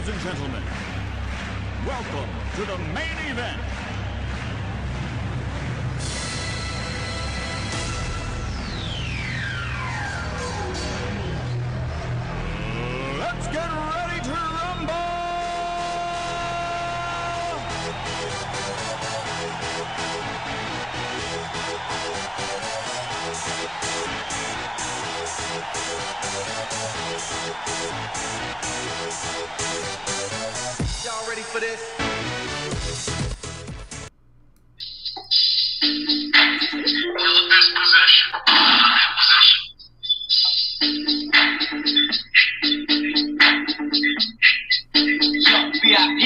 Ladies and gentlemen, welcome to the main event. Let's get ready to rumble! Y'all ready for this? Hold this position. Yo, VIP.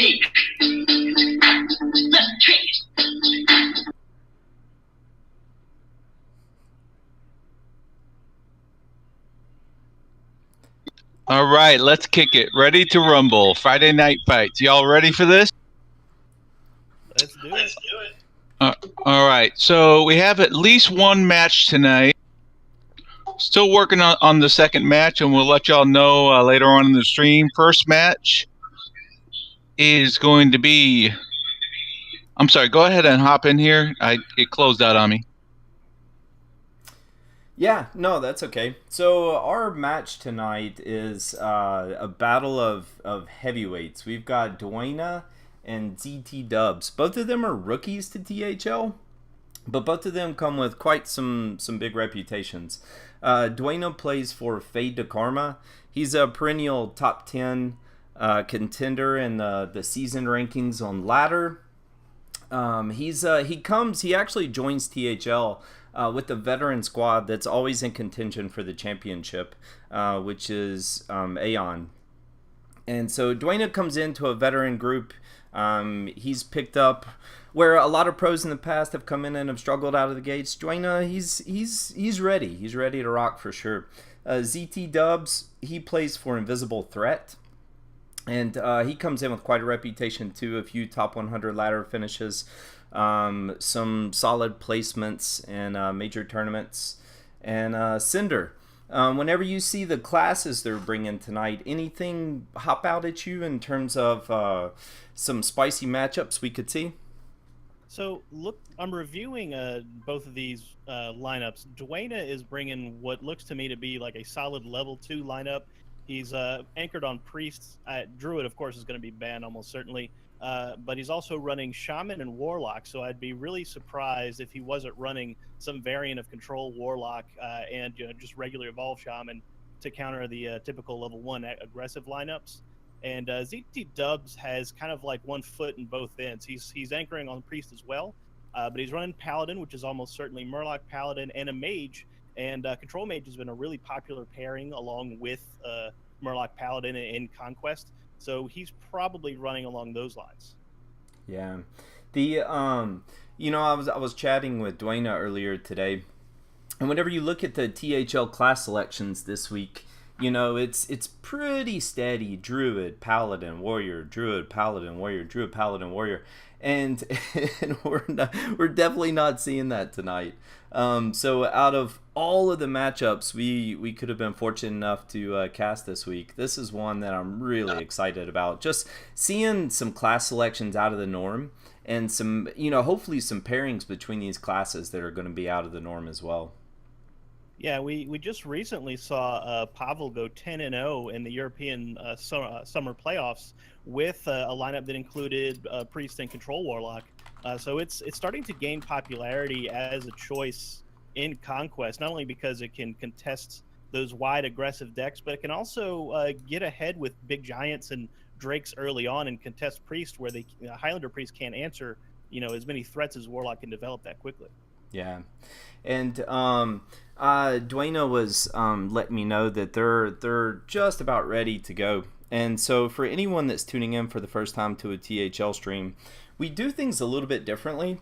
Let's kick it. All right, let's kick it. Ready to rumble. Friday night fights. Y'all ready for this? Let's do it. All right, so we have at least one match tonight. Still working on the second match, and we'll let y'all know later on in the stream. First match is going to be... I'm sorry, go ahead and hop in here. It closed out on me. Yeah, no, that's okay. So our match tonight is a battle of heavyweights. We've got Duena and ZT Dubs. Both of them are rookies to THL, but both of them come with quite some big reputations. Duena plays for Fade to Karma. He's a perennial top 10 contender in the season rankings on Ladder. He actually joins THL with the veteran squad that's always in contention for the championship, which is Aeon. And so Duena comes into a veteran group. He's picked up where a lot of pros in the past have come in and have struggled out of the gates. Duena, he's ready. He's ready to rock for sure. ZT Dubs, he plays for Invisible Threat. And he comes in with quite a reputation too. A few top 100 ladder finishes, some solid placements in major tournaments. And Cinder, whenever you see the classes they're bringing tonight, anything hop out at you in terms of some spicy matchups we could see? So, look, I'm reviewing both of these lineups. Duena is bringing what looks to me to be like a solid level 2 lineup. He's anchored on Priests. Druid, of course, is going to be banned almost certainly. But he's also running Shaman and Warlock, so I'd be really surprised if he wasn't running some variant of Control Warlock and just regular Evolve Shaman to counter the typical level 1 aggressive lineups. And ZT Dubs has kind of like one foot in both ends. He's anchoring on Priest as well, but he's running Paladin, which is almost certainly Murloc Paladin, and a Mage. And Control Mage has been a really popular pairing along with Murloc Paladin in Conquest. So he's probably running along those lines. Yeah. I was chatting with Duena earlier today, and whenever you look at the THL class selections this week, it's pretty steady. Druid, Paladin, Warrior, Druid, Paladin, Warrior, Druid, Paladin, Warrior. And we're definitely not seeing that tonight. So out of all of the matchups we could have been fortunate enough to cast this week, this is one that I'm really excited about. Just seeing some class selections out of the norm, and some, hopefully some pairings between these classes that are going to be out of the norm as well. Yeah, we just recently saw Pavel go 10-0 in the European summer playoffs with a lineup that included Priest and Control Warlock. So it's starting to gain popularity as a choice in Conquest, not only because it can contest those wide aggressive decks, but it can also get ahead with big giants and Drakes early on and contest Priest, where the Highlander Priest can't answer as many threats as Warlock can develop that quickly. Yeah, and Duena was letting me know that they're just about ready to go. And so for anyone that's tuning in for the first time to a THL stream, we do things a little bit differently.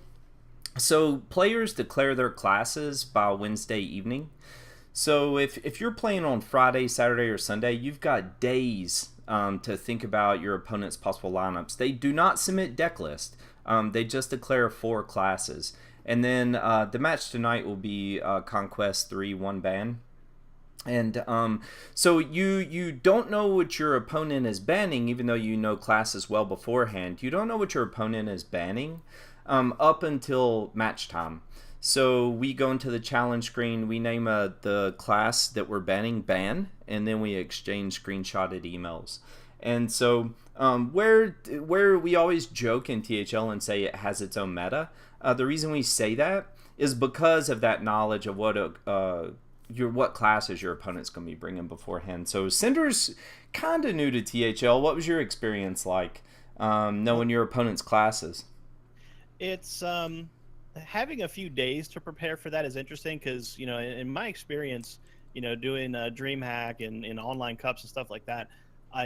So players declare their classes by Wednesday evening. So if you're playing on Friday, Saturday, or Sunday, you've got days to think about your opponent's possible lineups. They do not submit deck list. They just declare 4 classes. And then the match tonight will be Conquest 3 1 ban. And so you don't know what your opponent is banning, even though you know classes well beforehand. You don't know what your opponent is banning up until match time. So we go into the challenge screen, we name the class that we're banning ban, and then we exchange screenshotted emails. And so where we always joke in THL and say it has its own meta, the reason we say that is because of that knowledge of what classes your opponent's going to be bringing beforehand. So Cinder's kind of new to THL. What was your experience like knowing your opponent's classes? It's having a few days to prepare for that is interesting because, in my experience, doing DreamHack and in online cups and stuff like that,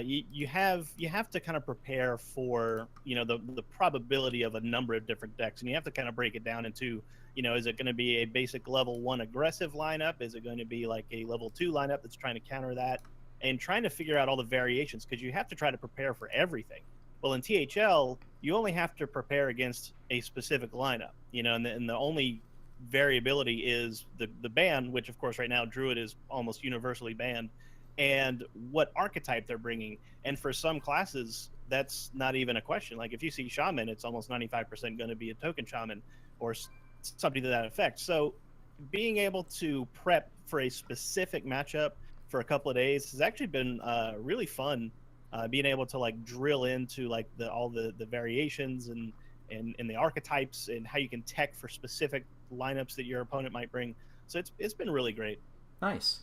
you have to kind of prepare for, the probability of a number of different decks, and you have to kind of break it down into, is it going to be a basic level 1 aggressive lineup? Is it going to be like a level 2 lineup that's trying to counter that? And trying to figure out all the variations, because you have to try to prepare for everything. Well, in THL, you only have to prepare against a specific lineup, and the only variability is the ban, which of course right now Druid is almost universally banned, and what archetype they're bringing. And for some classes, that's not even a question. Like if you see Shaman, it's almost 95% going to be a token Shaman or something to that effect. So being able to prep for a specific matchup for a couple of days has actually been really fun. Being able to like drill into like all the variations and the archetypes and how you can tech for specific lineups that your opponent might bring. So it's been really great. Nice.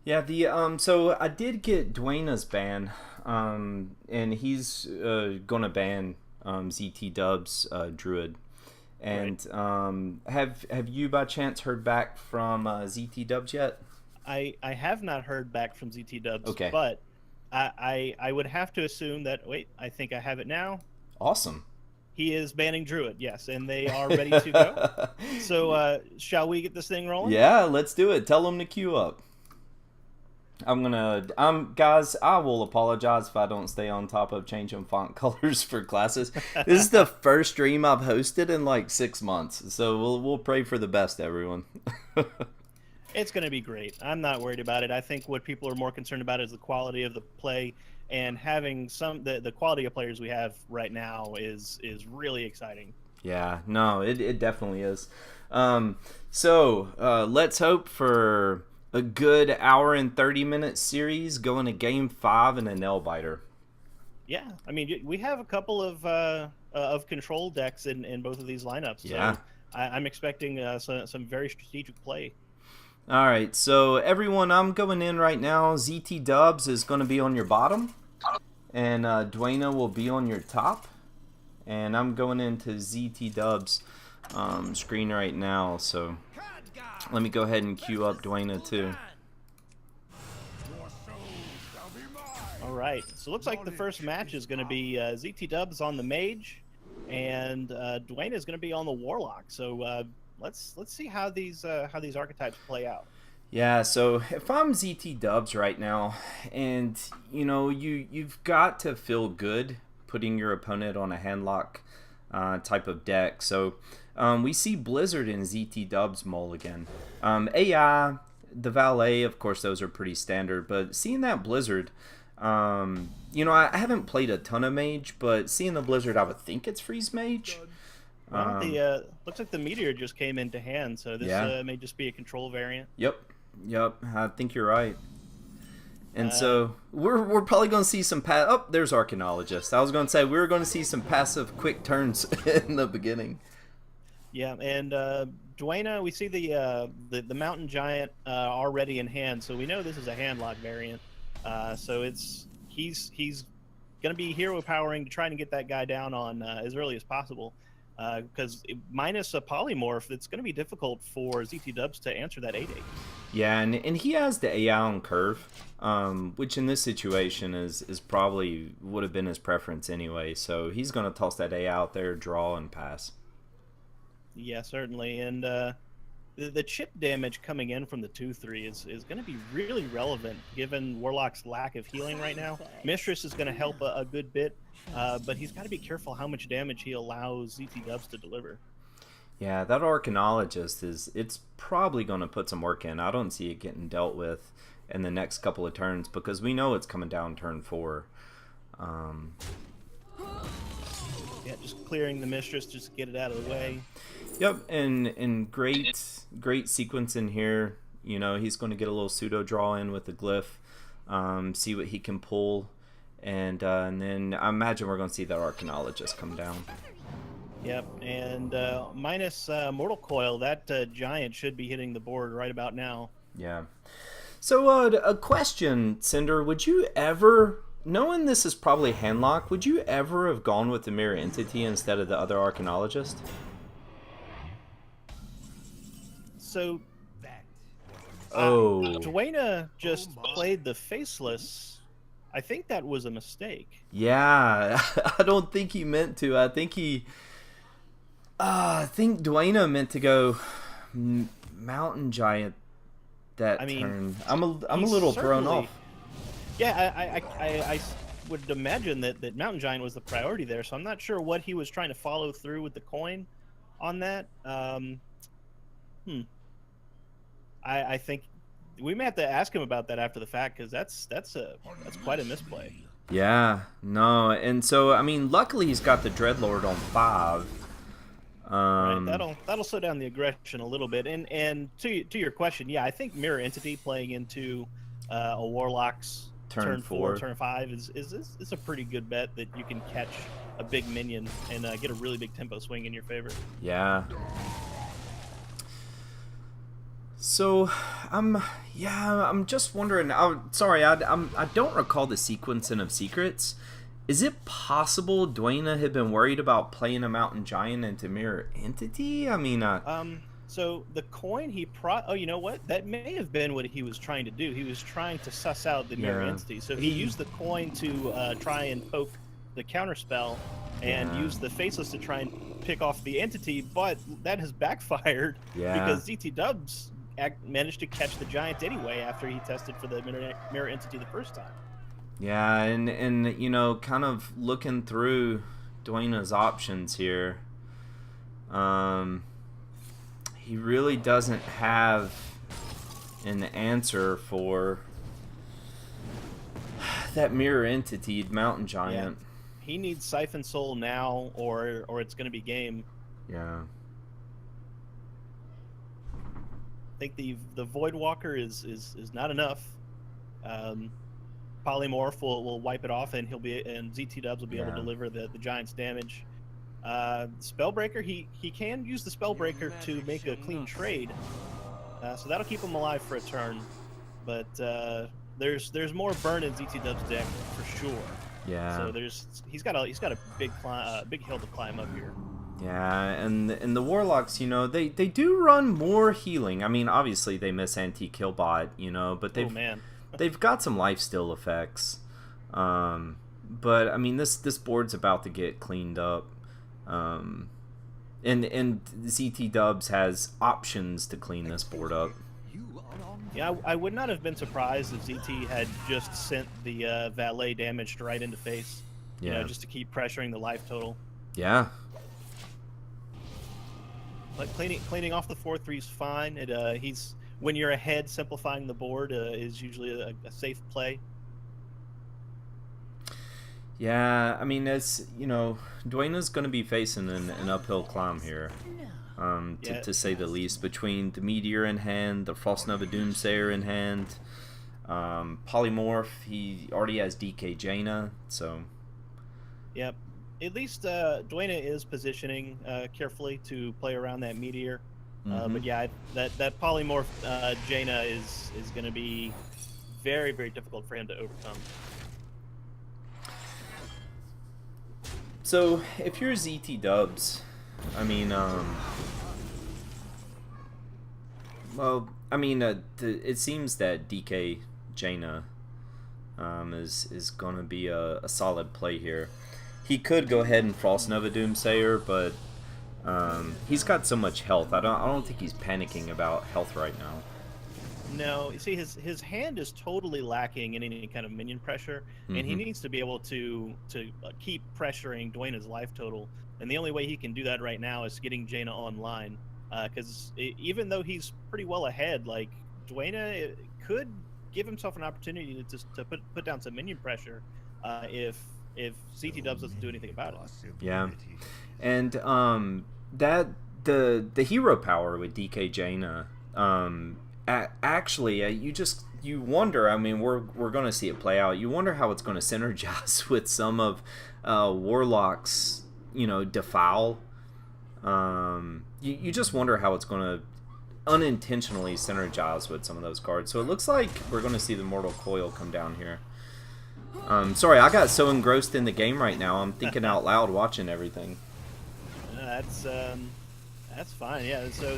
Yeah, so I did get Dwayna's ban, and he's gonna ban ZT Dub's Druid. And right. Have you by chance heard back from ZT Dubs yet? I have not heard back from ZT Dubs. Okay. But I would have to assume that, I think I have it now. Awesome. He is banning Druid, yes, and they are ready to go. So shall we get this thing rolling? Yeah, let's do it. Tell them to queue up. Guys, I will apologize if I don't stay on top of changing font colors for classes. This is the first stream I've hosted in like 6 months, so we'll pray for the best, everyone. It's going to be great. I'm not worried about it. I think what people are more concerned about is the quality of the play, and having the quality of players we have right now is really exciting. Yeah, no, it definitely is. So let's hope for a good hour and 30-minute series going to Game 5 and a nail biter. Yeah, I mean, we have a couple of control decks in both of these lineups. Yeah. So I'm expecting some very strategic play. All right, so everyone, I'm going in right now. ZT Dubs is going to be on your bottom, and Dwayna will be on your top. And I'm going into ZT Dubs screen right now, so let me go ahead and queue up Dwayna too. All right, so it looks like the first match is going to be ZT Dubs on the Mage, and Dwayna is going to be on the Warlock. So let's see how these archetypes play out. Yeah, so if I'm ZT Dubs right now, and you've got to feel good putting your opponent on a handlock type of deck. So we see Blizzard in ZT Dubs mulligan. AI, the Valet, of course, those are pretty standard, but seeing that Blizzard, I haven't played a ton of Mage, but seeing the Blizzard, I would think it's Freeze Mage. Well, looks like the Meteor just came into hand, so this may just be a control variant. Yep, I think you're right. And so we're probably going to see some there's Arcanologist. I was going to say we were going to see some passive quick turns in the beginning. Yeah, and Dwayna, we see the Mountain Giant already in hand, so we know this is a handlock variant. So he's going to be hero powering to try and get that guy down on as early as possible. Because minus a polymorph, it's going to be difficult for ZT Dubs to answer that 8-8. Yeah, and he has the AI on curve, which in this situation is probably would have been his preference anyway. So he's going to toss that AI out there, draw, and pass. Yeah, certainly. And the chip damage coming in from the 2-3 is going to be really relevant given Warlock's lack of healing right now. Mistress is going to help a good bit. But he's got to be careful how much damage he allows ZT Dubs to deliver. Yeah, that Arcanologist it's probably going to put some work in. I don't see it getting dealt with in the next couple of turns because we know it's coming down turn 4. Yeah, just clearing the Mistress, just get it out of the way. Yep, and great sequence in here. You know, he's going to get a little pseudo draw in with the glyph, see what he can pull, and then I imagine we're going to see that Arcanologist come down. Yep, and minus Mortal Coil, that giant should be hitting the board right about now. Yeah. So, a question, Cinder, would you ever, knowing this is probably handlock, would you ever have gone with the Mirror Entity instead of the other Arcanologist? So, Oh. Dwayna just played the Faceless. I think that was a mistake. Yeah, I don't think he meant to. I think I think Dwayna meant to go Mountain Giant that turn. I'm a little thrown off. Yeah, I would imagine that Mountain Giant was the priority there, so I'm not sure what he was trying to follow through with the coin on that. I think we may have to ask him about that after the fact, because that's quite a misplay. Yeah, no, and so I mean, luckily he's got the Dreadlord on 5. Right, that'll slow down the aggression a little bit. And to your question, yeah, I think Mirror Entity playing into a Warlock's turn 4, turn 5 is a pretty good bet that you can catch a big minion and get a really big tempo swing in your favor. Yeah. So, I'm just wondering. Sorry, I don't recall the sequencing of secrets. Is it possible Dwayna had been worried about playing a Mountain Giant into Mirror Entity? I mean, so the coin oh, you know what? That may have been what he was trying to do. He was trying to suss out the Mirror Entity. So he used the coin to try and poke the counterspell, and use the Faceless to try and pick off the entity, but that has backfired because ZT Dubs managed to catch the Giant anyway after he tested for the Mirror Entity the first time. Yeah, and you know, kind of looking through Dwayna's options here, he really doesn't have an answer for that Mirror Entity Mountain Giant. Yeah. He needs Siphon Soul now, or it's going to be game. Yeah. I think the Void Walker is not enough. Polymorph will wipe it off, and ZT Dubs will be able to deliver the Giant's damage. Spellbreaker, he can use the Spellbreaker to make a clean trade, so that'll keep him alive for a turn. But there's more burn in ZT Dubs' deck for sure. Yeah. So he's got a big hill to climb up here. Yeah, and the Warlocks, you know, they do run more healing. I mean, obviously they miss Anti-Killbot, you know, but they've got some lifesteal effects. But I mean, this board's about to get cleaned up. And ZT Dubs has options to clean this board up. Yeah, I would not have been surprised if ZT had just sent the Valet damaged right into face. You know, just to keep pressuring the life total. Yeah. But cleaning off the 4/3 is fine. When you're ahead, simplifying the board is usually a safe play. Yeah, I mean, it's, you know, Dwayna's going to be facing an uphill climb here, to say the least, between the Meteor in hand, the Frostnova Doomsayer in hand, Polymorph. He already has DK Jaina, so. Yep. At least Dwayna is positioning carefully to play around that Meteor. But yeah, that Polymorph Jaina is going to be very, very difficult for him to overcome. So, if you're ZT Dubs, I mean, it seems that DK Jaina is going to be a solid play here. He could go ahead and Frostnova Doomsayer, but he's got so much health. I don't think he's panicking about health right now. No, you see, his hand is totally lacking in any kind of minion pressure, and he Mhm. needs to be able to keep pressuring Dwayne's life total. And the only way he can do that right now is getting Jaina online, because even though he's pretty well ahead, like Dwayne could give himself an opportunity to put down some minion pressure, if ZT Dubs doesn't do anything about it. Yeah, and that the hero power with DK Jaina, actually, you wonder. I mean, we're going to see it play out. You wonder how it's going to synergize with some of Warlock's, defile. You just wonder how it's going to unintentionally synergize with some of those cards. So it looks like we're going to see the Mortal Coil come down here. Sorry, I got so engrossed in the game right now. I'm thinking out loud, watching everything. That's fine. Yeah. So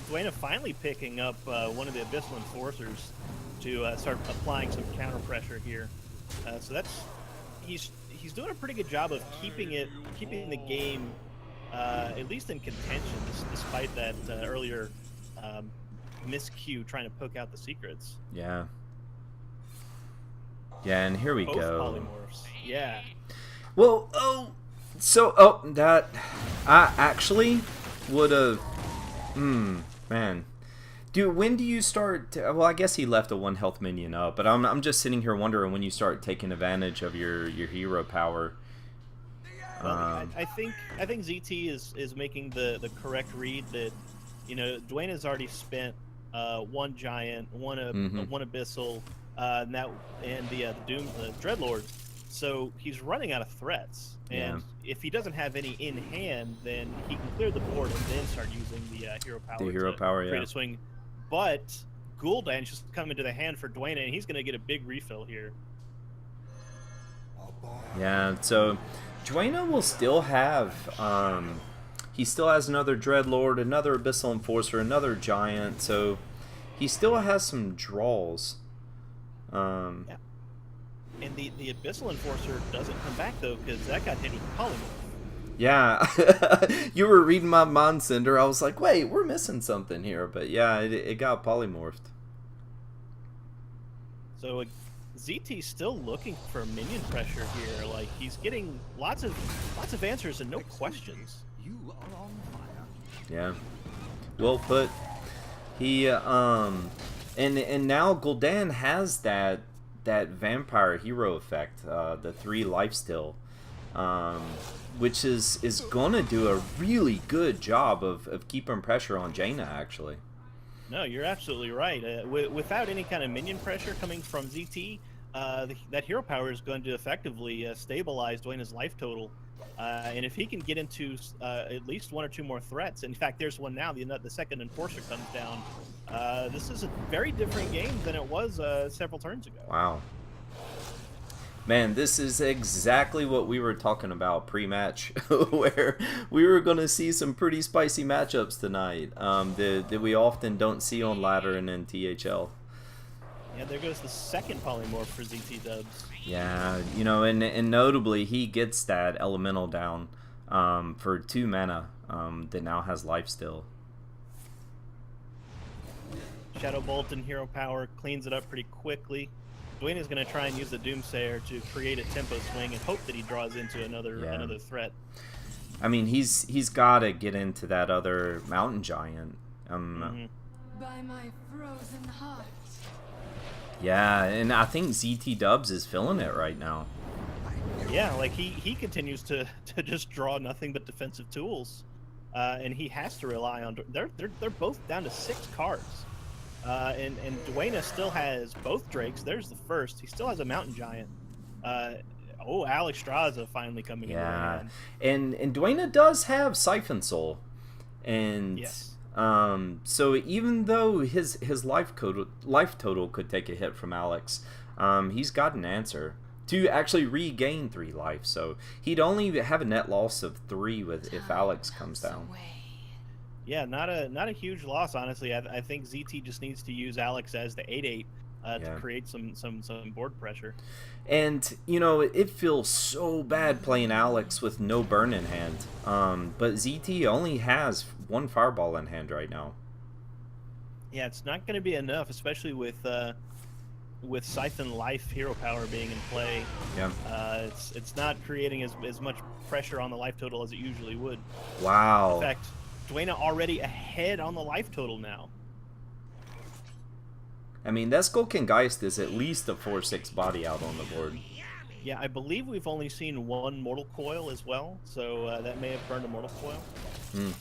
Dwayne finally picking up one of the Abyssal Enforcers to start applying some counter pressure here. So he's doing a pretty good job of keeping the game at least in contention, despite that earlier miscue trying to poke out the secrets. Yeah. Yeah, and here we Both go. polymorphs. Yeah. Well, that I actually would have. Man, dude, when do you start? Well, I guess he left a 1 health minion up, but I'm just sitting here wondering when you start taking advantage of your hero power. Well, I think ZT is making the correct read that Dwayne has already spent 1 giant, one abyssal, and the Doom Dreadlord, so he's running out of threats. And if he doesn't have any in hand, then he can clear the board and then start using the hero power. The hero power, create yeah. a swing. But Gul'dan's just coming to the hand for Dwayne, and he's going to get a big refill here. Yeah, so Dwayne will still have, he still has another Dreadlord, another Abyssal Enforcer, another Giant, so he still has some draws. Yeah. And the Abyssal Enforcer doesn't come back, though, because that got hit with Polymorph. Yeah, you were reading my mind, Cinder. I was like, wait, we're missing something here, but yeah, it got polymorphed. So ZT's still looking for minion pressure here. Like, he's getting lots of answers and no questions. You are on fire. Yeah, well put. He and now Gul'dan has that vampire hero effect, the 3 lifesteal, which is gonna do a really good job of keeping pressure on Jaina, actually. No, you're absolutely right. Without any kind of minion pressure coming from ZT, that hero power is going to effectively stabilize Dwayne's life total. And if he can get into at least 1 or 2 more threats, in fact, there's one now, the second Enforcer comes down. This is a very different game than it was several turns ago. Wow. Man, this is exactly what we were talking about pre-match, where we were going to see some pretty spicy matchups tonight that we often don't see on ladder and in THL. Yeah, there goes the second polymorph for ZT Dubs. Yeah, and notably he gets that elemental down for 2 mana that now has life still. Shadow Bolt and hero power cleans it up pretty quickly. Dwayne is going to try and use the Doomsayer to create a tempo swing and hope that he draws into another threat. I mean, he's got to get into that other mountain giant. By my frozen heart. Yeah, and I think ZT Dubs is feeling it right now. Yeah, like he continues to just draw nothing but defensive tools, and he has to rely on. They're both down to 6 cards, and Dwayne still has both Drakes. There's the first. He still has a mountain giant. Alexstrasza finally coming into the hand. And Dwayne does have Siphon Soul, and yes. So even though his life total could take a hit from Alex, he's got an answer to actually regain 3 life. So he'd only have a net loss of 3 if Alex comes down. Yeah, not a huge loss, honestly. I think ZT just needs to use Alex as the 8/8 to create some board pressure. And it feels so bad playing Alex with no burn in hand. But ZT only has 1 fireball in hand right now. Yeah, it's not going to be enough, especially with Siphon Life hero power being in play. Yeah. It's not creating as much pressure on the life total as it usually would. Wow. In fact, Dwayna already ahead on the life total now. I mean, that Skulking Geist is at least a 4/6 body out on the board. Yeah, I believe we've only seen one Mortal Coil as well, so that may have burned a Mortal Coil. Hmm.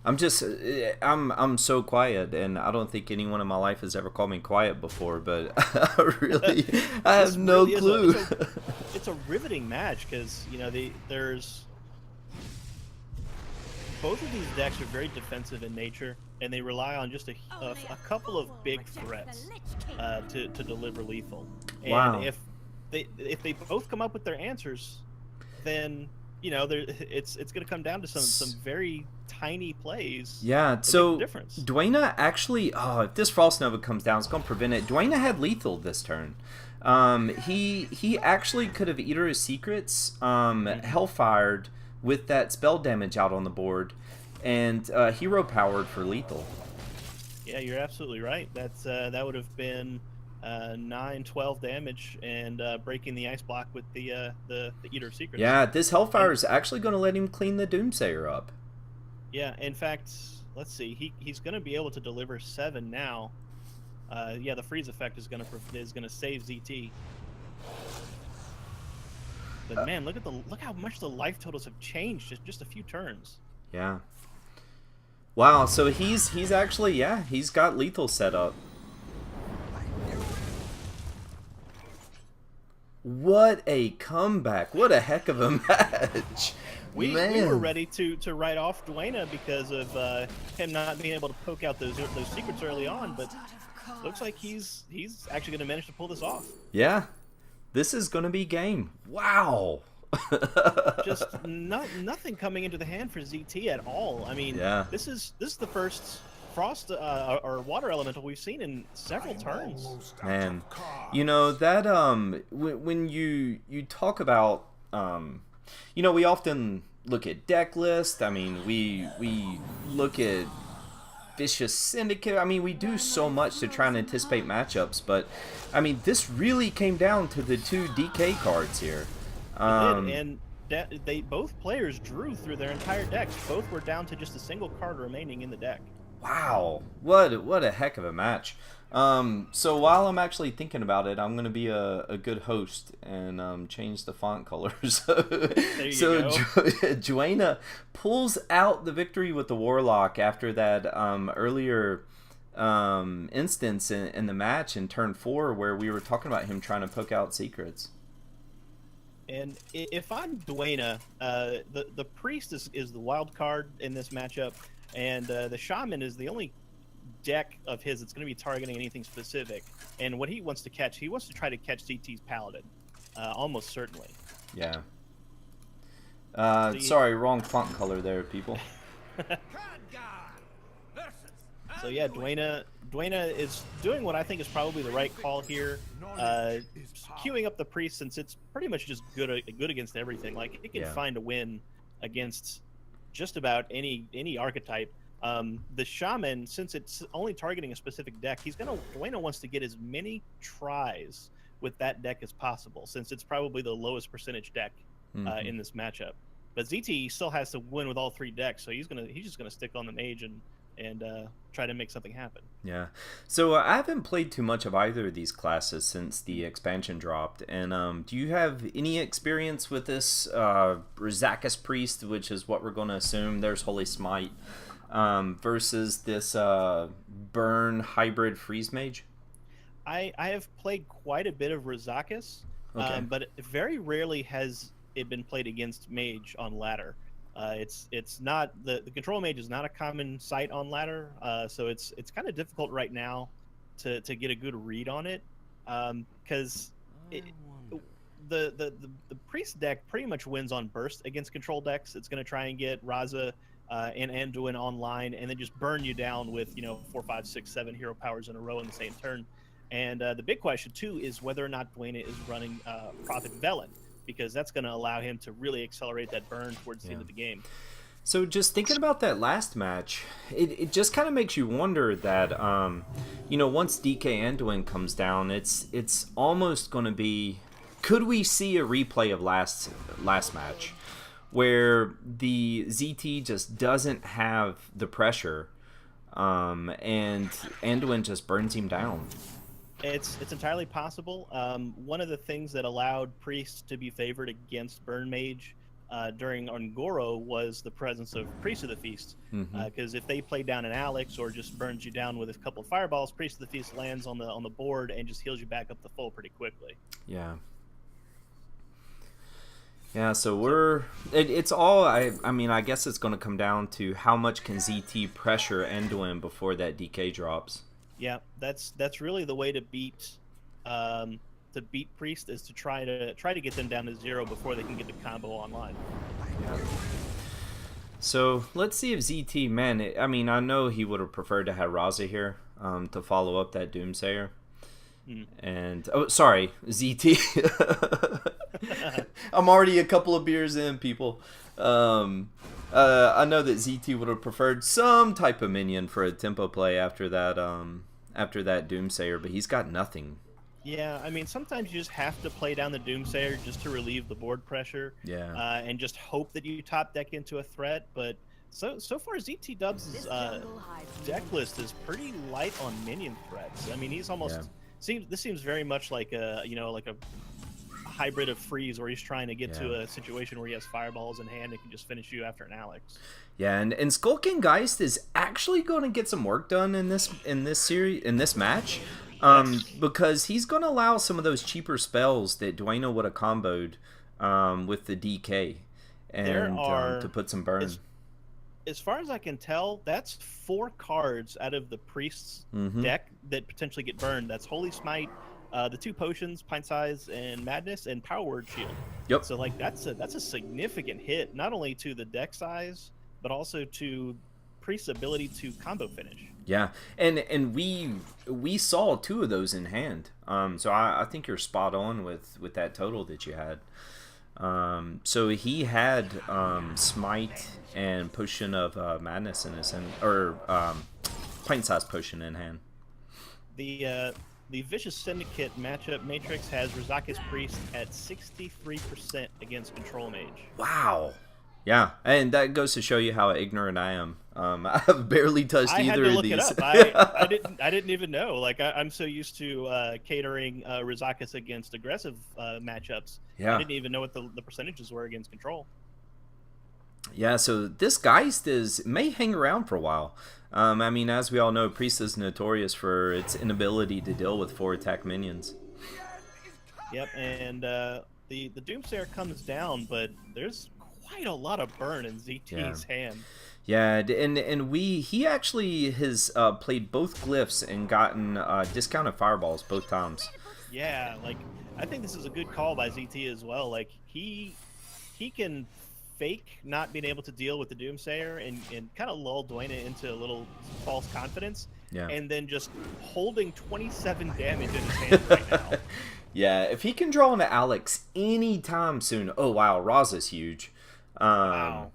I'm so quiet, and I don't think anyone in my life has ever called me quiet before, but I have no clue. It's a riveting match because, you know, there's both of these decks are very defensive in nature, and they rely on just a couple of big threats to deliver lethal. And Wow. if they both come up with their answers, then, you know, it's going to come down to some very tiny plays. Yeah, that so make the difference. Dwayna actually, if this Frost Nova comes down, it's going to prevent it. Dwayna had lethal this turn. He actually could have Eater of Secrets, Hellfired with that spell damage out on the board, and hero powered for lethal. Yeah, you're absolutely right. That would have been 9-12 damage and breaking the ice block with the Eater of Secrets. Yeah, this Hellfire is actually going to let him clean the Doomsayer up. Yeah, in fact, let's see. He's going to be able to deliver 7 now. Yeah, the freeze effect is going to save ZT. But man, look how much the life totals have changed just a few turns. Yeah. Wow, so he's actually, he's got lethal set up. What a comeback. What a heck of a match. We were ready to write off Dwayna because of him not being able to poke out those secrets early on, but looks like he's actually going to manage to pull this off. Yeah. This is going to be game. Wow. Just nothing coming into the hand for ZT at all. I mean, this is the first Frost or Water Elemental we've seen in several turns. Man, you know that when you talk about you know, we often look at deck list. I mean, we look at Vicious Syndicate. I mean, we do so much to try and anticipate matchups, but I mean, this really came down to the 2 DK cards here. And they both players drew through their entire decks. Both were down to just a single card remaining in the deck. Wow, what a heck of a match. So while I'm actually thinking about it, I'm gonna be a good host and change the font colors. There you go. Dwayna pulls out the victory with the Warlock after that earlier instance in the match in turn 4 where we were talking about him trying to poke out secrets. And if I'm Dwayna, the Priest is the wild card in this matchup, and the Shaman is the only deck of his that's going to be targeting anything specific. And what he wants to catch, he wants to try to catch CT's Paladin, almost certainly. Yeah. Sorry, wrong font color there, people. So yeah, Dwayna is doing what I think is probably the right call here. Queuing up the Priest, since it's pretty much just good against everything. Like, it can find a win against just about any archetype. The Shaman, since it's only targeting a specific deck, Dwayna wants to get as many tries with that deck as possible, since it's probably the lowest percentage deck in this matchup. But ZT still has to win with all 3 decks, so he's just gonna stick on the mage and try to make something happen. Yeah. So I haven't played too much of either of these classes since the expansion dropped. And do you have any experience with this Rizakis Priest, which is what we're going to assume? There's Holy Smite versus this Burn Hybrid Freeze Mage? I have played quite a bit of Rizakis, but very rarely has it been played against Mage on ladder. It's not the Control Mage is not a common sight on ladder, so it's kind of difficult right now to get a good read on it, because the Priest deck pretty much wins on burst against control decks. It's going to try and get Raza and Anduin online, and then just burn you down with 4, 5, 6, 7 hero powers in a row in the same turn. And the big question too is whether or not Dwayna is running Prophet Velen, because that's going to allow him to really accelerate that burn towards the end of the game. So just thinking about that last match, it just kind of makes you wonder that, once DK Anduin comes down, it's almost going to be, could we see a replay of last match where the ZT just doesn't have the pressure, and Anduin just burns him down? It's entirely possible. One of the things that allowed Priest to be favored against Burn Mage during Ongoro was the presence of Priest of the Feast. Because if they play down an Alex or just burns you down with a couple of fireballs, Priest of the Feast lands on the board and just heals you back up to full pretty quickly. Yeah. Yeah, so it's all, I mean, I guess it's going to come down to how much can ZT pressure Anduin before that DK drops. Yeah, that's really the way to beat Priest, is to try to get them down to 0 before they can get the combo online. Yeah. So let's see if ZT, man, I mean, I know he would have preferred to have Raza here to follow up that Doomsayer. And sorry, ZT. I'm already a couple of beers in, people. I know that ZT would have preferred some type of minion for a tempo play after that Doomsayer, but he's got nothing. Yeah, I mean, sometimes you just have to play down the Doomsayer just to relieve the board pressure. Yeah. And just hope that you top deck into a threat. But so far, ZT Dubs' deck list is pretty light on minion threats. I mean, he's almost this seems very much like a hybrid of Freeze, where he's trying to get to a situation where he has fireballs in hand and can just finish you after an Alex. Yeah, and Skulking Geist is actually going to get some work done in this match. Because he's going to allow some of those cheaper spells that Dwayne would have comboed with the DK and to put some burn. As far as I can tell, that's 4 cards out of the Priest's deck that potentially get burned. That's Holy Smite, the 2 potions, Pint Size and Madness, and Power Word Shield. Yep. So like that's a significant hit, not only to the deck size, but also to Priest's ability to combo finish. Yeah, and we saw 2 of those in hand. So I think you're spot on with that total that you had. So he had Smite and Potion of Madness in his hand, or Pint Size Potion in hand. The Vicious Syndicate matchup matrix has Rizakis Priest at 63% against Control Mage. Wow. Yeah, and that goes to show you how ignorant I am. I've barely touched either of these. I had to look it up. I didn't even know. Like I'm so used to catering Rizakis against aggressive matchups. Yeah. I didn't even know what the percentages were against Control. Yeah, so this Geist may hang around for a while. I mean, as we all know, Priest is notorious for its inability to deal with 4-attack minions. Yep, and the Doomsayer comes down, but there's quite a lot of burn in ZT's hand. Yeah, and he actually has played both glyphs and gotten discounted fireballs both times. Yeah, like I think this is a good call by ZT as well. Like he can fake not being able to deal with the Doomsayer and kind of lull Dwayne into a little false confidence. Yeah. And then just holding 27 damage in his hand right now. Yeah, if he can draw into Alex anytime soon. Oh wow, Raza's huge. Wow.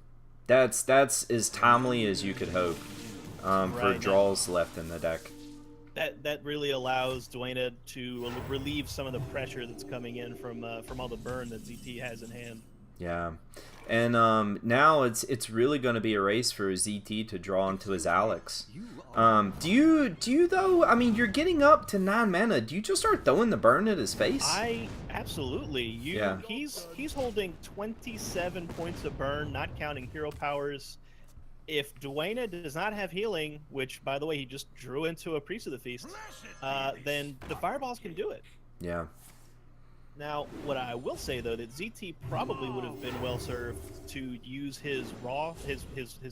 That's as timely as you could hope for draws left in the deck. That really allows Dwayne to relieve some of the pressure that's coming in from all the burn that ZT has in hand. Yeah, and now it's really going to be a race for ZT to draw into his Alex. Do you though? I mean, you're getting up to 9 mana. Do you just start throwing the burn at his face? Absolutely. He's holding 27 points of burn, not counting hero powers. If Dwayne does not have healing, which by the way he just drew into a Priest of the Feast, then the fireballs can do it. Yeah. Now, what I will say though, that ZT probably would have been well served to use his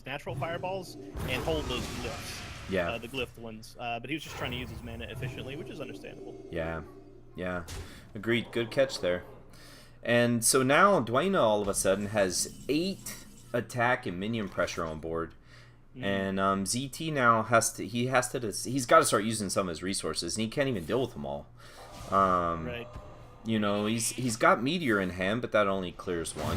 natural fireballs and hold those glyphs. Yeah. The glyphed ones. But he was just trying to use his mana efficiently, which is understandable. Yeah. Yeah. Agreed. Good catch there. And so now Dwayne all of a sudden has 8 attack and minion pressure on board. And ZT now he's got to start using some of his resources, and he can't even deal with them all. Right. You know, he's got Meteor in hand, but that only clears one.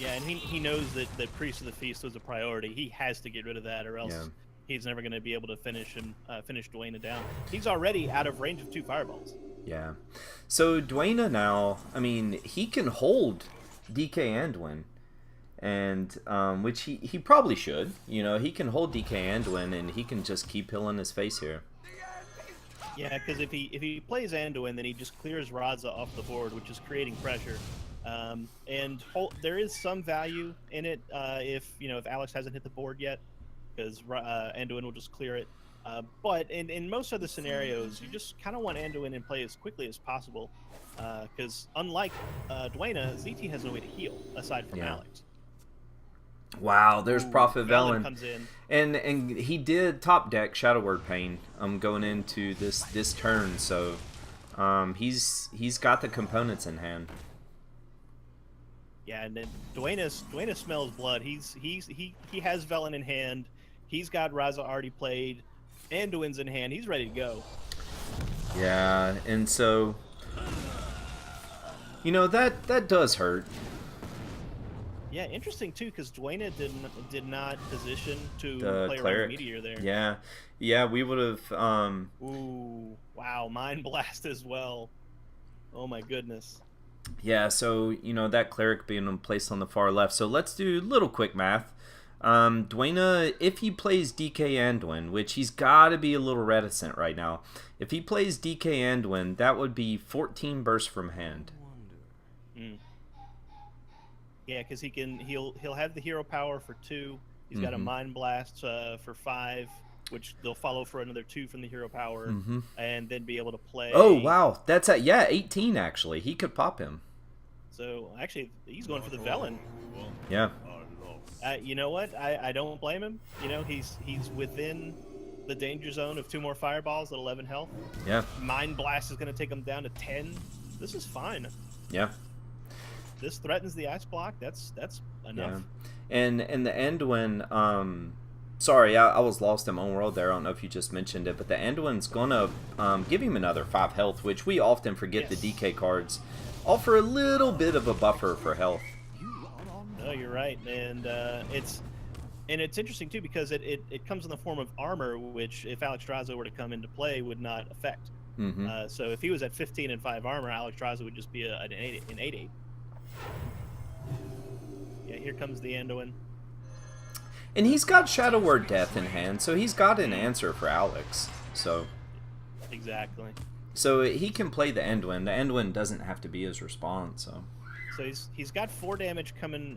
Yeah, and he knows that Priest of the Feast was a priority. He has to get rid of that, or else Yeah. he's never going to be able to finish Dwayna down. He's already out of range of 2 fireballs. Yeah. So Dwayna now, I mean, he can hold DK Anduin, and which he probably should. You know, he can hold DK Anduin, and he can just keep healing his face here. Yeah, because if he plays Anduin, then he just clears Raza off the board, which is creating pressure. There is some value in it if Alex hasn't hit the board yet, because Anduin will just clear it. But in most other scenarios, you just kind of want Anduin in play as quickly as possible, because unlike Dwayna, ZT has no way to heal aside from Alex. Wow, there's Prophet Velen comes in. And he did top deck Shadow Word Pain going into this turn, so he's got the components in hand. Yeah, and then Dwayna smells blood. He has Velen in hand. He's got Raza already played. Anduin's in hand. He's ready to go. Yeah, and so that does hurt. Yeah, interesting too, because Dwayna did not position to The play cleric. around Meteor there. Yeah, we would have. Ooh, wow, Mind Blast as well. Oh my goodness. Yeah, so that cleric being placed on the far left. So let's do a little quick math. Dwayna, if he plays DK Anduin, which he's got to be a little reticent right now. If he plays DK Anduin, that would be 14 bursts from hand. Yeah, because he'll have the hero power for 2. He's got a Mind Blast for 5, which they'll follow for another 2 from the hero power, and then be able to play. Oh wow, that's 18 actually. He could pop him. So actually, he's going for the Velen. Yeah. You know what? I don't blame him. He's within the danger zone of 2 more fireballs at 11 health. Yeah. Mind Blast is going to take him down to 10. This is fine. Yeah. This threatens the ice block. That's enough. Yeah. And the Anduin, sorry, I was lost in my own world there. I don't know if you just mentioned it, but the Anduin's gonna give him another 5 health, which we often forget. Yes. The DK cards offer a little bit of a buffer for health. No, you're right, and it's interesting too, because it comes in the form of armor, which if Alexstrasza were to come into play would not affect. So if he was at 15 and 5 armor, Alexstrasza would just be an 8/8. Yeah, here comes the Anduin. And he's got Shadow Word Death in hand, so he's got an answer for Alex. So Exactly. So he can play the Anduin. The Anduin doesn't have to be his response. So he's got 4 damage coming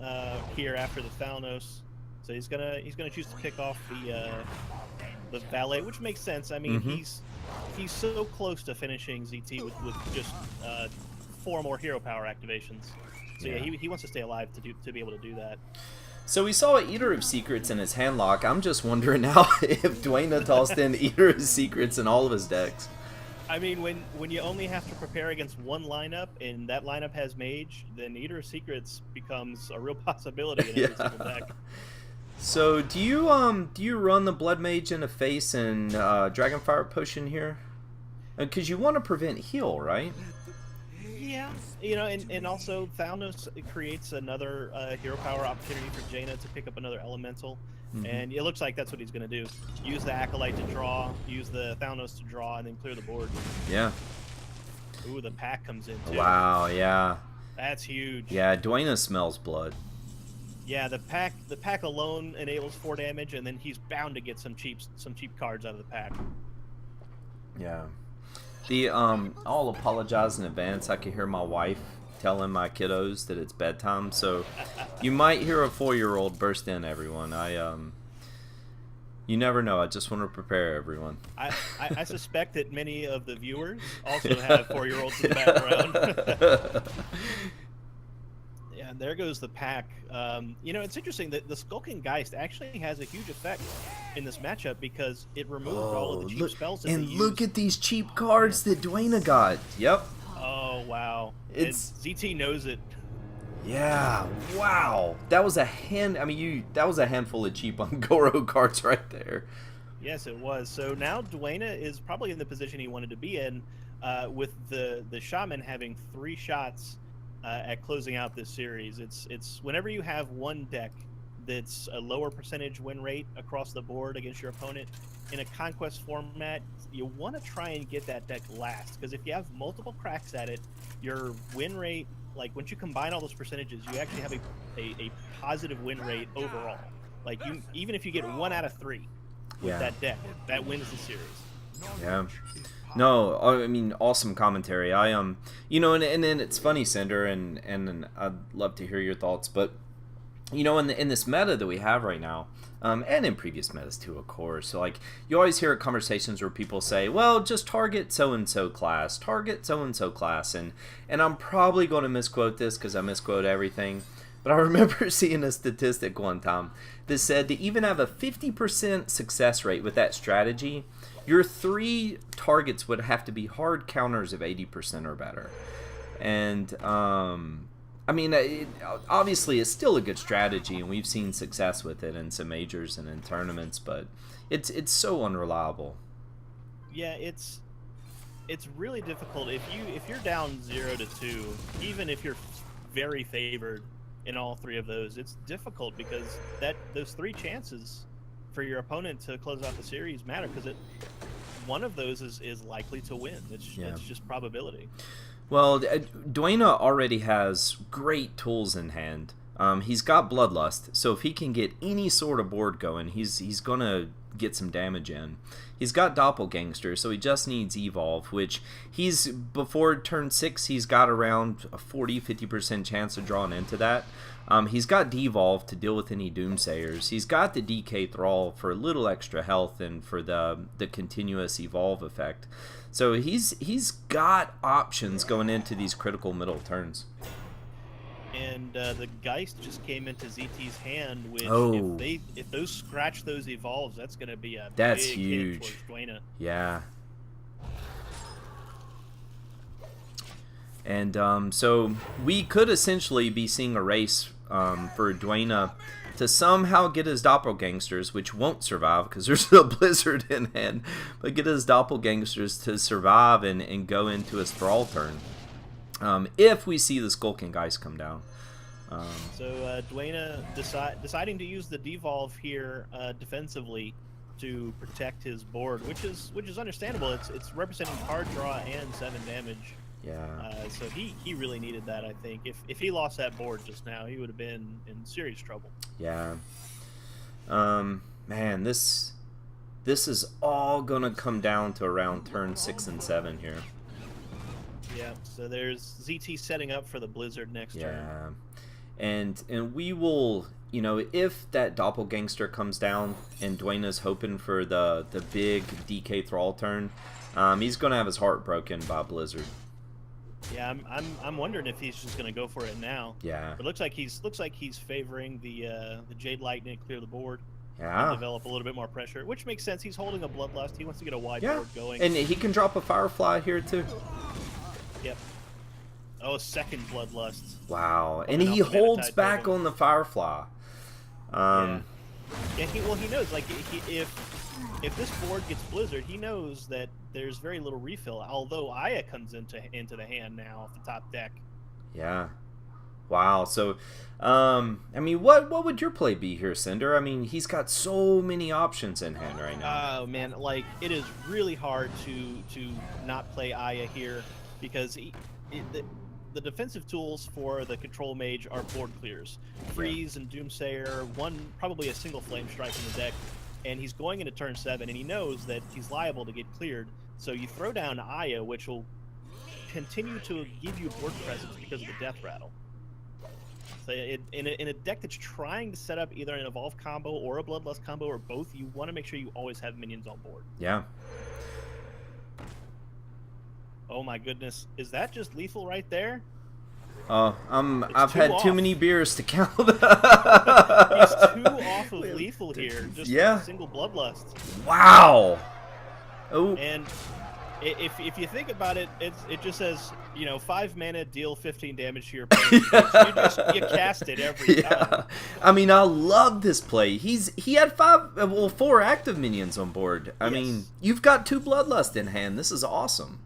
here after the Thalnos. So he's gonna choose to pick off the Valet, which makes sense. I mean, he's so close to finishing ZT with just 4 more hero power activations. So yeah, he wants to stay alive to be able to do that. So we saw Eater of Secrets in his handlock. I'm just wondering now if Dwayna tossed in Eater of Secrets in all of his decks. I mean, when you only have to prepare against one lineup, and that lineup has Mage, then Eater of Secrets becomes a real possibility in every single deck. So do you run the Blood Mage in a face and Dragonfire Potion here? Because you want to prevent heal, right? Yeah, and also Thalnos creates another hero power opportunity for Jaina to pick up another elemental, and it looks like that's what he's going to do. Use the Acolyte to draw, use the Thalnos to draw, and then clear the board. Yeah. Ooh, the pack comes in too. Wow, yeah. That's huge. Yeah, Dwayna smells blood. Yeah, the pack alone enables 4 damage, and then he's bound to get some cheap cards out of the pack. Yeah. I'll apologize in advance. I can hear my wife telling my kiddos that it's bedtime, so you might hear a 4-year-old burst in, everyone. You never know. I just want to prepare everyone. I suspect that many of the viewers also have 4-year-olds in the background. Yeah, there goes the pack. It's interesting that the Skulking Geist actually has a huge effect in this matchup because it removed all of the cheap spells that and they look used. at these cheap cards that Dwayna got. Yep. Oh wow! It's ZT knows it. Yeah. Wow. That was a that was a handful of cheap Ungoro cards right there. Yes, it was. So now Dwayna is probably in the position he wanted to be in. with the Shaman having 3 shots at closing out this series. It's whenever you have one deck that's a lower percentage win rate across the board against your opponent in a Conquest format, you want to try and get that deck last, because if you have multiple cracks at it, your win rate, like once you combine all those percentages, you actually have a positive win rate overall. Like you, even if you get 1 out of 3 with that deck, that wins the series. Yeah. No, I mean, awesome commentary. You know, and then it's funny, Cinder, and I'd love to hear your thoughts, but you know, in this meta that we have right now, and in previous metas too, of course. So like, you always hear conversations where people say, "Well, just target so and so class, target so and so class," and I'm probably going to misquote this because I misquote everything, but I remember seeing a statistic one time that said to even have a 50% success rate with that strategy, your 3 targets would have to be hard counters of 80% or better, and I mean, obviously it's still a good strategy, and we've seen success with it in some majors and in tournaments, but it's so unreliable. Yeah, it's really difficult if you're down 0-2, even if you're very favored in all 3 of those. It's difficult because those 3 chances for your opponent to close out the series matter, because one of those is likely to win. It's just probability. Well, Dwayna already has great tools in hand. He's got Bloodlust, so if he can get any sort of board going, he's gonna get some damage in. He's got Doppelgangster, so he just needs Evolve, which before turn 6, he's got around a 40-50% chance of drawing into that. He's got Devolve to deal with any Doomsayers. He's got the DK Thrall for a little extra health and for the continuous Evolve effect. So he's got options going into these critical middle turns. And the Geist just came into ZT's hand, which if those scratch those Evolves, that's going to be a big huge hit towards Dwayna. Yeah. And so we could essentially be seeing a race for Dwayna to somehow get his Doppelgangsters, which won't survive because there's a Blizzard in hand, but get his Doppelgangsters to survive and go into his Thrall turn. If we see the Skulking Geist come down. So Dwayna deciding to use the Devolve here defensively to protect his board, which is understandable. It's representing card draw and 7 damage. Yeah. So he really needed that, I think. If he lost that board just now, he would have been in serious trouble. Yeah. Man, this is all gonna come down to around turn 6 and 7 here. Yeah. So there's ZT setting up for the Blizzard next turn. Yeah. And we will, you know, if that Doppelgangster comes down and Dwayna's hoping for the big DK Thrall turn, he's gonna have his heart broken by Blizzard. Yeah, I'm wondering if he's just gonna go for it now. Yeah. It looks like he's favoring the Jade Lightning, clear the board. Yeah. Develop a little bit more pressure, which makes sense. He's holding a Bloodlust. He wants to get a wide board going. And he can drop a Firefly here too. Yep. Oh, second Bloodlust. Wow. And he holds back on the Firefly. Yeah, he knows, like, if this board gets Blizzard, he knows that there's very little refill, although Aya comes into the hand now off the top deck. Yeah. Wow. So, I mean, what would your play be here, Cinder? I mean, he's got so many options in hand right now. Oh, man, like, it is really hard to not play Aya here, because the defensive tools for the Control Mage are board clears. Freeze and Doomsayer, probably a single Flame Strike in the deck, and he's going into turn 7, and he knows that he's liable to get cleared. So you throw down Aya, which will continue to give you board presence because of the Death Rattle. So in a deck that's trying to set up either an Evolve combo or a Bloodlust combo or both, you want to make sure you always have minions on board. Yeah. Oh my goodness, is that just lethal right there? Oh, I've had too many beers to count. He's 2 off of lethal here, just a single Bloodlust. Wow. Oh. And if you think about it, it just says, you know, 5 mana, deal 15 damage to your opponent. you cast it every time. I mean, I love this play. He had 4 active minions on board. I mean, you've got 2 Bloodlust in hand. This is awesome.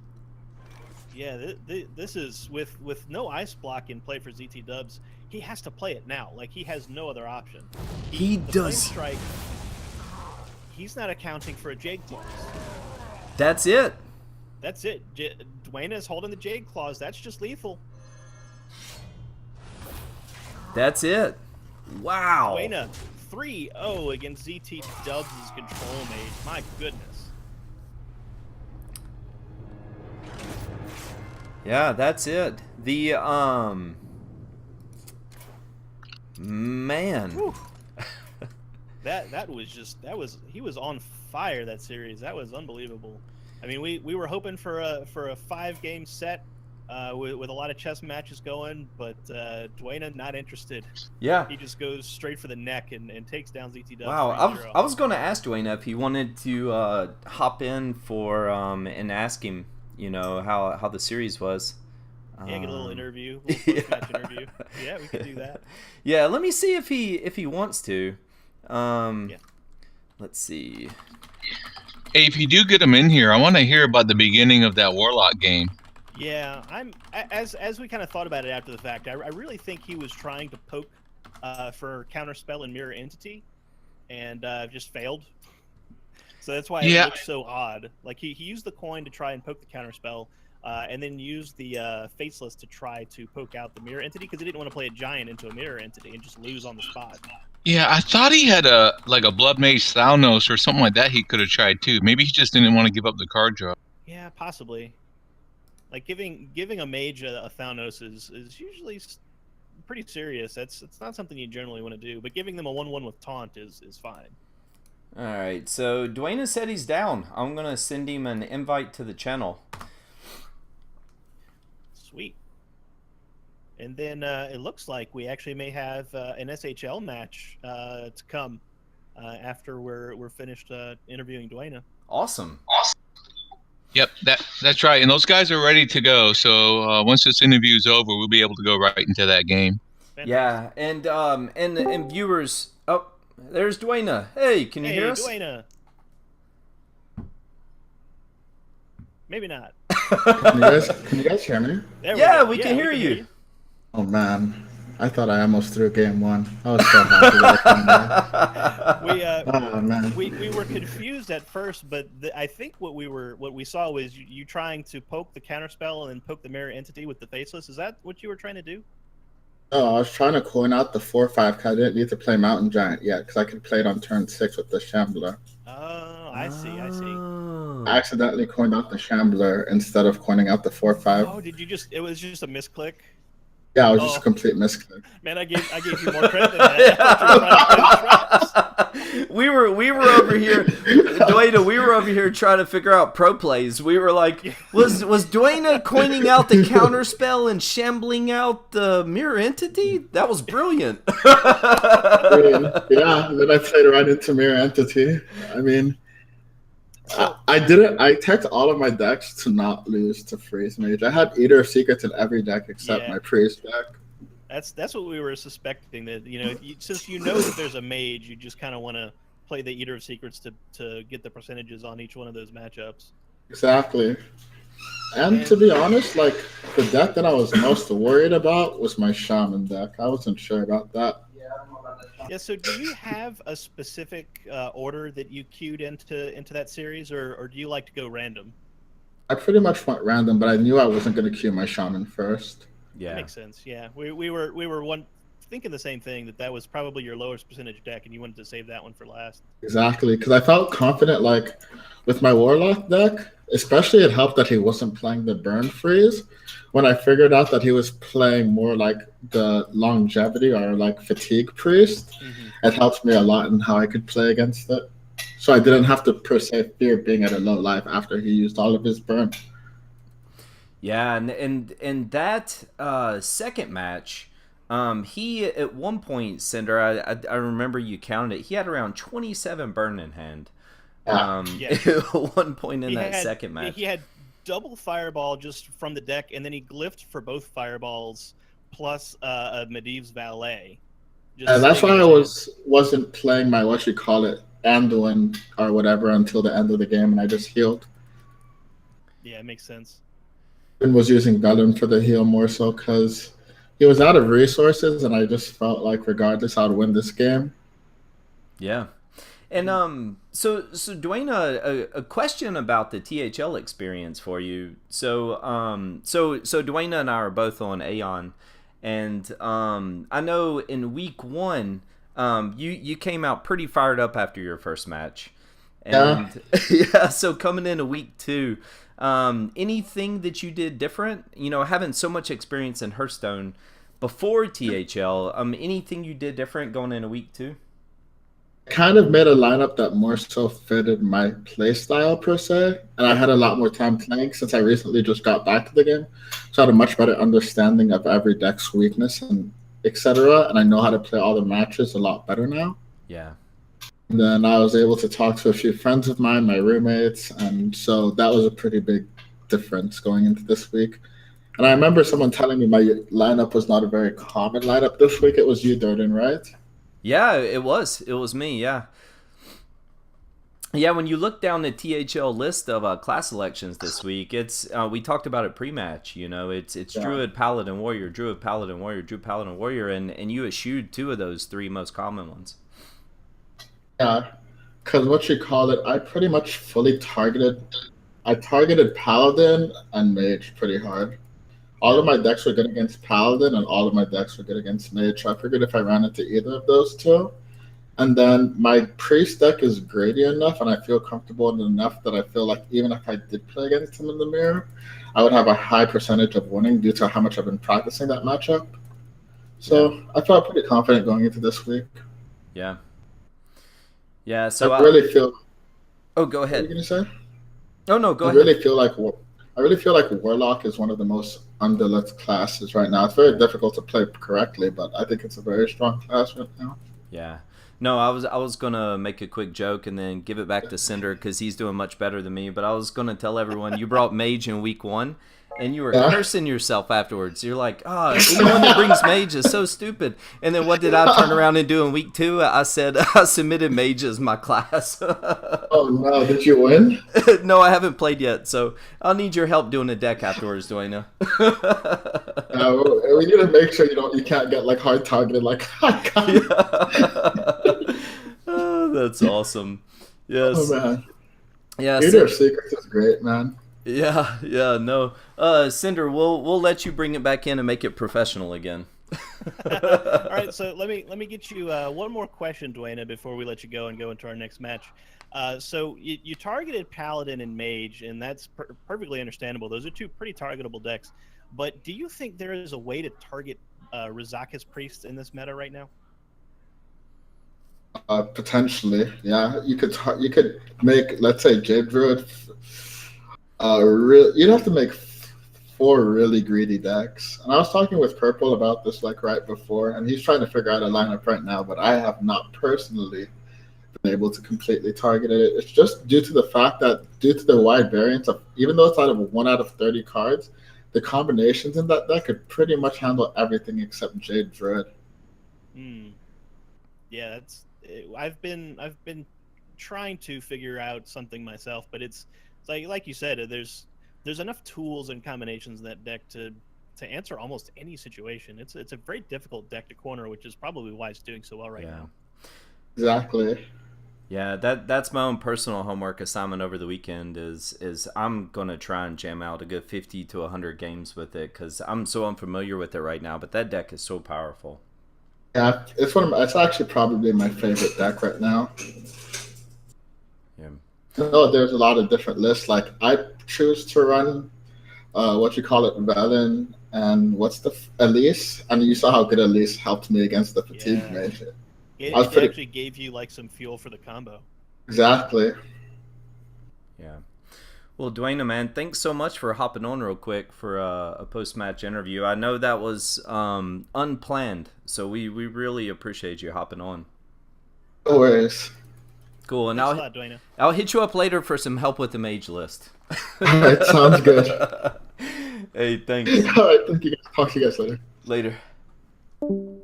Yeah, this is with no ice block in play for ZT Dubs. He has to play it now. Like he has no other option. He The does. Flame Strike. He's not accounting for a Jade Claws. That's it. That's it. Dwayne is holding the Jade Claws. That's just lethal. That's it. Wow. Dwayne 3-0 against ZT Dubs' control mage. My goodness. Yeah, that's it. The man. Whew. That was he was on fire that series. That was unbelievable. I mean, we were hoping for a 5-game set with a lot of chess matches going, but Dwayne not interested. Yeah. He just goes straight for the neck and takes down ZT Dubs. Wow. 3-0. I was going to ask Dwayne if he wanted to hop in for and ask him, you know, how the series was. Yeah, get a little interview, a little post-match interview. Yeah, we could do that. Yeah, let me see if he wants to. Yeah. Let's see. Hey, if you do get him in here, I want to hear about the beginning of that Warlock game. Yeah, as we kind of thought about it after the fact, I really think he was trying to poke for Counterspell and Mirror Entity, and just failed. So that's why it looks so odd. Like he used the coin to try and poke the Counterspell, and then used the Faceless to try to poke out the Mirror Entity because he didn't want to play a Giant into a Mirror Entity and just lose on the spot. Yeah, I thought he had a Blood Mage Thalnos or something like that he could have tried too. Maybe he just didn't want to give up the card draw. Yeah, possibly. Like giving a mage a Thalnos is usually pretty serious. It's not something you generally want to do, but giving them a 1/1 with taunt is fine. All right, so Dwayne has said he's down. I'm gonna send him an invite to the channel. Sweet. And then it looks like we actually may have an SHL match to come after we're finished interviewing Dwayne. Awesome. Yep, that's right. And those guys are ready to go. So once this interview is over, we'll be able to go right into that game. Yeah, and viewers. Oh, there's Dwayne. Hey, can you hear us? Dwayne. Maybe not. Can you guys hear me? Yeah, we can hear you. Oh man, I thought I almost threw game 1. I was so happy that oh man. We were confused at first, but I think what we saw was you trying to poke the Counterspell and then poke the Mirror Entity with the Faceless. Is that what you were trying to do? No, I was trying to coin out the 4/5 because I didn't need to play Mountain Giant yet because I could play it on turn 6 with the Shambler. Oh, I see. I accidentally coined out the Shambler instead of coining out the 4/5. Oh, did you just? It was just a misclick. Yeah, it was just a complete misclick. Man, I gave you more credit than that. I thought you were trying to play the traps. We were over here, Dwayne. We were over here trying to figure out pro plays. We were like, was Dwayne coining out the Counterspell and shambling out the Mirror Entity? That was brilliant. Yeah, then I played right into Mirror Entity. I mean, I didn't. I teched all of my decks to not lose to Freeze Mage. I had Eater of Secrets in every deck except my Priest deck. That's what we were suspecting. That since you know that there's a mage, you just kind of want to play the Eater of Secrets to get the percentages on each one of those matchups. Exactly. And to be honest, like the deck that I was most worried about was my Shaman deck. I wasn't sure about that. Yeah, so do you have a specific order that you queued into that series, or do you like to go random? I pretty much went random, but I knew I wasn't going to queue my Shaman first. Yeah, that makes sense. Yeah, we were thinking the same thing, that was probably your lowest percentage deck, and you wanted to save that one for last. Exactly, because I felt confident, like with my Warlock deck, especially it helped that he wasn't playing the Burn Freeze. When I figured out that he was playing more like the Longevity or like Fatigue Priest, it helped me a lot in how I could play against it. So I didn't have to per se fear being at a low life after he used all of his burn. Yeah, and that second match, he at one point, Cinder, I remember you counted it. He had around 27 burn in hand. At one point in that second match, he had double Fireball just from the deck, and then he glyphed for both Fireballs plus a Medivh's Valet. And that's why I wasn't playing my Anduin or whatever until the end of the game, and I just healed. Yeah, it makes sense. and was using Velen for the heal more so because he was out of resources, and I just felt like regardless, I'd win this game. Yeah. And so Dwayne, a question about the THL experience for you. So Dwayne and I are both on Aeon, and I know in week 1, you came out pretty fired up after your first match, and yeah. So coming into week 2, anything that you did different? You know, having so much experience in Hearthstone before THL, anything you did different going into week 2? Kind of made a lineup that more so fitted my play style per se, and I had a lot more time playing since I recently just got back to the game, so I had a much better understanding of every deck's weakness and etc. And I know how to play all the matches a lot better now. Yeah. And then I was able to talk to a few friends of mine, my roommates, and so that was a pretty big difference going into this week. And I remember someone telling me my lineup was not a very common lineup this week. It was you, Durden, right? Yeah, it was. It was me, yeah. Yeah, when you look down the THL list of class selections this week, it's we talked about it pre-match. You know, it's Druid, Paladin, Warrior, Druid, Paladin, Warrior, Druid, Paladin, Warrior, and you eschewed 2 of those 3 most common ones. Yeah, because what you call it, I pretty much fully targeted. I targeted Paladin and Mage pretty hard. All of my decks were good against Paladin, and all of my decks were good against Mage. So I figured if I ran into either of those 2, and then my Priest deck is greedy enough, and I feel comfortable enough that I feel like even if I did play against him in the mirror, I would have a high percentage of winning due to how much I've been practicing that matchup. So I felt pretty confident going into this week. Yeah. Yeah. So I really feel. Oh, go ahead. What were you gonna say? Oh no, go ahead. I really feel like Warlock is one of the most underlooked classes right now. It's very difficult to play correctly, but I think it's a very strong class right now. Yeah. No, I was gonna make a quick joke and then give it back to Cinder because he's doing much better than me. But I was gonna tell everyone you brought Mage in week 1, and you were cursing yourself afterwards. You're like, anyone that brings Mage is so stupid. And then what did I turn around and do in week 2? I said I submitted Mage as my class. Oh no! Did you win? No, I haven't played yet, so I'll need your help doing a deck afterwards, Dwayne. We need to make sure you can't get like hard targeted like I got. Oh, that's awesome. Yes. Oh man. Yeah. Leader of Secrets is great, man. Yeah. No. Cinder, we'll let you bring it back in and make it professional again. All right, so let me get you one more question, Dwayne, before we let you go and go into our next match. So you targeted Paladin and Mage, and that's perfectly understandable. Those are 2 pretty targetable decks. But do you think there is a way to target Rizaka's Priest in this meta right now? Potentially, yeah. You could make, let's say, Jade Druid. You'd have to make 4 really greedy decks. And I was talking with Purple about this like right before, and he's trying to figure out a lineup right now, but I have not personally been able to completely target it. It's just due to the fact that due to the wide variance of, even though it's out of 1 out of 30 cards, the combinations in that deck could pretty much handle everything except Jade Druid. Yeah, I've been trying to figure out something myself, but it's like you said, there's enough tools and combinations in that deck to answer almost any situation. It's a very difficult deck to corner, which is probably why it's doing so well right now. Exactly. Yeah, that's my own personal homework assignment over the weekend is I'm going to try and jam out a good 50 to 100 games with it because I'm so unfamiliar with it right now, but that deck is so powerful. Yeah, it's actually probably my favorite deck right now. Yeah. No, there's a lot of different lists. Like I choose to run Velen and Elise, and you saw how good Elise helped me against the fatigue mage. It actually gave you like some fuel for the combo. Exactly. Yeah. Well, Dwayne, man, thanks so much for hopping on real quick for a post-match interview. I know that was unplanned, so we really appreciate you hopping on. No worries. Cool, and Thanks a lot, Dwayne. I'll hit you up later for some help with the mage list. All right, sounds good. Hey, thanks. All right, thank you. Talk to you guys later. Later. All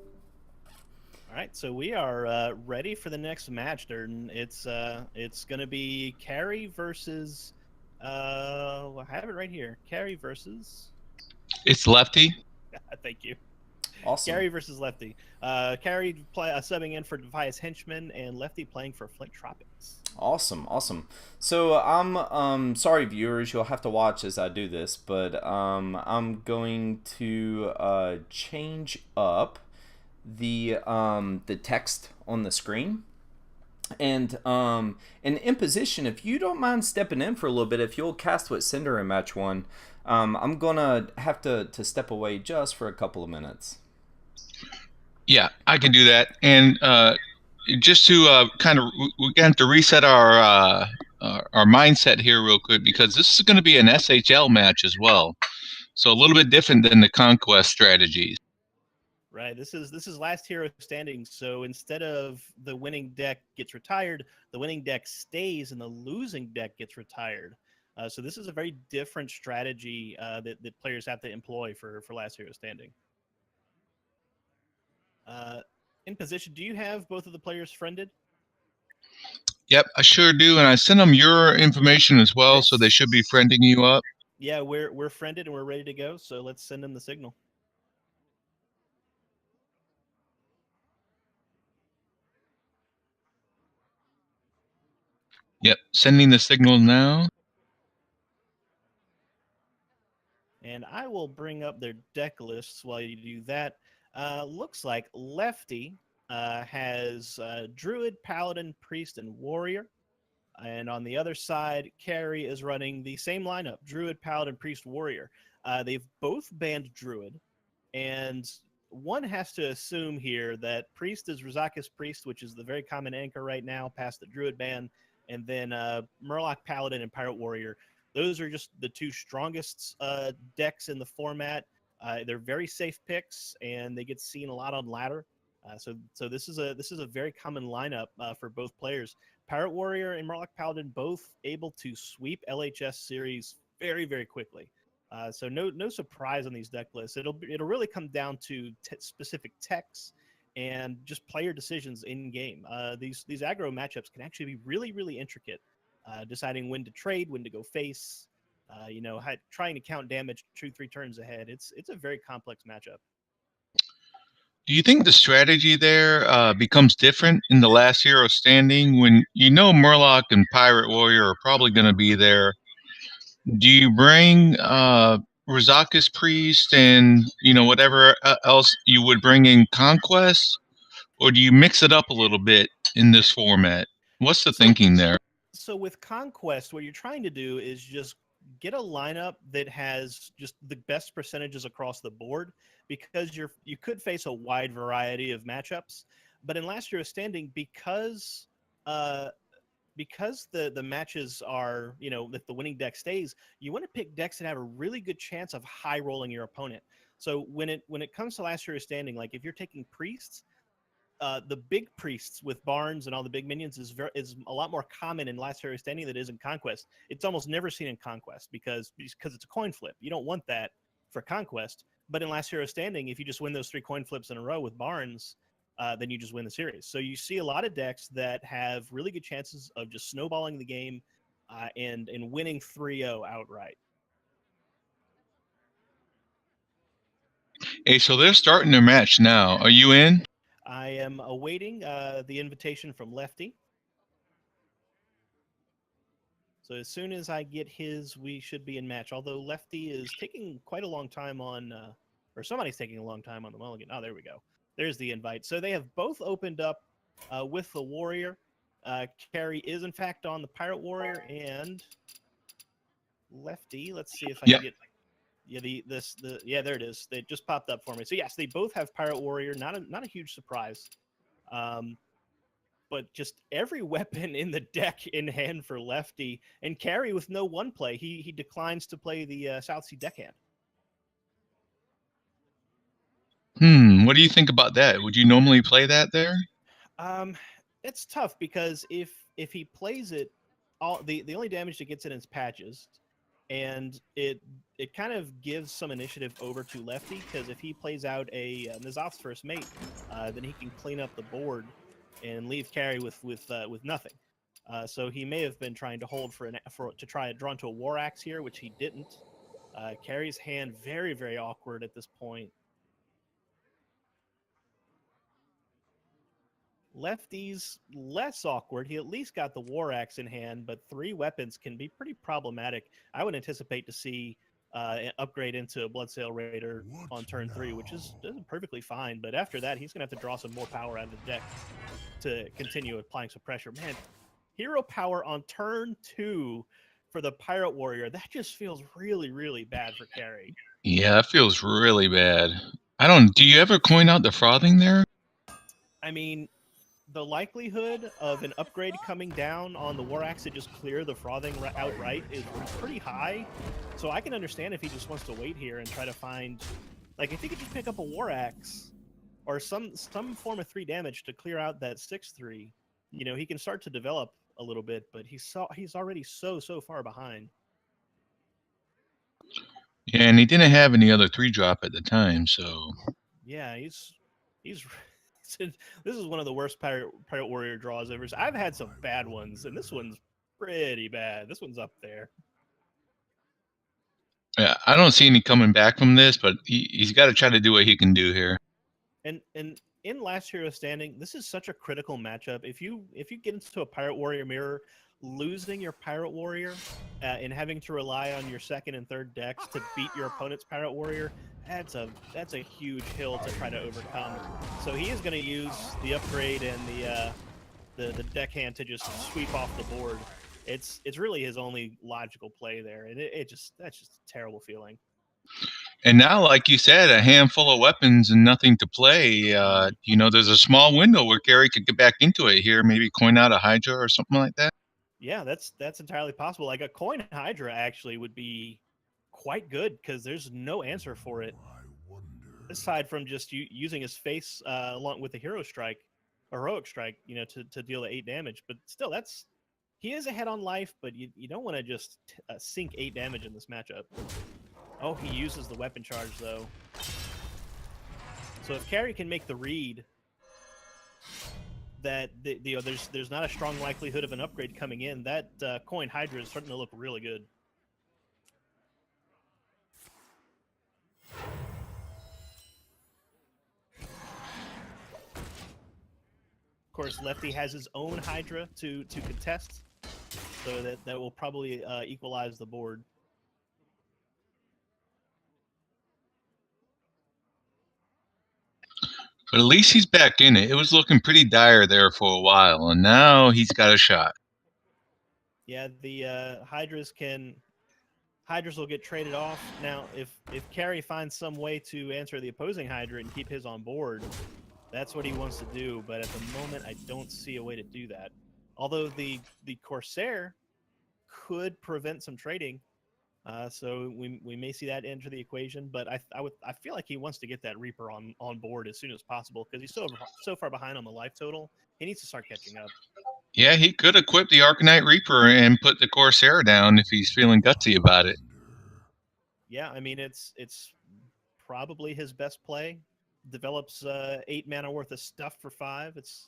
right, so we are ready for the next match, Durden. It's going to be Carrie versus I have it right here. Carry versus. It's Lefty. Thank you. Awesome. Carry versus Lefty. Carry subbing in for Defias Henchman, and Lefty playing for Flint Tropics. Awesome. So I'm sorry, viewers, you'll have to watch as I do this, but I'm going to change up the text on the screen. And in Imposition, if you don't mind stepping in for a little bit, if you'll cast with Cinder in match 1, I'm gonna have to step away just for a couple of minutes. Yeah, I can do that. And just to kind of, we're going to have to reset our mindset here real quick, because this is going to be an SHL match as well. So a little bit different than the Conquest strategies. Right. This is last hero standing. So instead of the winning deck gets retired, the winning deck stays and the losing deck gets retired. So this is a very different strategy that players have to employ for last hero standing. In position, do you have both of the players friended? Yep, I sure do, and I sent them your information as well, so they should be friending you up. Yeah, we're friended and we're ready to go. So let's send them the signal. Yep, sending the signal now. And I will bring up their deck lists while you do that. Looks like Lefty has Druid, Paladin, Priest, and Warrior. And on the other side, Carry is running the same lineup, Druid, Paladin, Priest, Warrior. They've both banned Druid, and one has to assume here that Priest is Rizakis Priest, which is the very common anchor right now, past the Druid ban, and then Murloc Paladin and Pirate Warrior. Those are just the two strongest decks in the format. They're very safe picks, and they get seen a lot on ladder. So this is a very common lineup for both players. Pirate Warrior and Murloc Paladin both able to sweep LHS series very, very quickly. So no surprise on these deck lists. It'll really come down to specific techs and just player decisions in game. These aggro matchups can actually be really, really intricate. Deciding when to trade, when to go face, trying to count damage 2-3 turns ahead. It's a very complex matchup. Do you think the strategy there becomes different in the last hero standing when you know Murloc and Pirate Warrior are probably going to be there? Do you bring Rizakis Priest and whatever else you would bring in Conquest, or do you mix it up a little bit in this format? What's the thinking there? So with Conquest, what you're trying to do is just get a lineup that has just the best percentages across the board, because you could face a wide variety of matchups. But in last hero standing, because the matches are, if the winning deck stays, you want to pick decks that have a really good chance of high rolling your opponent. So when it comes to last hero standing, like if you're taking Priests, the big Priests with Barns and all the big minions is a lot more common in last hero standing than it is in Conquest. It's almost never seen in Conquest because it's a coin flip. You don't want that for Conquest. But in last hero standing, if you just win those 3 coin flips in a row with Barns, then you just win the series. So you see a lot of decks that have really good chances of just snowballing the game and winning 3-0 outright. Hey, so they're starting their match now. Are you in? I am awaiting the invitation from Lefty. So as soon as I get his, we should be in match. Although Lefty is taking quite a long time on, or somebody's taking a long time on the mulligan. Oh, there we go. There's the invite. So they have both opened up with the Warrior. Carry is in fact on the Pirate Warrior, and Lefty. Let's see if I can get. Yeah, there it is. They just popped up for me. So yes, they both have Pirate Warrior. Not a huge surprise. But just every weapon in the deck in hand for Lefty, and Carry with no one play. He declines to play the South Sea deckhand. What do you think about that? Would you normally play that there? It's tough because if he plays it, the only damage that gets in is patches, and it kind of gives some initiative over to Lefty, because if he plays out a N'Zoth's First Mate, then he can clean up the board and leave Carry with nothing. So he may have been trying to hold to try to draw into a War Axe here, which he didn't. Carry's hand very, very awkward at this point. Lefty's less awkward. He at least got the War Axe in hand, but 3 weapons can be pretty problematic. I would anticipate to see an upgrade into a Bloodsail Raider on turn 3, which is perfectly fine. But after that, he's going to have to draw some more power out of the deck to continue applying some pressure. Man, hero power on turn 2 for the Pirate Warrior. That just feels really, really bad for Carry. Yeah, that feels really bad. Do you ever coin out the frothing there? I mean, the likelihood of an upgrade coming down on the War Axe to just clear the frothing outright is pretty high. So I can understand if he just wants to wait here and try to find, like, if he could just pick up a War Axe or some form of 3 damage to clear out that 6/3, you know, he can start to develop a little bit. But he's already so far behind. Yeah, and he didn't have any other 3-drop at the time, so Yeah, he's. This is one of the worst Pirate Warrior draws ever. I've had some bad ones, and this one's pretty bad. This one's up there. yeah, I don't see any coming back from this, but he's got to try to do what he can do here. And in Last Hero Standing, this is such a critical matchup. If you get into a Pirate Warrior mirror, losing your Pirate Warrior and having to rely on your second and third decks to beat your opponent's Pirate Warrior, that's a huge hill to try to overcome. So he is going to use the upgrade and the deckhand to just sweep off the board. It's really his only logical play there, and that's just a terrible feeling. And now, like you said, a handful of weapons and nothing to play. You know, there's a small window where Gary could get back into it here, maybe coin out a Hydra or something like that. Yeah, that's entirely possible. Like a coin Hydra actually would be quite good because there's no answer for it aside from just using his face along with the Heroic Strike, you know, to deal the 8 damage. But still, he is ahead on life, but you don't want to just sink 8 damage in this matchup. Oh, he uses the weapon charge though. So if Carry can make the read that there's not a strong likelihood of an upgrade coming in, that coin Hydra is starting to look really good. Of course, Lefty has his own Hydra to contest, so that will probably equalize the board. But at least he's back in it. It was looking pretty dire there for a while, and now he's got a shot. Yeah, the Hydras will get traded off. Now, if Carry finds some way to answer the opposing Hydra and keep his on board, that's what he wants to do. But at the moment, I don't see a way to do that. Although the Corsair could prevent some trading, so we may see that enter the equation. But I feel like he wants to get that Reaper on board as soon as possible because he's so far behind on the life total. He needs to start catching up. Yeah, he could equip the Arcanite Reaper and put the Corsair down if he's feeling gutsy about it. Yeah, I mean it's probably his best play. Develops 8 mana worth of stuff for 5. It's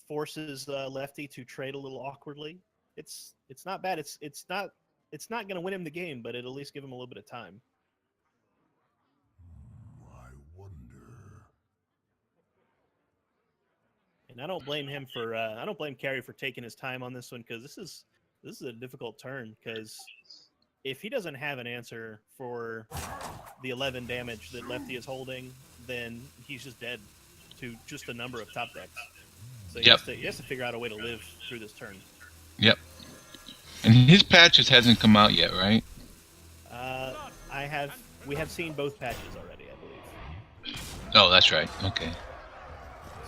forces Lefty to trade a little awkwardly. It's not bad. It's not going to win him the game, but it'll at least give him a little bit of time. I wonder. And I don't blame him for I don't blame Carry for taking his time on this one because this is a difficult turn because if he doesn't have an answer for the 11 damage that Lefty is holding, then he's just dead to just a number of top decks. So he has to figure out a way to live through this turn. Yep. And his patches hasn't come out yet, right? We have seen both patches already, I believe. Oh, that's right. Okay.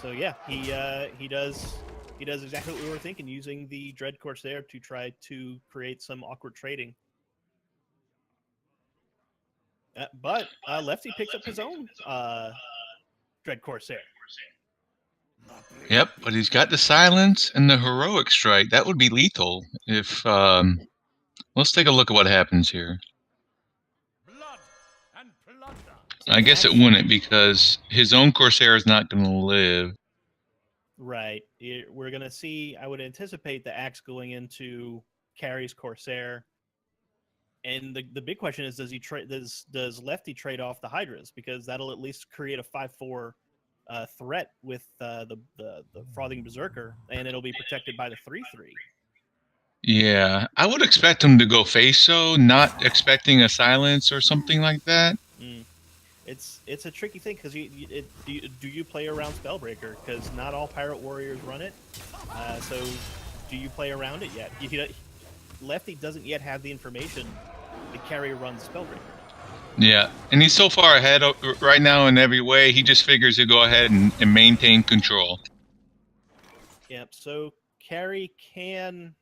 So yeah, he does exactly what we were thinking, using the Dread Corsair to try to create some awkward trading. But Lefty picks up his own Dread Corsair. Yep, but he's got the Silence and the Heroic Strike. That would be lethal if... let's take a look at what happens here. Blood and plunder. I guess it wouldn't because his own Corsair is not going to live. Right. We're gonna see. I would anticipate the axe going into Carrie's Corsair, and the big question is, does he trade? Does Lefty trade off the Hydras, because that'll at least create a 5/4 threat with the Frothing Berserker, and it'll be protected by the 3/3. Yeah, I would expect him to go face, so not expecting a silence or something like that. It's a tricky thing because do you play around Spellbreaker? Because not all Pirate Warriors run it. So do you play around it yet? Lefty doesn't yet have the information to carry run Spellbreaker. Yeah, and he's so far ahead right now in every way. He just figures to go ahead and maintain control. Yep. So Carrie can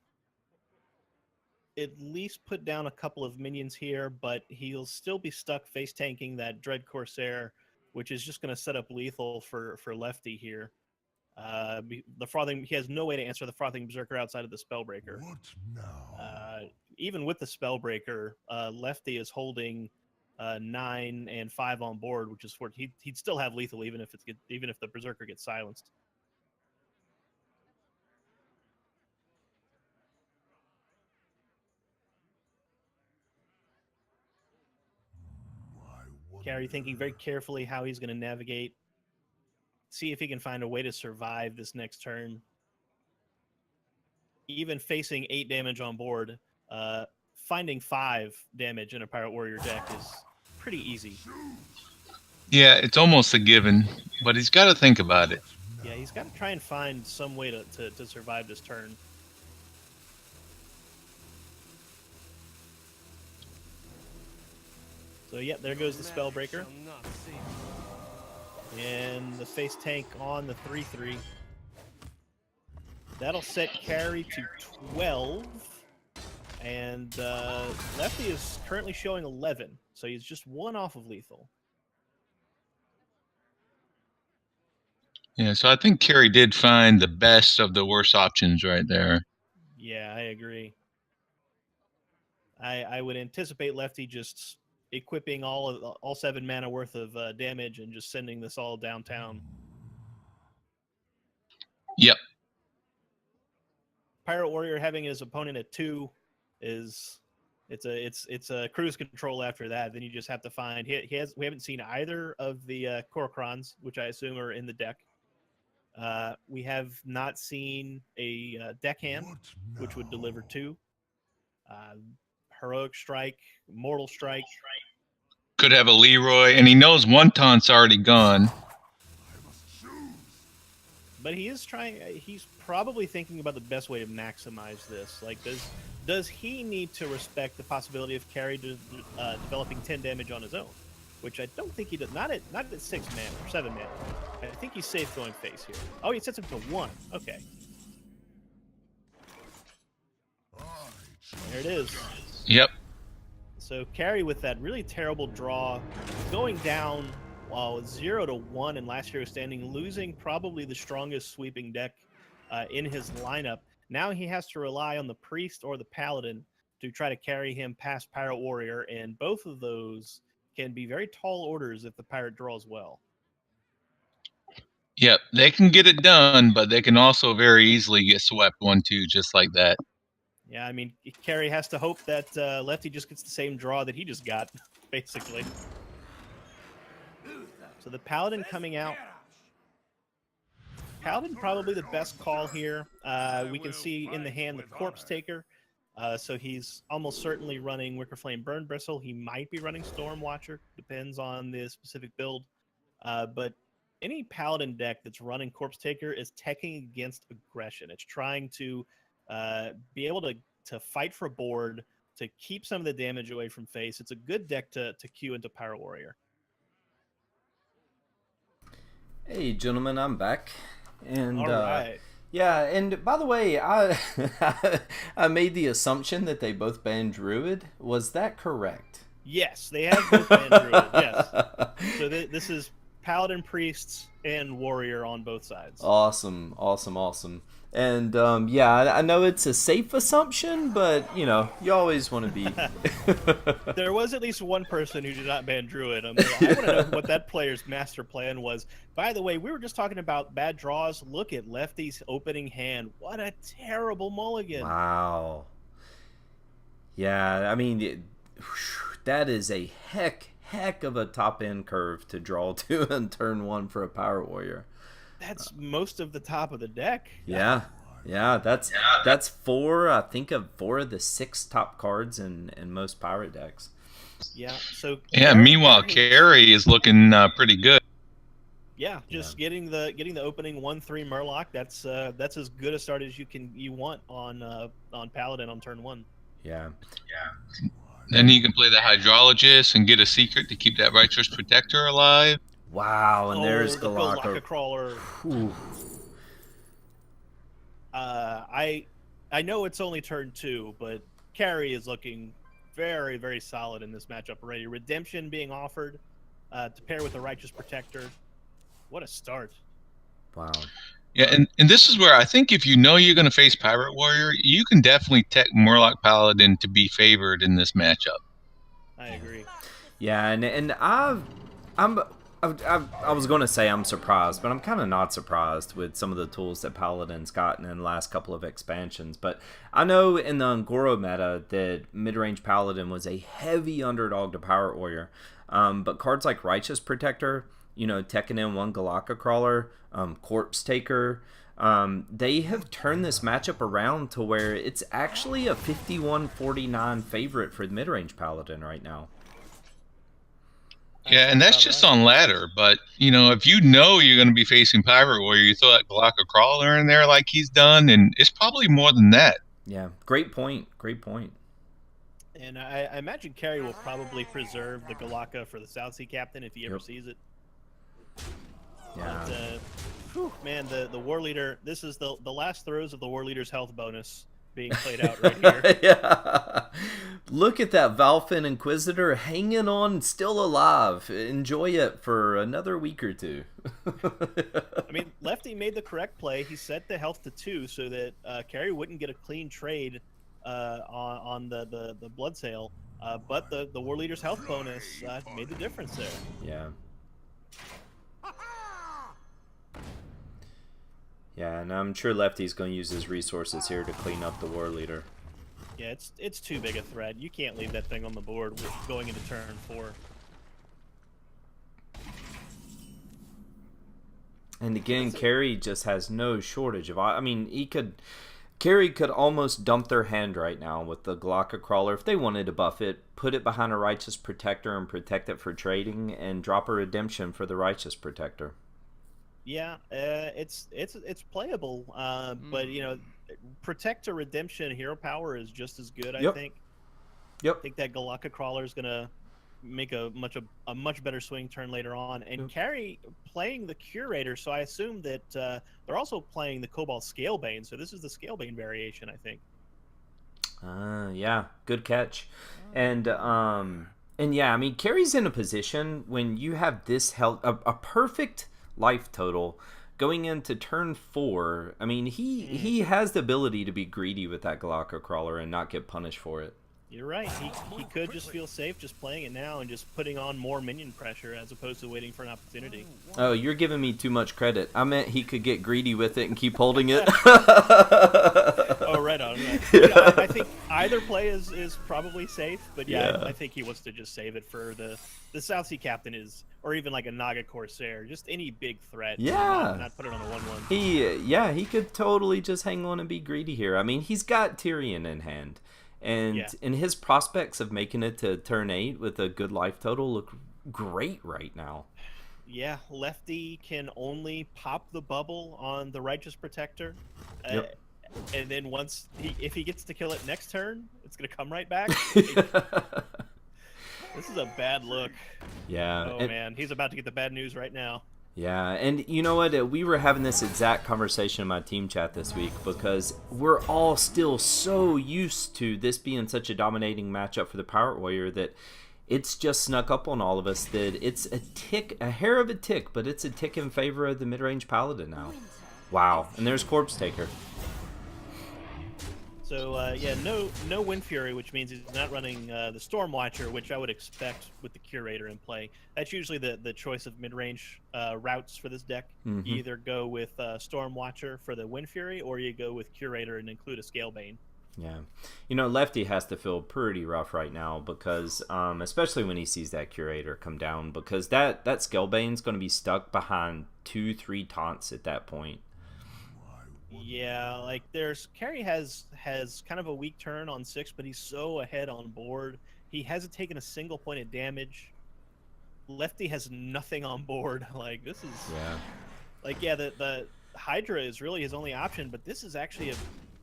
at least put down a couple of minions here, but he'll still be stuck face tanking that Dread Corsair, which is just going to set up lethal for Lefty here. The Frothing, he has no way to answer the Frothing Berserker outside of the Spellbreaker. What now? Even with the Spellbreaker, Lefty is holding 9 and 5 on board, which is he'd still have lethal even if the Berserker gets silenced. Carrie thinking very carefully how he's going to navigate, see if he can find a way to survive this next turn. Even facing 8 damage on board, finding 5 damage in a Pirate Warrior deck is pretty easy. Yeah, it's almost a given, but he's got to think about it. Yeah, he's got to try and find some way to survive this turn. So, yeah, there goes the Spellbreaker. And the face tank on the 3/3. That'll set Carrie to 12. And Lefty is currently showing 11. So he's just 1 off of lethal. Yeah, so I think Carrie did find the best of the worst options right there. Yeah, I agree. I would anticipate Lefty just equipping all 7 mana worth of damage and just sending this all downtown. Yep. Pirate Warrior having his opponent at 2 is it's a cruise control after that. Then you just have to find we haven't seen either of the Kor'krons, which I assume are in the deck. We have not seen a deckhand, which would deliver 2. Heroic Strike, Mortal Strike. Could have a Leroy, and he knows one taunt's already gone. But he is trying. He's probably thinking about the best way to maximize this. Like, does he need to respect the possibility of Carrie developing 10 damage on his own? Which I don't think he does. Not at 6 mana or 7 mana. I think he's safe going face here. Oh, he sets him to 1. Okay. There it is. Yep. So Carrie with that really terrible draw, going down 0-1 in last year's standing, losing probably the strongest sweeping deck in his lineup. Now he has to rely on the Priest or the Paladin to try to carry him past Pirate Warrior, and both of those can be very tall orders if the Pirate draws well. Yep, they can get it done, but they can also very easily get swept 1-2 just like that. Yeah, I mean, Carrie has to hope that Lefty just gets the same draw that he just got, basically. So the Paladin coming out. Paladin probably the best call here. We can see in the hand the Corpse Taker. So he's almost certainly running Wickerflame Burn Bristle. He might be running Storm Watcher. Depends on the specific build. But any Paladin deck that's running Corpse Taker is teching against aggression. It's trying to be able to fight for board, to keep some of the damage away from face. It's a good deck to queue into Pirate Warrior. Hey, gentlemen, I'm back. And All right. yeah, and by the way, I I made the assumption that they both banned Druid. Was that correct? Yes, they have both banned Druid, yes. So this is Paladin, Priests, and Warrior on both sides. Awesome, awesome, awesome. And yeah, I know it's a safe assumption, but you know, you always want to be. There was at least one person who did not ban Druid. I want to know what that player's master plan was. By the way, we were just talking about bad draws. Look at Lefty's opening hand. What a terrible mulligan. Wow. Yeah, I mean, that is a heck of a top end curve to draw to in turn 1 for a Pirate Warrior. That's most of the top of the deck. Yeah, that's 4. I think of 4 of the 6 top cards in most pirate decks. Yeah. So. Yeah. Meanwhile, Carry is looking pretty good. Yeah, just getting the opening 1/3 Murloc. That's as good a start as you want on Paladin on turn 1. Yeah. Then you can play the Hydrologist and get a secret to keep that Righteous Protector alive. Wow, and there's the Galaka. Crawler. Whew. I know it's only turn 2, but Carry is looking very, very solid in this matchup already. Redemption being offered to pair with a Righteous Protector. What a start. Wow. Yeah, and this is where I think if you know you're going to face Pirate Warrior, you can definitely tech Murloc Paladin to be favored in this matchup. I agree. Yeah, and I was going to say I'm surprised, but I'm kind of not surprised with some of the tools that Paladin's gotten in the last couple of expansions. But I know in the Un'Goro meta that mid-range Paladin was a heavy underdog to Pirate Warrior. But cards like Righteous Protector, you know, teching in 1 Galaka Crawler, Corpse Taker, they have turned this matchup around to where it's actually a 51-49 favorite for the mid-range Paladin right now. Yeah, and that's just on ladder. But, you know, if you know you're going to be facing Pirate Warrior, you throw that Galaka Crawler in there like he's done, and it's probably more than that. Yeah, great point. And I imagine Carry will probably preserve the Galaka for the South Sea Captain if he ever sees it. Yeah. But, man, the War Leader, this is the last throws of the War Leader's health bonus being played out right here. Yeah. Look at that Valfin Inquisitor hanging on, still alive. Enjoy it for another week or 2. I mean, Lefty made the correct play. He set the health to 2 so that Carry wouldn't get a clean trade on the blood sale. But the War Leader's health bonus made the difference there. Yeah. Yeah, and I'm sure Lefty's going to use his resources here to clean up the War Leader. Yeah, it's too big a threat. You can't leave that thing on the board going into turn 4. And again, Carry just has no shortage of... I mean, Carry could almost dump their hand right now with the Galaka Crawler. If they wanted to buff it, put it behind a Righteous Protector and protect it for trading, and drop a Redemption for the Righteous Protector. Yeah, it's playable, but you know, Protector, Redemption, Hero Power is just as good. I think. Yep. I think that Galaka Crawler is gonna make a much better swing turn later on, and Carry playing the Curator. So I assume that they're also playing the Cobalt Scalebane. So this is the Scalebane variation, I think. Yeah, good catch, and yeah, I mean, Carry's in a position when you have this health, a perfect life total going into turn 4. I mean, he has the ability to be greedy with that Galaka Crawler and not get punished for it. You're right. He could just feel safe just playing it now and just putting on more minion pressure as opposed to waiting for an opportunity. Oh, you're giving me too much credit. I meant he could get greedy with it and keep holding it. Oh, right on. Right. Yeah, I think either play is probably safe, but yeah. I think he wants to just save it for the South Sea Captain or even like a Naga Corsair, just any big threat. Yeah. Not put it on the 1/1. He could totally just hang on and be greedy here. I mean, he's got Tyrion in hand. And in his prospects of making it to turn 8 with a good life total look great right now. Yeah, Lefty can only pop the bubble on the Righteous Protector. And then if he gets to kill it next turn, it's going to come right back. This is a bad look. Yeah. Oh, man. He's about to get the bad news right now. Yeah, and you know what? We were having this exact conversation in my team chat this week because we're all still so used to this being such a dominating matchup for the Pirate Warrior that it's just snuck up on all of us that it's a hair of a tick, but it's a tick in favor of the mid-range Paladin now. Wow, and there's Corpse Taker. So yeah, no Wind Fury, which means he's not running the Storm Watcher, which I would expect with the Curator in play. That's usually the choice of mid-range routes for this deck. Mhm. You either go with Storm Watcher for the Wind Fury, or you go with Curator and include a Scalebane. Yeah. Lefty has to feel pretty rough right now because, especially when he sees that Curator come down, because that Scalebane's going to be stuck behind 2-3 taunts at that point. Yeah, like Carry has kind of a weak turn on 6, but he's so ahead on board. He hasn't taken a single point of damage. Lefty has nothing on board. Like this is the Hydra is really his only option, but this is actually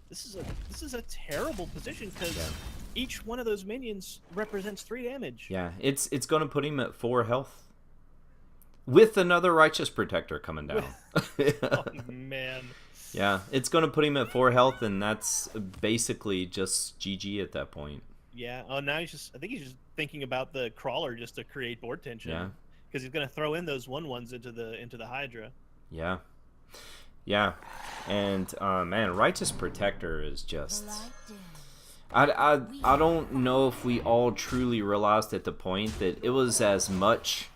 this is a terrible position because each one of those minions represents 3 damage. Yeah, it's going to put him at 4 health with another Righteous Protector coming down. Oh man. Yeah, it's going to put him at 4 health, and that's basically just GG at that point. Yeah. Oh, now I think he's just thinking about the crawler just to create board tension. Yeah. Because he's going to throw in those 1/1s into the Hydra. Yeah. Yeah. And man, Righteous Protector is just. I don't know if we all truly realized at the point that it was as much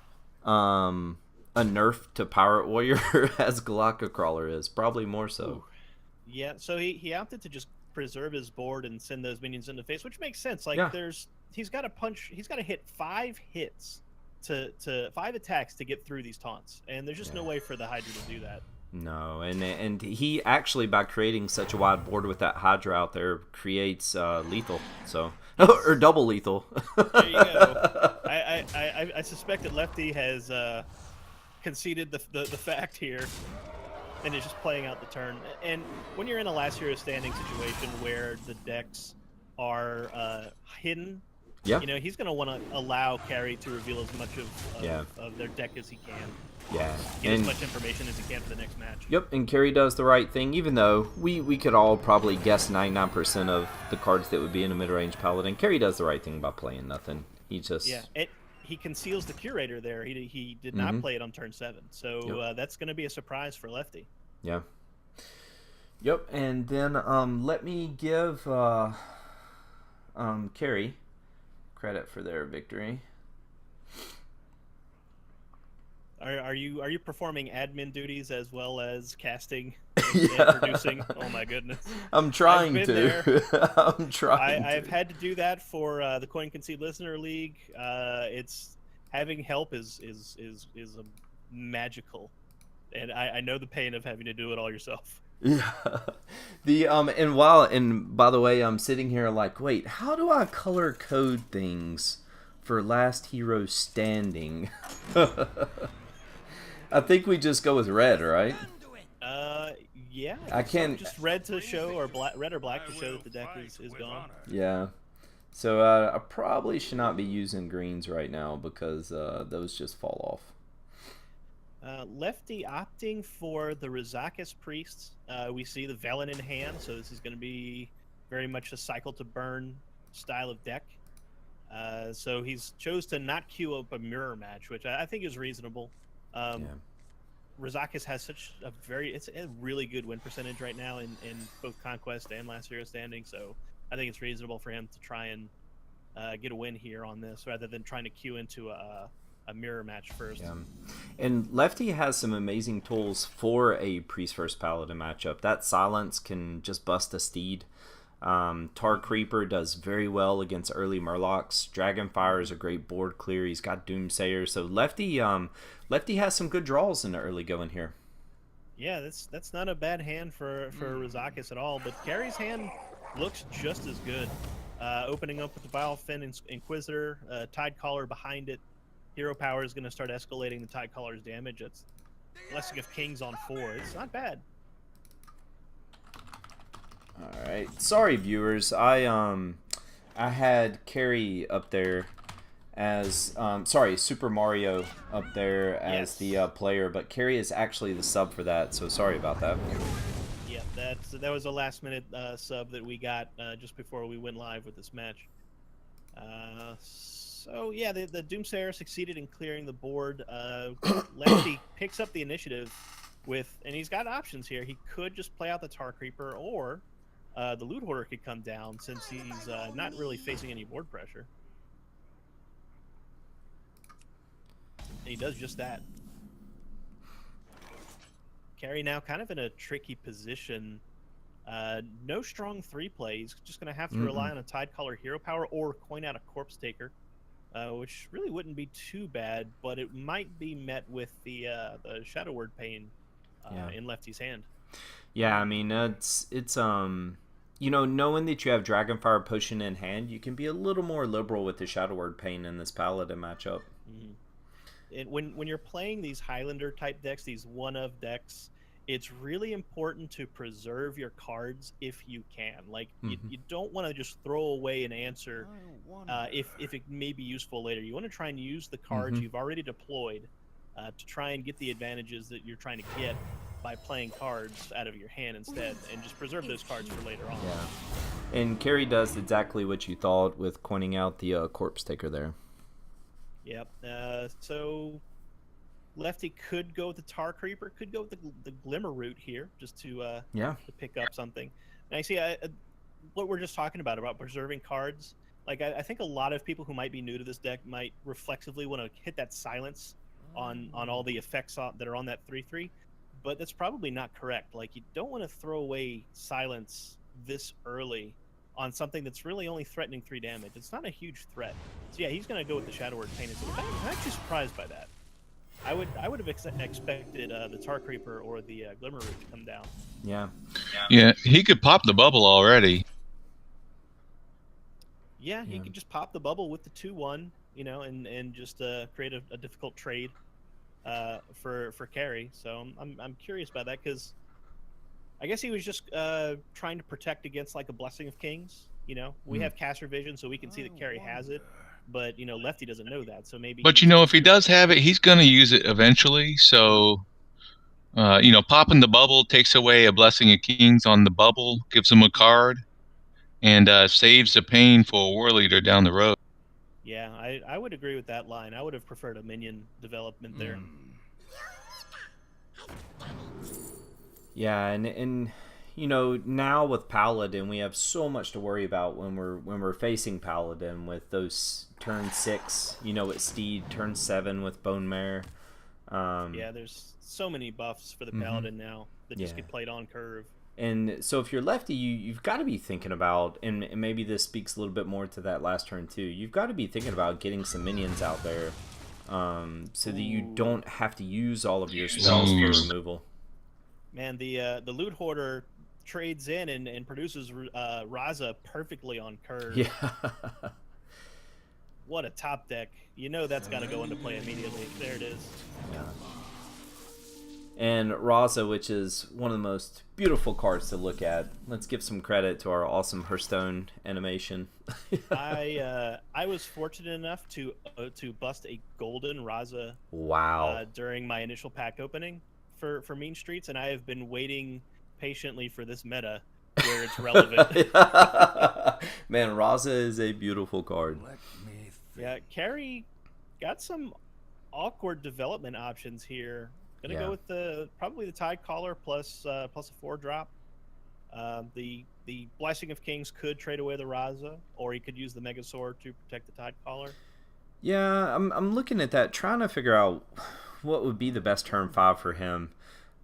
a nerf to Pirate Warrior as Galactica Crawler is, probably more so. Yeah, so he opted to just preserve his board and send those minions into face, which makes sense. Like he's got to hit 5 hits to 5 attacks to get through these taunts, and there's just no way for the Hydra to do that. No, and he actually, by creating such a wide board with that Hydra out there, creates lethal, so or double lethal. There you go. I suspect that Lefty has conceded the fact here, and is just playing out the turn. And when you're in a last hero standing situation where the decks are hidden, he's going to want to allow Carry to reveal as much of their deck as he can. Yeah, Get as much information as he can for the next match. Yep, and Carry does the right thing, even though we could all probably guess 99% of the cards that would be in a mid-range Paladin. Carry does the right thing by playing nothing. He just... Yeah, he conceals the Curator there. He did not play it on turn 7, so that's going to be a surprise for Lefty. Yeah. Yep, and then let me give Carry credit for their victory. Are you performing admin duties as well as casting and producing? Oh my goodness! I'm trying to. I'm trying. I've had to do that for the Coin Concede Listener League. It's having help is a magical, and I know the pain of having to do it all yourself. Yeah. And by the way, I'm sitting here like, wait, how do I color code things for Last Hero Standing? I think we just go with red, right? Yeah. I can't just red to show, or red or black to show that the deck is gone. Yeah. So I probably should not be using greens right now because those just fall off. Lefty opting for the Rizakis Priests. We see the Velen in hand, so this is going to be very much a cycle to burn style of deck. So he's chose to not queue up a mirror match, which I think is reasonable. Rizakis has such it's a really good win percentage right now in both Conquest and Last Hero Standing, so I think it's reasonable for him to try and get a win here on this rather than trying to queue into a mirror match first. Yeah. And Lefty has some amazing tools for a Priest versus Paladin matchup. That Silence can just bust a steed. Tar Creeper does very well against early Murlocs. Dragonfire is a great board clear. He's got Doomsayer. So Lefty has some good draws in the early going here. Yeah, that's not a bad hand for Rizakis at all, but Carry's hand looks just as good. Opening up with the Vilefin Inquisitor, Tidecaller behind it. Hero Power is going to start escalating the Tidecaller's damage. It's Blessing of Kings on 4. It's not bad. All right, sorry viewers. I had Carry up there as Super Mario up there as the player, but Carry is actually the sub for that. So sorry about that. Yeah, that was a last minute sub that we got just before we went live with this match. So yeah, the Doomsayer succeeded in clearing the board. Lefty picks up the initiative and he's got options here. He could just play out the Tar Creeper, or the Loot Hoarder could come down since he's not really facing any board pressure. And he does just that. Carry now kind of in a tricky position. No strong 3 plays. Just going to have to rely on a Tidecaller Hero Power or coin out a Corpse Taker, which really wouldn't be too bad, but it might be met with the Shadow Word Pain in Lefty's hand. Yeah, I mean, it's you know, knowing that you have Dragonfire Potion in hand, you can be a little more liberal with the Shadow Word Pain in this Paladin matchup. When you're playing these Highlander type decks, these one-of decks, it's really important to preserve your cards if you can. Like, you don't want to just throw away an answer if it may be useful later. You want to try and use the cards you've already deployed to try and get the advantages that you're trying to get by playing cards out of your hand instead, and just preserve those cards for later on. Yeah. And Carrie does exactly what you thought with coining out the Corpse Taker there. Yep. So Lefty could go with the Tar Creeper, could go with the Glimmer Root here, just to pick up something. And I see what we're just talking about preserving cards. Like, I think a lot of people who might be new to this deck might reflexively want to hit that silence on all the effects that are on that 3/3, but that's probably not correct. Like, you don't want to throw away silence this early on something that's really only threatening 3 damage. It's not a huge threat. So yeah, he's going to go with the Shadow Word Pain. I'm actually surprised by that. I would have expected the Tar Creeper or the Glimmer Root to come down. Yeah, he could pop the bubble already. Yeah, he could just pop the bubble with the 2/1, you know, and just create a difficult trade for carry. So I'm curious about that, because I guess he was just trying to protect against like a Blessing of Kings. You know, we have caster vision, so we can see that Carry has it, but you know, Lefty doesn't know that, so maybe. But you know, if he does have it, he's going to use it eventually. So, you know, popping the bubble takes away a Blessing of Kings on the bubble, gives him a card, and saves the pain for a War Leader down the road. Yeah, I would agree with that line. I would have preferred a minion development there. Yeah, and you know, now with Paladin, we have so much to worry about when we're facing Paladin with those turn 6, you know, with Steed, turn 7 with Bone Mare. Yeah, there's so many buffs for the Paladin now that just get played on curve. And so if you're Lefty, you've got to be thinking about, and maybe this speaks a little bit more to that last turn too, you've got to be thinking about getting some minions out there so that you don't have to use all of your spells for removal. Man, the Loot Hoarder trades in and produces Raza perfectly on curve. Yeah. What a top deck. You know that's got to go into play immediately. There it is. Yeah. And Raza, which is one of the most beautiful cards to look at. Let's give some credit to our awesome Hearthstone animation. I was fortunate enough to bust a golden Raza during my initial pack opening for Mean Streets, and I have been waiting patiently for this meta where it's relevant. Man, Raza is a beautiful card. Yeah, Carrie got some awkward development options here. Gonna go with probably the Tidecaller plus a 4-drop. The Blessing of Kings could trade away the Raza, or he could use the Megasaur to protect the Tidecaller. Yeah, I'm looking at that, trying to figure out what would be the best turn 5 for him.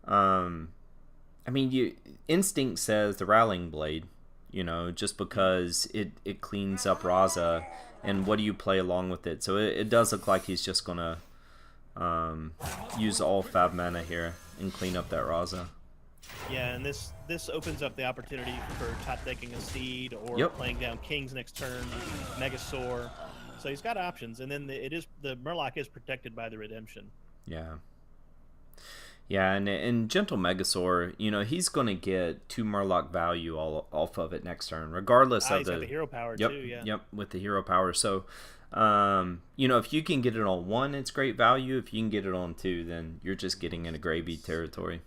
I mean, instinct says the Rallying Blade, you know, just because it cleans up Raza, and what do you play along with it? So it does look like he's just gonna use all 5 mana here and clean up that Raza. Yeah, and this opens up the opportunity for top decking a Steed or playing down Kings next turn, Megasaur. So he's got options, and then the Murloc is protected by the Redemption. Yeah. Yeah, and Gentle Megasaur, you know, he's going to get 2 Murloc value all off of it next turn, regardless of he's got the hero power too, yeah. Yep, with the hero power. So, you know, if you can get it on 1, it's great value. If you can get it on 2, then you're just getting into gravy territory.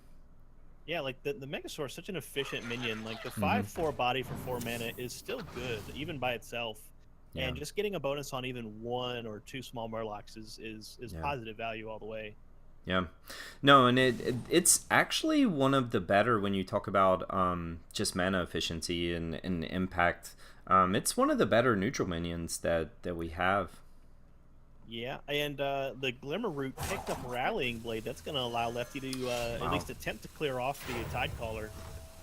Yeah, like the Megasaur is such an efficient minion. Like the 5/4 body for 4 mana is still good, even by itself. Yeah. And just getting a bonus on even 1 or 2 small Murlocs is positive value all the way. Yeah. No, and it's actually one of the better when you talk about just mana efficiency and impact. It's one of the better neutral minions that we have. Yeah, and the Glimmer Root picked up Rallying Blade. That's going to allow Lefty to at least attempt to clear off the Tidecaller.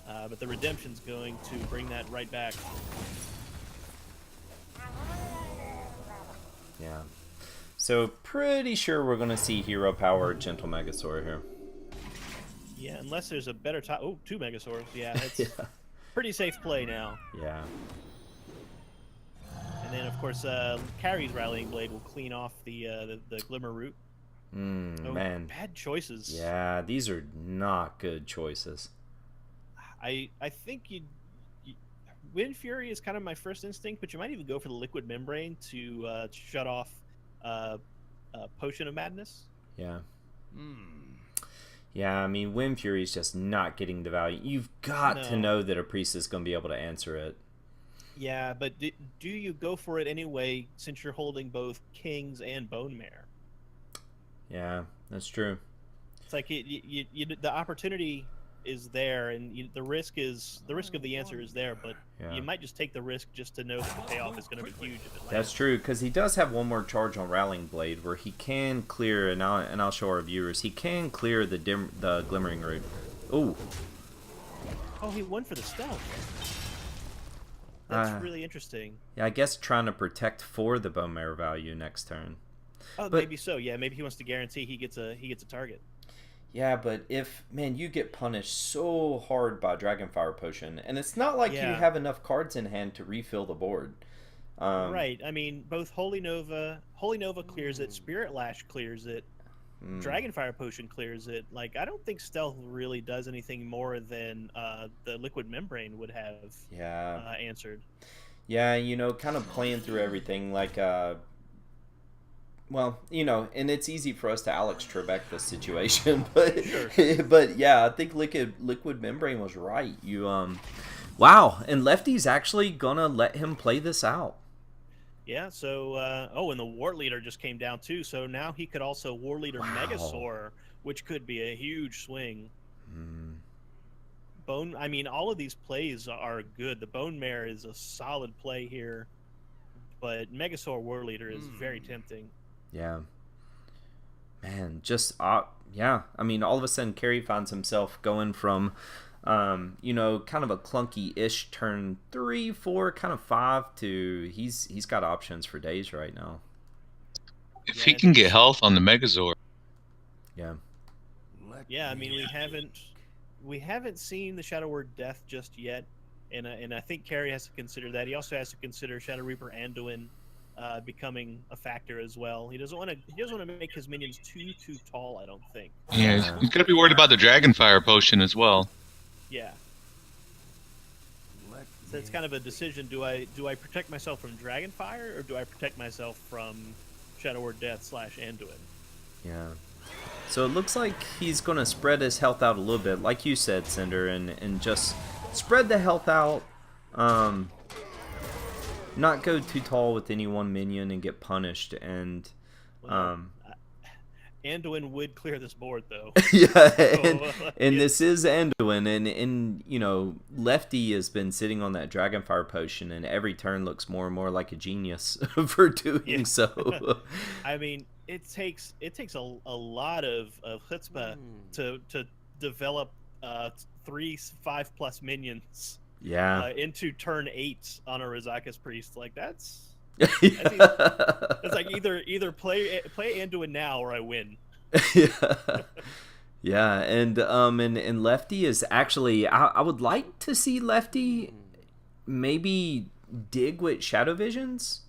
But the Redemption's going to bring that right back. Yeah. So pretty sure we're going to see Hero Power Gentle Megasaur here. Yeah, unless there's a better time. Oh, 2 Megasaurs. Yeah, it's pretty safe play now. Yeah. And then, of course, Carrie's Rallying Blade will clean off the Glimmer Root. Man. Bad choices. Yeah, these are not good choices. I think Wind Fury is kind of my first instinct, but you might even go for the Liquid Membrane to shut off Potion of Madness. Yeah. Yeah, I mean, Wind Fury is just not getting the value. You've got to know that a priest is going to be able to answer it. Yeah, but do you go for it anyway since you're holding both Kings and Bone Mare? Yeah, that's true. It's like the opportunity is there, and the risk of the answer is there, but you might just take the risk just to know that the payoff is going to be huge if it lands. That's true, because he does have one more charge on Rallying Blade where he can clear, and I'll show our viewers, he can clear the Glimmering Root. Ooh. Oh, he won for the stealth. That's really interesting. Yeah, I guess trying to protect for the Bone Mare value next turn. Oh, but maybe so. Yeah, maybe he wants to guarantee he gets a target. Yeah, but you get punished so hard by Dragonfire Potion, and it's not like you have enough cards in hand to refill the board. Right. I mean, both Holy Nova clears it, Spirit Lash clears it, Dragonfire Potion clears it. Like, I don't think Stealth really does anything more than the Liquid Membrane would have answered. Yeah, kind of playing through everything, like, well, and it's easy for us to Alex Trebek this situation, but but yeah, I think Liquid Membrane was right. Wow, and Lefty's actually gonna let him play this out. Yeah, so, and the War Leader just came down too, so now he could also War Leader Megasaur, which could be a huge swing. I mean, all of these plays are good. The Bone Mare is a solid play here, but Megasaur War Leader is very tempting. Yeah. Man, just, I mean, all of a sudden, Carrie finds himself going from, kind of a clunky-ish turn 3, 4, kind of 5 to he's got options for days right now. If he can get health on the Megazord. Yeah. Yeah, I mean, we haven't seen the Shadow Word Death just yet, and I think Carrie has to consider that. He also has to consider Shadow Reaper Anduin becoming a factor as well. He doesn't want to make his minions too tall, I don't think. Yeah, he's got to be worried about the Dragonfire Potion as well. Yeah. So it's kind of a decision. Do I protect myself from Dragonfire, or do I protect myself from Shadow Word Death / Anduin? Yeah. So it looks like he's going to spread his health out a little bit, like you said, Cinder, and just spread the health out. Not go too tall with any one minion and get punished, and Anduin would clear this board, though. and this is Anduin, and Lefty has been sitting on that Dragonfire Potion, and every turn looks more and more like a genius for doing so. I mean, it takes a lot of chutzpah to develop 3 5+ minions. Yeah. Into turn 8 on a Razakus Priest, like that's like either play Anduin now or I win. Yeah, and Lefty is actually I would like to see Lefty maybe dig with Shadow Visions.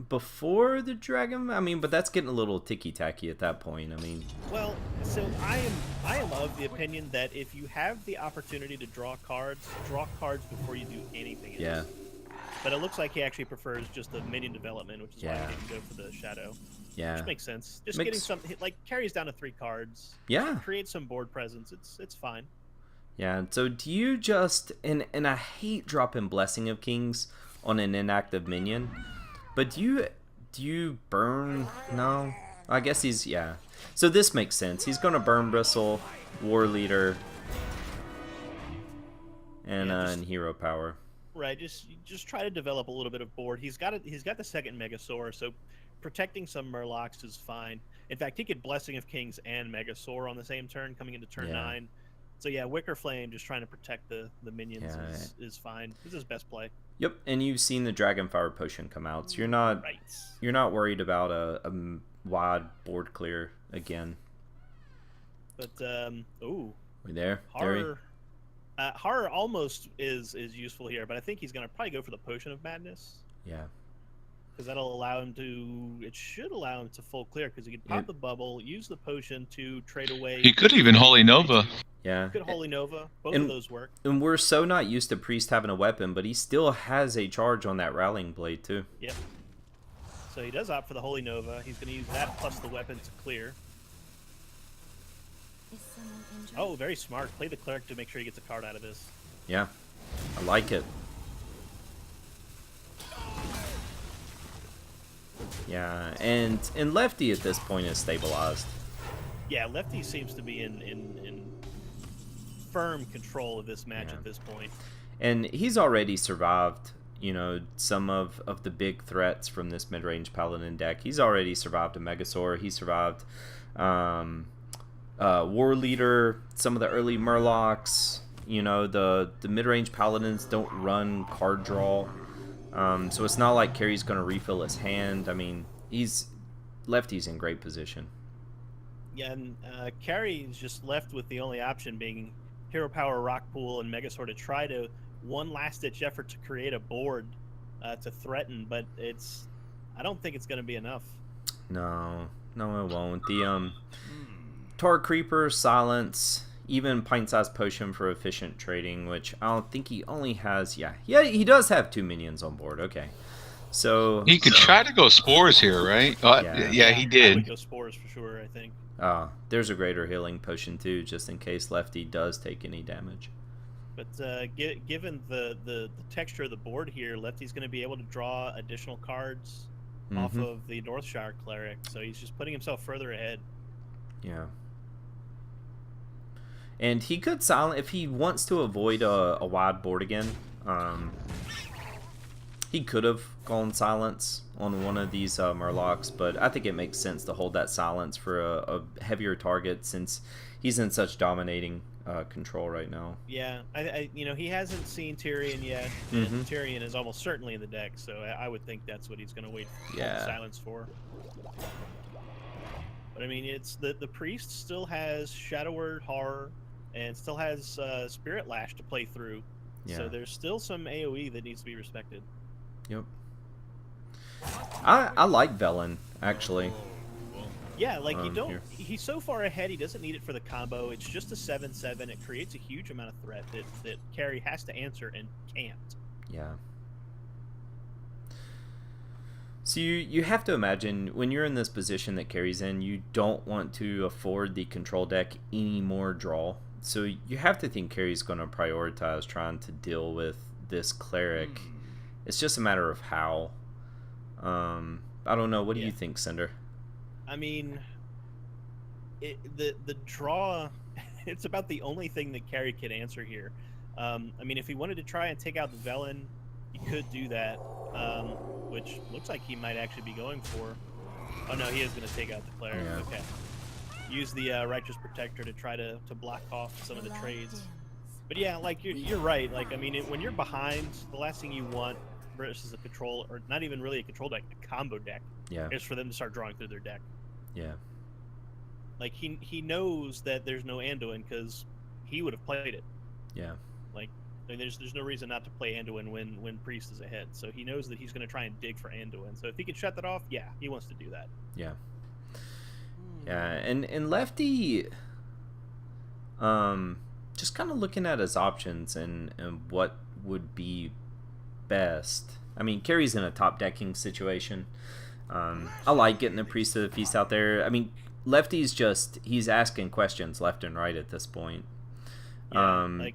Before the Dragon, I mean, but that's getting a little ticky-tacky at that point. I mean, well, so I am of the opinion that if you have the opportunity to draw cards before you do anything else. Yeah. But it looks like he actually prefers just the minion development, which is why he didn't go for the Shadow. Yeah. Which makes sense. Just getting some, like, carries down to 3 cards. Yeah. Creates some board presence. It's fine. Yeah. So do you just and I hate dropping Blessing of Kings on an inactive minion. But do you burn? No. I guess he's, yeah. So this makes sense. He's going to Burn Bristle, War Leader, and, and Hero Power. Right, just try to develop a little bit of board. He's got the second Megasaur, so protecting some Murlocs is fine. In fact, he could Blessing of Kings and Megasaur on the same turn, coming into turn 9. So yeah, Wicker Flame just trying to protect the minions is fine. This is his best play. Yep, and you've seen the Dragonfire Potion come out, so you're not worried about a wide board clear again. But ooh, we there? Horror almost is useful here, but I think he's gonna probably go for the Potion of Madness. Yeah. Because that'll allow him to. It should allow him to full clear because he can pop the bubble, use the potion to trade away. He could even Holy Nova. Yeah. He could Holy Nova. Both of those work. And we're so not used to Priest having a weapon, but he still has a charge on that Rallying Blade too. Yep. So he does opt for the Holy Nova. He's going to use that plus the weapon to clear. Oh, very smart. Play the Cleric to make sure he gets a card out of this. Yeah. I like it. Yeah, and Lefty at this point is stabilized. Yeah, Lefty seems to be in firm control of this match at this point. And he's already survived, you know, some of the big threats from this mid-range Paladin deck. He's already survived a Megasaur. He survived War Leader, some of the early Murlocs. You know, the mid-range Paladins don't run card draw. So it's not like Carrie's going to refill his hand. I mean, Lefty's in great position. Yeah, and Carrie's just left with the only option being Hero Power, Rock Pool, and Megasaur to try to one last-ditch effort to create a board to threaten, but I don't think it's going to be enough. No, it won't. The Tor Creeper, Silence, even Pint-Sized Potion for efficient trading, which I don't think he only has. Yeah, he does have 2 minions on board. Okay, so he could try to go Spores here, right? Yeah, he did. I would go Spores for sure, I think. There's a Greater Healing Potion too, just in case Lefty does take any damage. But given the texture of the board here, Lefty's going to be able to draw additional cards off of the Northshire Cleric, so he's just putting himself further ahead. Yeah. And he could silence, if he wants to avoid a wide board again, he could have gone Silence on one of these Murlocs, but I think it makes sense to hold that Silence for a heavier target since he's in such dominating control right now. Yeah, he hasn't seen Tyrion yet, and Tyrion is almost certainly in the deck, so I would think that's what he's going to wait for Silence for. But I mean, it's the Priest still has Shadow Word, Horror, and still has Spirit Lash to play through. Yeah. So there's still some AoE that needs to be respected. Yep. I like Velen, actually. Yeah, like he's so far ahead, he doesn't need it for the combo. It's just a 7/7. It creates a huge amount of threat that Carrie has to answer and can't. Yeah. So you have to imagine, when you're in this position that Carrie's in, you don't want to afford the control deck any more draw. So you have to think Carrie's going to prioritize trying to deal with this Cleric. It's just a matter of how. I don't know. What do you think, Cinder? I mean, the draw, it's about the only thing that Carrie could answer here. I mean, if he wanted to try and take out the Velen, he could do that, which looks like he might actually be going for. Oh no, he is going to take out the Cleric. Yeah. Okay. Use the Righteous Protector to try to block off some of the trades. But yeah, like you're right. Like, I mean, when you're behind, the last thing you want versus a control, or not even really a control deck, a combo deck, is for them to start drawing through their deck. Yeah. Like he knows that there's no Anduin because he would have played it. Yeah. Like, I mean, there's no reason not to play Anduin when Priest is ahead. So he knows that he's going to try and dig for Anduin. So if he can shut that off, yeah, he wants to do that. Yeah. Yeah, and Lefty, just kind of looking at his options and what would be best. I mean, Carrie's in a top decking situation. I like getting the Priest of the Feast out there. I mean, Lefty's he's asking questions left and right at this point. Yeah,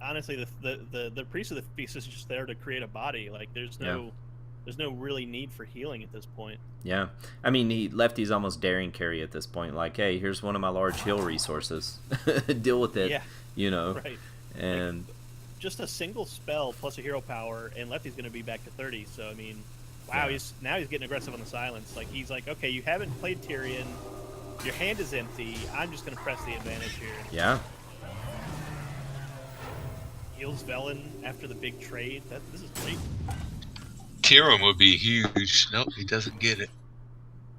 honestly, the Priest of the Feast is just there to create a body. Like, there's no there's no really need for healing at this point. Yeah, I mean, Lefty's almost daring carry at this point. Like, hey, here's one of my large heal resources. Deal with it. Yeah. You know. Right. And just a single spell plus a hero power, and Lefty's going to be back to 30. So I mean, wow, Yeah. he's getting aggressive on the silence. Like he's like, okay, you haven't played Tyrion, your hand is empty. I'm just going to press the advantage here. yeah. Heals Velen after the big trade. This is great. Tyrion would be huge. Nope, he doesn't get it.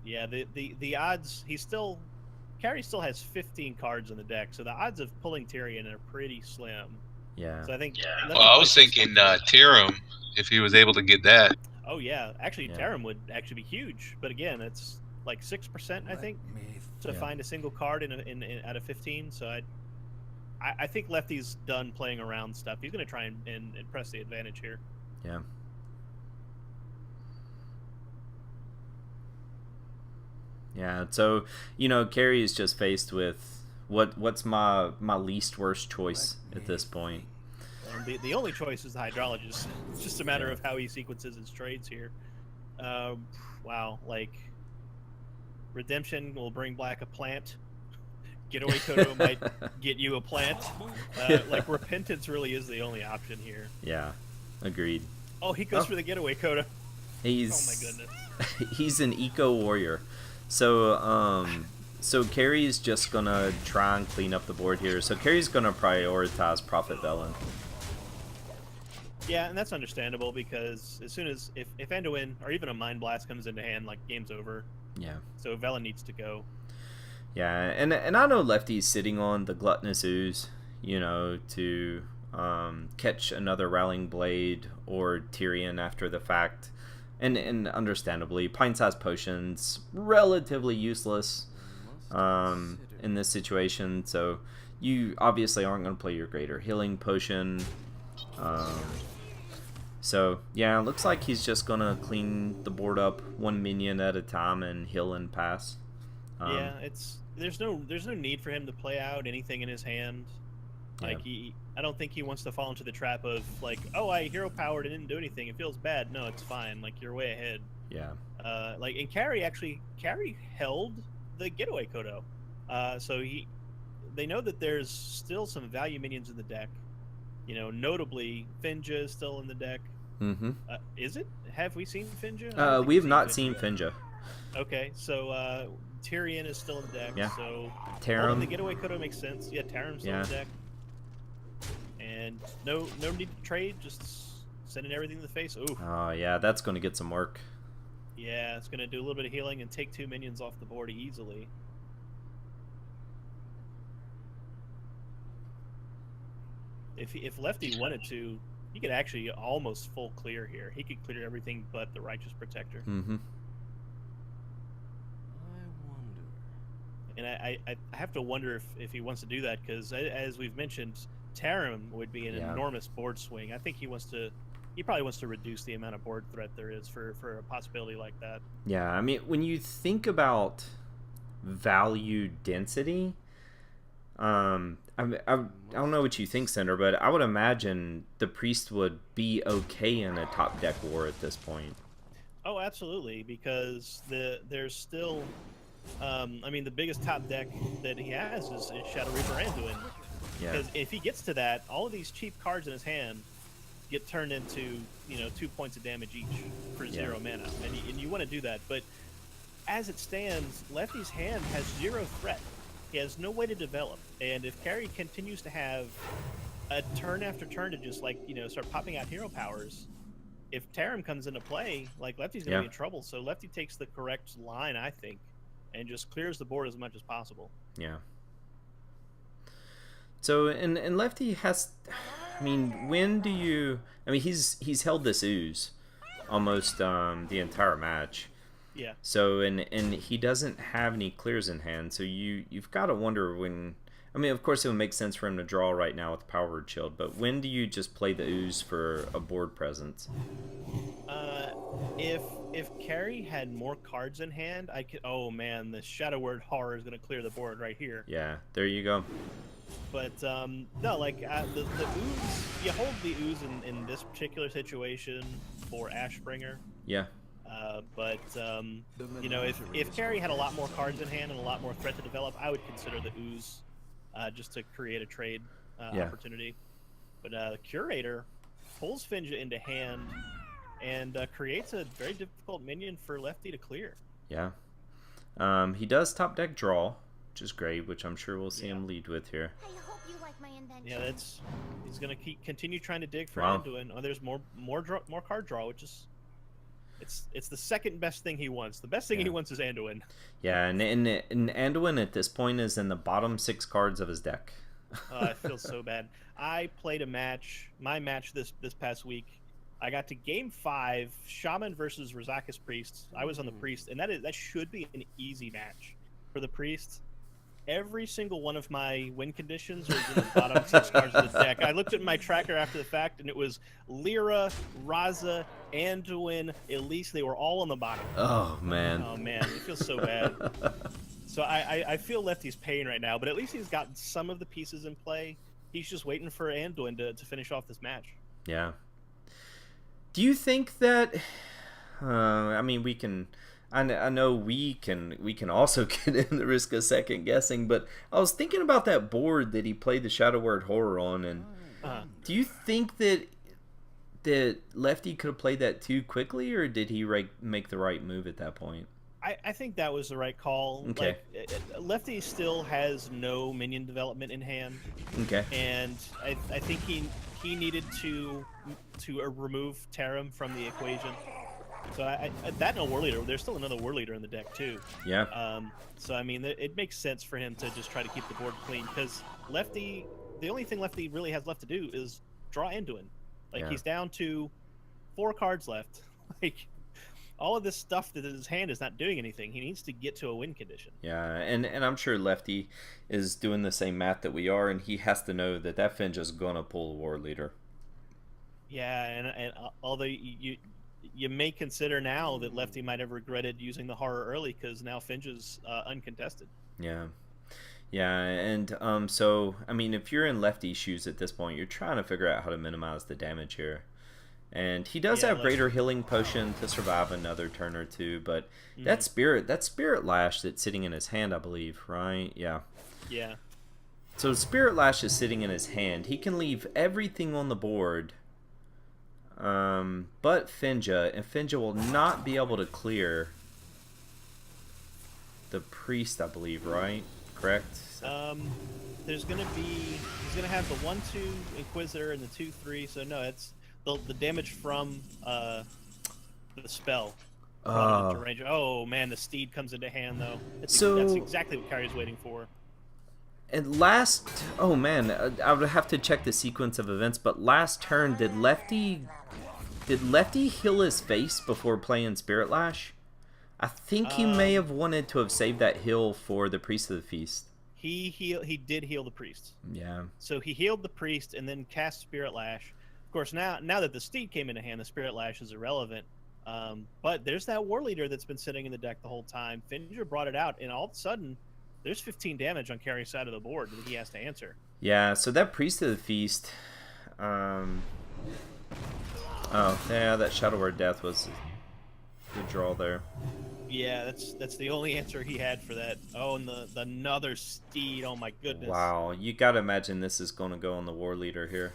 Yeah, the odds Carrie still has 15 cards in the deck, so the odds of pulling Tyrion are pretty slim. Yeah. So I think. Well, I was thinking Tyrion, if he was able to get that. Oh yeah, actually, Yeah. Tarim would actually be huge, but again, it's like 6%, I think, to Yeah. find a single card in out of 15. So I think Lefty's done playing around stuff. He's going to try and press the advantage here. Yeah. Yeah, so Carrie is just faced with what's my least worst choice at this point. And the only choice is the Hydrologist. It's just a matter of how he sequences his trades here. Wow, like Redemption will bring back a plant. Getaway Kodo might get you a plant. Like Repentance really is the only option here. Yeah, agreed. Oh, he goes for the Getaway Kodo. He's Oh my goodness. he's an eco warrior. So Carrie's just gonna try and clean up the board here. So Carrie's gonna prioritize Prophet Velen. Yeah, and that's understandable because as soon as if Anduin or even a Mind Blast comes into hand, like game's over. Yeah. So Velen needs to go. Yeah, and I know Lefty's sitting on the Gluttonous Ooze, to catch another Rallying Blade or Tyrion after the fact. And understandably, pint-sized potions, relatively useless in this situation. So you obviously aren't going to play your Greater Healing Potion. So yeah, it looks like he's just going to clean the board up one minion at a time and heal and pass. Yeah, there's no need for him to play out anything in his hand. Like I don't think he wants to fall into the trap of like, oh, I hero powered and didn't do anything. It feels bad. No, it's fine. Like you're way ahead. Yeah. And Carrie held the Getaway Kodo. So they know that there's still some value minions in the deck. Notably Finja is still in the deck. Mm-hmm. Is it? Have we seen Finja? We have not seen Finja. Okay, so Tyrion is still in the deck. Yeah. So Tarim. the Getaway Kodo makes sense. Yeah, Tarim's still in the deck. And no need to trade, just sending everything to the face. Ooh. Oh yeah, that's going to get some work. Yeah, it's going to do a little bit of healing and take 2 minions off the board easily. If Lefty wanted to, he could actually almost full clear here. He could clear everything but the Righteous Protector. Mm-hmm. And I have to wonder if he wants to do that because, as we've mentioned, Tarim would be an enormous board swing. I think he probably wants to reduce the amount of board threat there is for a possibility like that. Yeah, I mean, when you think about value density, I don't know what you think, Cinder, but I would imagine the Priest would be okay in a top deck war at this point. Oh, absolutely, because there's still... the biggest top deck that he has is Shadow Reaper Anduin. Yeah. Because if he gets to that, all of these cheap cards in his hand get turned into 2 points of damage each for 0 mana, and you want to do that. But as it stands, Lefty's hand has 0 threat. He has no way to develop, and if Carrie continues to have a turn after turn to just start popping out hero powers, if Tarim comes into play, like Lefty's gonna be in trouble. So Lefty takes the correct line, I think, and just clears the board as much as possible. Yeah. So and Lefty has, when do you? He's held this ooze almost the entire match. Yeah. So and he doesn't have any clears in hand. So you've got to wonder when. Of course it would make sense for him to draw right now with Power Word Shield, but when do you just play the ooze for a board presence? If Carrie had more cards in hand, I could. Oh man, the Shadow Word Horror is going to clear the board right here. Yeah, there you go. But no, the ooze. You hold the ooze in this particular situation for Ashbringer Yeah. But you know, if Carrie had a lot more cards in hand and a lot more threat to develop, I would consider the Ooze just to create a trade opportunity. But Curator pulls Finja into hand and creates a very difficult minion for Lefty to clear. Yeah. He does top deck draw, which is great, which I'm sure we'll see him lead with here. I hope you like my invention. Yeah, he's gonna continue trying to dig for Wow. Anduin. Oh, there's more card draw, which is it's the second best thing he wants. The best thing he wants is Anduin. Yeah, and Anduin at this point is in the bottom 6 cards of his deck. I feel so bad. I played my match this past week. I got to game 5, Shaman versus Razakis Priest. I was on the Priest, and that should be an easy match for the Priest. Every single one of my win conditions are in the bottom 6 cards of the deck. I looked at my tracker after the fact, and it was Lyra, Raza, Anduin, Elise. They were all on the bottom. Oh, man. Oh, man. It feels so bad. So I feel Lefty's pain right now, but at least he's got some of the pieces in play. He's just waiting for Anduin to finish off this match. Yeah. Do you think that... I mean, we can... I know we can also get in the risk of second guessing, but I was thinking about that board that he played the Shadow Word Horror on, and do you think that Lefty could have played that too quickly, or did he make the right move at that point? I think that was the right call. Okay. Like, Lefty still has no minion development in hand. Okay. And I think he needed to remove Tarim from the equation. So that no War Leader. There's still another War Leader in the deck too. Yeah. So I mean, it makes sense for him to just try to keep the board clean, because Lefty, the only thing Lefty really has left to do is draw Anduin. Like, he's down to 4 cards left. Like, all of this stuff that in his hand is not doing anything. He needs to get to a win condition. Yeah, and I'm sure Lefty is doing the same math that we are, and he has to know that Finja's gonna pull a War Leader. Yeah, and although you may consider now that Lefty might have regretted using the horror early, because now Finja's uncontested. Yeah. Yeah, and so, I mean, if you're in Lefty's shoes at this point, you're trying to figure out how to minimize the damage here. And he does have greater healing potion to survive another turn or two, but that spirit lash that's sitting in his hand, I believe, right? Yeah. Yeah. So Spirit Lash is sitting in his hand. He can leave everything on the board, but Finja, and Finja will not be able to clear the Priest, I believe, right? Correct? He's gonna have the 1/2 Inquisitor and the 2/3. So no, it's the damage from the spell. Range. Oh man, the Steed comes into hand though. That's exactly what Carrie's waiting for. And oh man, I would have to check the sequence of events, but last turn, did Lefty heal his face before playing Spirit Lash? I think he may have wanted to have saved that heal for the Priest of the Feast. He did heal the Priest. Yeah. So he healed the Priest and then cast Spirit Lash. Of course, now that the Steed came into hand, the Spirit Lash is irrelevant. But there's that War Leader that's been sitting in the deck the whole time. Finja brought it out, and all of a sudden, there's 15 damage on Carrie's side of the board that he has to answer. Yeah, so that Priest of the Feast... Oh, yeah, that Shadow Word Death was a good draw there. Yeah, that's the only answer he had for that. Oh, and another Steed. Oh my goodness. Wow, you gotta imagine this is going to go on the War Leader here.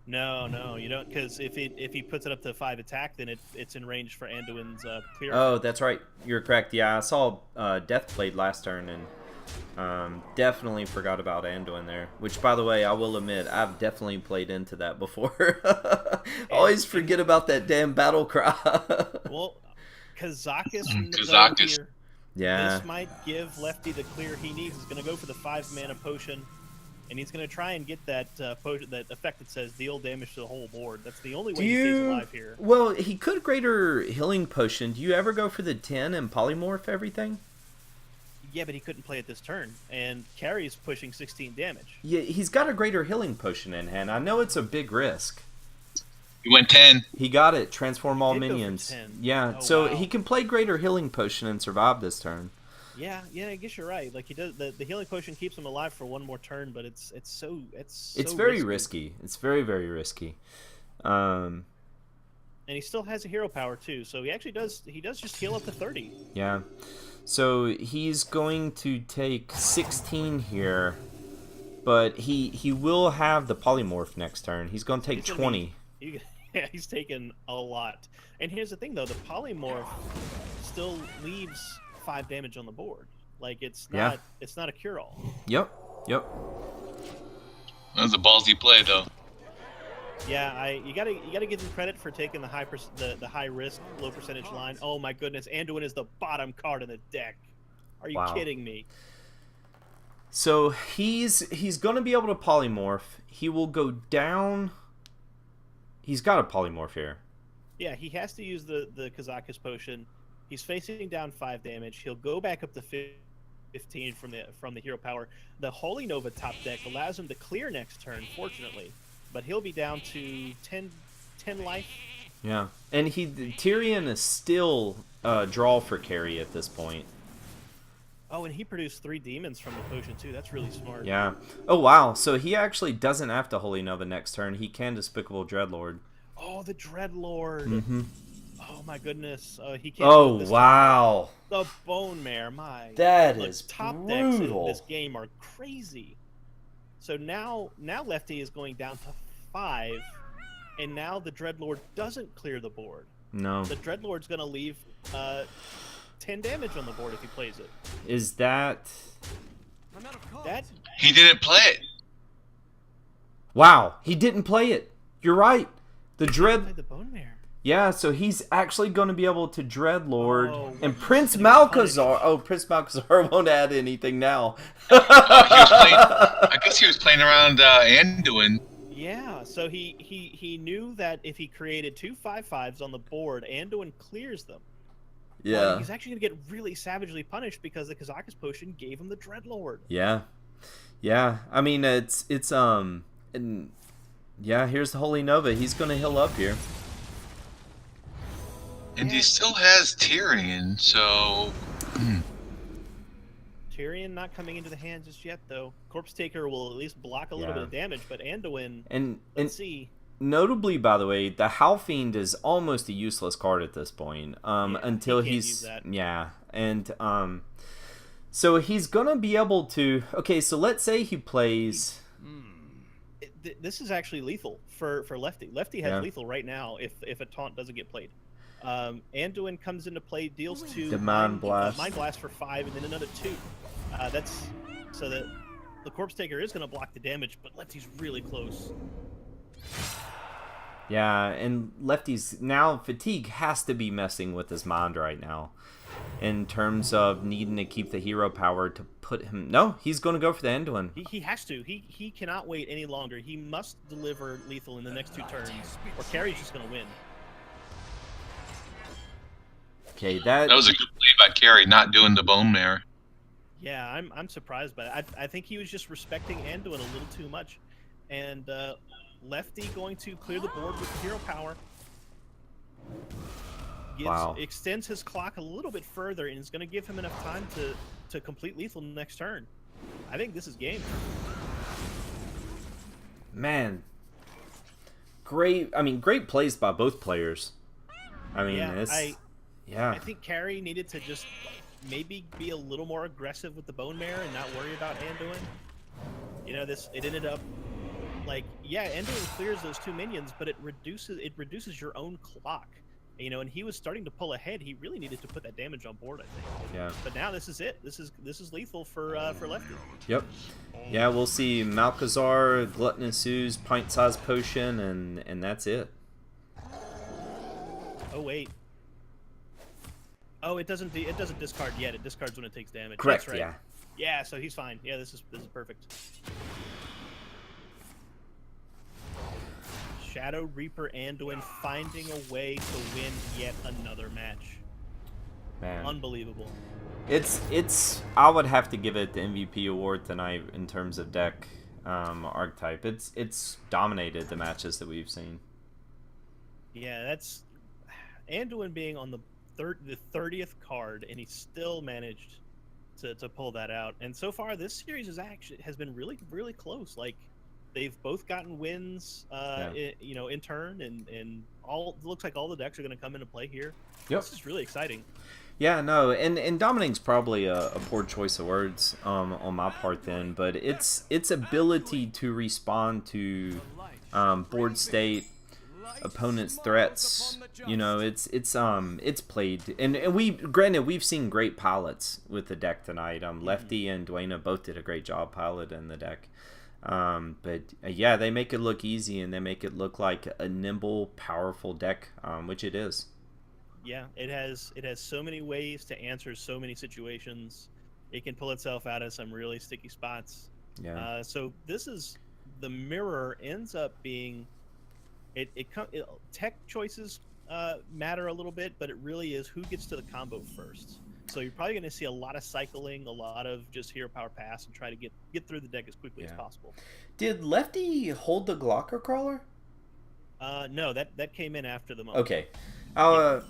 No, you don't, because if he puts it up to 5 attack, then it's in range for Anduin's clear. Oh, that's right. You're correct. Yeah, I saw Death played last turn, and definitely forgot about Anduin there. Which, by the way, I will admit, I've definitely played into that before. Always forget about that damn battle cry. Well, Kazakis. Here. Yeah. This might give Lefty the clear he needs. He's going to go for the 5-mana potion, and he's going to try and get that potion, that effect that says deal damage to the whole board. That's the only way he stays alive here. Well, he could greater healing potion. Do you ever go for the 10 and polymorph everything? Yeah, but he couldn't play it this turn, and Carrie's pushing 16 damage. Yeah, he's got a greater healing potion in hand. I know it's a big risk. He went 10. He got it. Transform all He did go for minions. 10. Yeah, Oh, so wow. he can play greater healing potion and survive this turn. Yeah, I guess you're right. Like, he does the healing potion keeps him alive for one more turn, but it's so It's very risky. It's very, very risky. And he still has a hero power too, so he actually does just heal up to 30. Yeah. So he's going to take 16 here, but he will have the polymorph next turn. He's going to take 20. Yeah, he's taken a lot. And here's the thing though, the polymorph still leaves 5 damage on the board. Like it's not a cure-all. Yep. That was a ballsy play, though. Yeah, you gotta give him credit for taking the the high risk, low percentage line. Oh my goodness, Anduin is the bottom card in the deck. Are you kidding me? So he's gonna be able to polymorph. He will go down. He's got a polymorph here. Yeah, he has to use the Kazakus potion. He's facing down 5 damage. He'll go back up to 15 from the hero power. The Holy Nova top deck allows him to clear next turn, fortunately, but he'll be down to 10 life. Yeah, and Tyrion is still draw for carry at this point. Oh, and he produced 3 demons from the potion too. That's really smart. Yeah. Oh wow. So he actually doesn't have to Holy Nova next turn. He can Despicable Dreadlord. Oh, the Dreadlord. Mm-hmm. Oh my goodness. He can't. Oh wow. The Bone Mare. That the is top brutal. decks in this game are crazy. So now Lefty is going down to 5, and now the Dreadlord doesn't clear the board. No. The Dreadlord's going to leave 10 damage on the board if he plays it. Is that... He didn't play it. Wow, he didn't play it. You're right. The The Bone Mare. Yeah, so he's actually going to be able to Dreadlord and Prince Malchezaar. Oh, Prince Malchezaar won't add anything now. I guess he was playing around Anduin. Yeah, so he knew that if he created 2 5/5s on the board, Anduin clears them. Yeah. Well, he's actually going to get really savagely punished because the Kazakus potion gave him the Dreadlord. Yeah. Yeah. I mean, it's and yeah, here's the Holy Nova. He's going to heal up here. And he still has Tyrion, so... Tyrion not coming into the hand just yet, though. Corpse Taker will at least block a little bit of damage, but Anduin, let's see. Notably, by the way, the Howlfiend is almost a useless card at this point. Until he can't he's... use that. Yeah, and... So he's going to be able to... Okay, so let's say he plays... This is actually lethal for Lefty. Lefty has lethal right now if a taunt doesn't get played. Anduin comes into play, deals 2 Mind Blast. Mind Blast for 5, and then another 2. That's so that the Corpse Taker is going to block the damage, but Lefty's really close. Yeah, and Lefty's now Fatigue has to be messing with his mind right now, in terms of needing to keep the hero power to put him. No, he's going to go for the Anduin. He has to. He cannot wait any longer. He must deliver lethal in the next 2 turns, or Carrie's just going to win. Okay, that was a good play by Carrie, not doing the Bone Mare. Yeah, I'm surprised by it. I think he was just respecting Anduin a little too much, and Lefty going to clear the board with hero power. Extends his clock a little bit further, and is going to give him enough time to complete lethal next turn. I think this is game. Man, great plays by both players. I mean, I think Carrie needed to just maybe be a little more aggressive with the Bone Mare and not worry about Anduin. You know, it ended up like, yeah, Anduin clears those 2 minions, but it reduces your own clock. You know, and he was starting to pull ahead. He really needed to put that damage on board, I think. Yeah. But now this is it. This is lethal for Lefty. Yep. Yeah, we'll see Malchezaar, Gluttonous Ooze, Pint-Sized Potion, and that's it. Oh wait. Oh, it doesn't discard yet. It discards when it takes damage. Correct. That's right. Yeah. Yeah, so he's fine. Yeah, this is perfect. Shadow Reaper Anduin finding a way to win yet another match. Man, unbelievable. It's. I would have to give it the MVP award tonight in terms of deck archetype. It's dominated the matches that we've seen. Yeah, that's Anduin being on the 30th card, and he still managed to pull that out. And so far, this series has been really, really close. Like, they've both gotten wins, in turn, and all looks like all the decks are going to come into play here. Yep. This is really exciting. Yeah, no, and dominating's probably a poor choice of words on my part then, but its ability to respond to board state, opponents' threats, it's played, and we've seen great pilots with the deck tonight. Lefty and Dwayna both did a great job piloting the deck. But they make it look easy, and they make it look like a nimble, powerful deck, which it is. Yeah, it has so many ways to answer so many situations. It can pull itself out of some really sticky spots. Yeah. So this is the mirror ends up being tech choices matter a little bit, but it really is who gets to the combo first. So you're probably going to see a lot of cycling, a lot of just hero power pass, and try to get through the deck as quickly as possible. Did Lefty hold the Glocker Crawler? No, that came in after the moment. Okay. I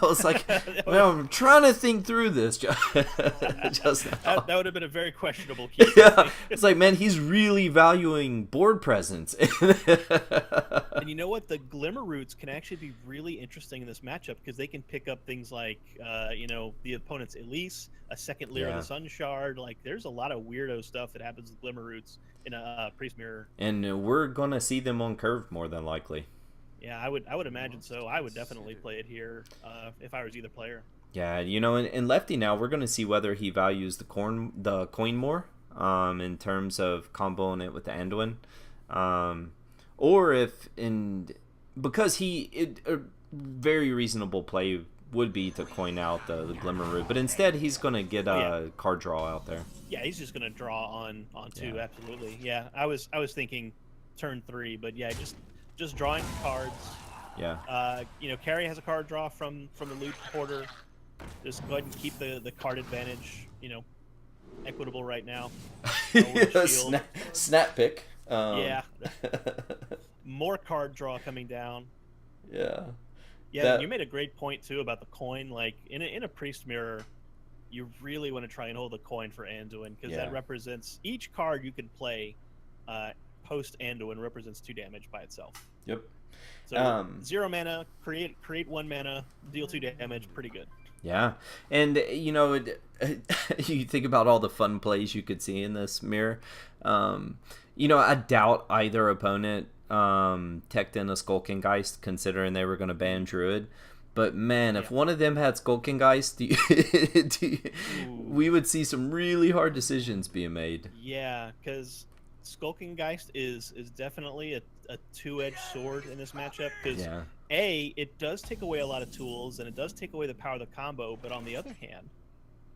was like, well, I'm trying to think through this just now. That would have been a very questionable key. Yeah, it's like, man, he's really valuing board presence. And you know what? The Glimmer Roots can actually be really interesting in this matchup because they can pick up things like, the opponent's Elise, a second Lyra of the Sun Shard. Like, there's a lot of weirdo stuff that happens with Glimmer Roots in a Priest Mirror. And we're going to see them on curve more than likely. Yeah, I would imagine so. I would definitely play it here if I was either player. Yeah, in Lefty now, we're going to see whether he values the coin more in terms of comboing it with the Anduin. Or because a very reasonable play would be to coin out the Glimmer Root, but instead he's going to get a card draw out there. Yeah, he's just going to draw on two, absolutely. Yeah, I was thinking turn 3, but yeah, just drawing cards. Yeah. Carrie has a card draw from the loot porter. Just go ahead and keep the card advantage, equitable right now. Snap pick. Yeah. More card draw coming down. Yeah. Yeah, you made a great point too about the coin. Like in a Priest Mirror, you really want to try and hold the coin for Anduin because that represents each card you can play post Anduin represents 2 damage by itself. Yep. So 0 mana, create 1 mana, deal 2 damage, pretty good. Yeah, and you think about all the fun plays you could see in this mirror. I doubt either opponent teched in a Skulking Geist, considering they were going to ban Druid. But man, if one of them had Skulking Geist, we would see some really hard decisions being made. Yeah, because Skulking Geist is definitely a 2-edged sword in this matchup because it does take away a lot of tools and it does take away the power of the combo, but on the other hand,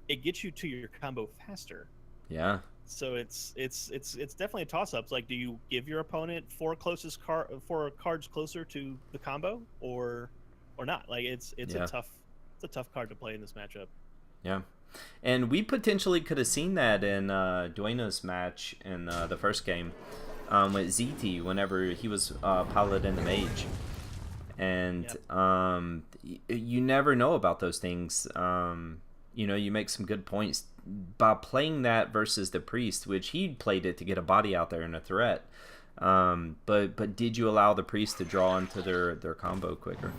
it gets you to your combo faster. Yeah. So it's definitely a toss up. It's like, do you give your opponent 4 cards closer to the combo or not? Like it's a tough card to play in this matchup. Yeah. And we potentially could have seen that in Dwayna's match in the first game with ZT whenever he was piloting the mage. And you never know about those things. You make some good points by playing that versus the Priest, which he played it to get a body out there and a threat. But did you allow the Priest to draw into their combo quicker?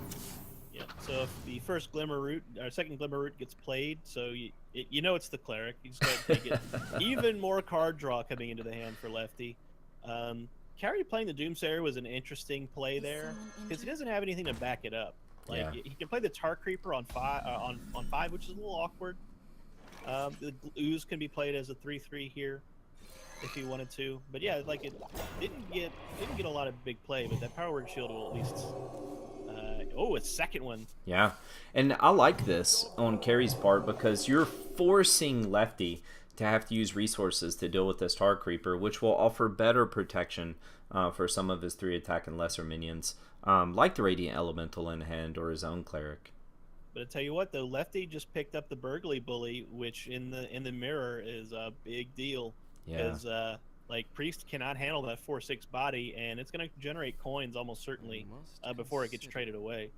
Yeah. So if the first Glimmer Root or second Glimmer Root gets played, so it's the Cleric. You just got to take it. Even more card draw coming into the hand for Lefty. Carrie playing the Doomsayer was an interesting play there because he doesn't have anything to back it up. Like he can play the Tar Creeper on 5, which is a little awkward. The Ooze can be played as a 3/3 here if he wanted to, but yeah, like it didn't get a lot of big play, but that Power Word Shield will at least. A second one. Yeah, and I like this on Carrie's part because you're forcing Lefty to have to use resources to deal with this Tar Creeper, which will offer better protection for some of his 3 attack and lesser minions, like the Radiant Elemental in hand or his own Cleric. But I tell you what, though, Lefty just picked up the Burgly Bully, which in the mirror is a big deal. Yeah. Because Priest cannot handle that 4/6 body, and it's going to generate coins almost certainly before it gets traded away.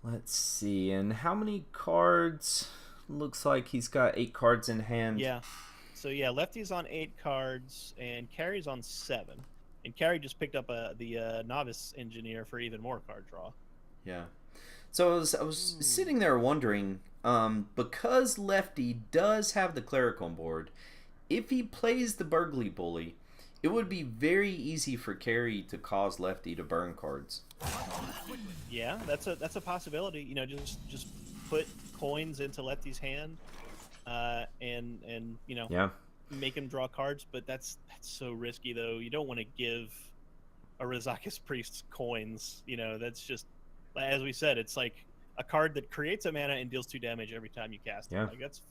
Let's see, and how many cards? Looks like he's got 8 cards in hand. Yeah. So yeah, lefty's on 8 cards and carry's on 7. And carry just picked up the novice engineer for even more card draw. Yeah. So I was sitting there wondering, because lefty does have the cleric on board, if he plays the Burgly Bully, it would be very easy for carry to cause lefty to burn cards. Yeah, that's a possibility. You know, just put coins into lefty's hand, and you know, Yeah. make him draw cards. But that's so risky, though. You don't want to give a Razakis Priest coins. You know, that's just, as we said, it's like a card that creates a mana and deals 2 damage every time you cast it. Yeah. Like it's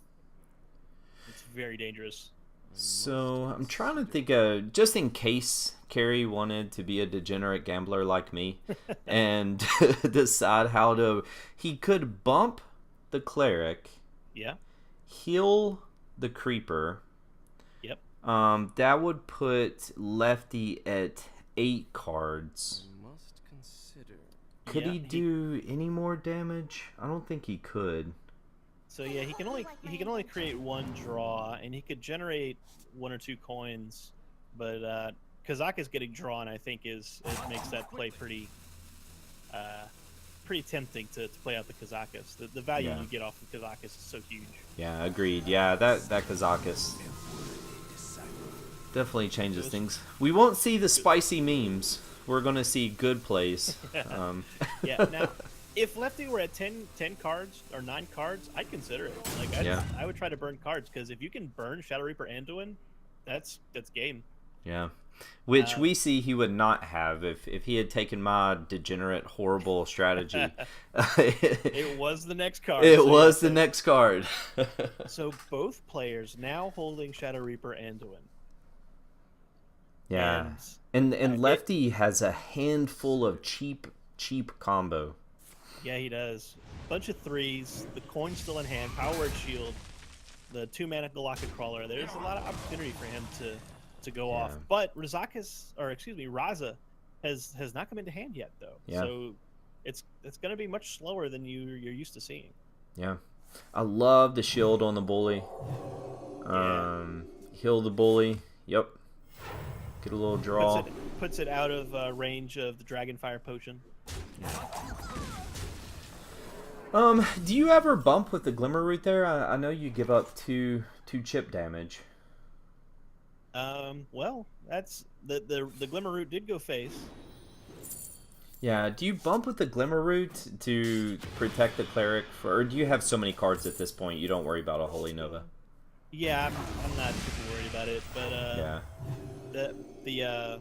very dangerous. So I'm trying to think of, just in case Carrie wanted to be a degenerate gambler like me and decide how to, he could bump the cleric, Yeah. heal the creeper. Yep. That would put lefty at 8 cards. Must consider. Could Yeah, he do any more damage? I don't think he could. So yeah, he can only create 1 draw, and he could generate 1 or 2 coins, but Kazaka's getting drawn, I think, it makes that play pretty tempting to play out the Kazakas. The value Yeah. you get off of Kazakas is so huge. Yeah, agreed. Yeah, that Kazakis definitely changes things. We won't see the spicy memes. We're gonna see good plays. Yeah. Now, if lefty were at 10 cards or 9 cards, I'd consider it. Like, I would try to burn cards, because if you can burn Shadow Reaper Anduin, that's game. Yeah. Which we see he would not have if he had taken my degenerate, horrible strategy. It was the next card. It so was the next card. So both players now holding Shadow Reaper Anduin. Yeah. And lefty has a handful of cheap combo. Yeah, he does. Bunch of 3s, the coin still in hand, Power Word Shield, the 2-mana Galactic Crawler. There's a lot of opportunity for him to go off. But Raza has not come into hand yet, though. Yeah. So it's going to be much slower than you're used to seeing. Yeah. I love the shield on the bully. Heal the bully. Yep. Get a little draw. Puts it out of range of the Dragonfire Potion. Do you ever bump with the Glimmer Root there? I know you give up two chip damage. Well, that's the Glimmer Root did go face. Yeah, do you bump with the Glimmer Root to protect the cleric, or do you have so many cards at this point you don't worry about a Holy Nova? Yeah, I'm not super worried about it, but yeah.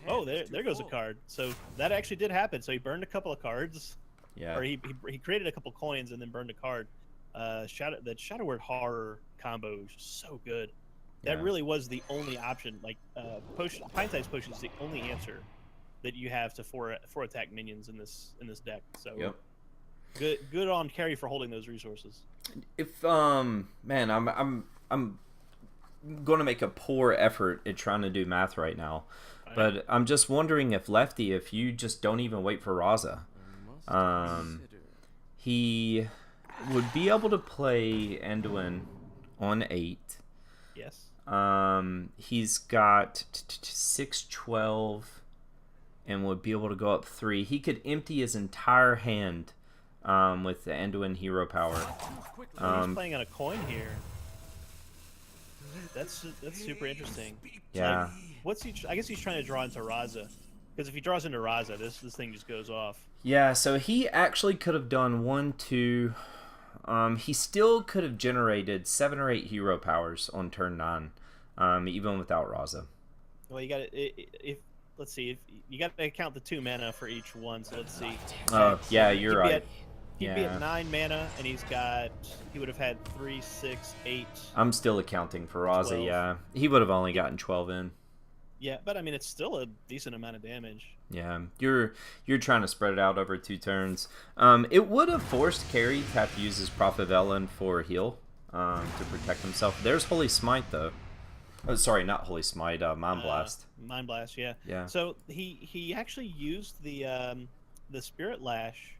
Oh, there goes a card. So that actually did happen. So he burned a couple of cards. Yeah. Or he created a couple coins and then burned a card. The Shadow Word Horror combo is just so good. That really was the only option. Like Pine-Sized Potion is the only answer that you have to four attack minions in this deck. So good on Carry for holding those resources. If man, I'm going to make a poor effort at trying to do math right now, but I'm just wondering if lefty, if you just don't even wait for Raza, he would be able to play Anduin on 8. Yes. He's got 6-12 and would be able to go up 3. He could empty his entire hand with the Anduin hero power. He's playing on a coin here. That's super interesting. Yeah. Like, I guess he's trying to draw into Raza, because if he draws into Raza, this thing just goes off. Yeah. So he actually could have done 1, 2. He still could have generated 7 or 8 hero powers on turn 9, even without Raza. Well, you got if let's see, if you got to count the 2 mana for each one. So let's see. Oh, yeah, you're right. He'd be at 9 mana, and he would have had 3, 6, 8. I'm still accounting for Raza. 12. Yeah, he would have only gotten 12 in. Yeah, but I mean, it's still a decent amount of damage. Yeah, you're trying to spread it out over 2 turns. It would have forced Carry to have to use his Prophet Velen for heal to protect himself. There's Holy Smite though. Oh, sorry, not Holy Smite. Mind Blast. Mind Blast, yeah. Yeah. So he actually used the Spirit Lash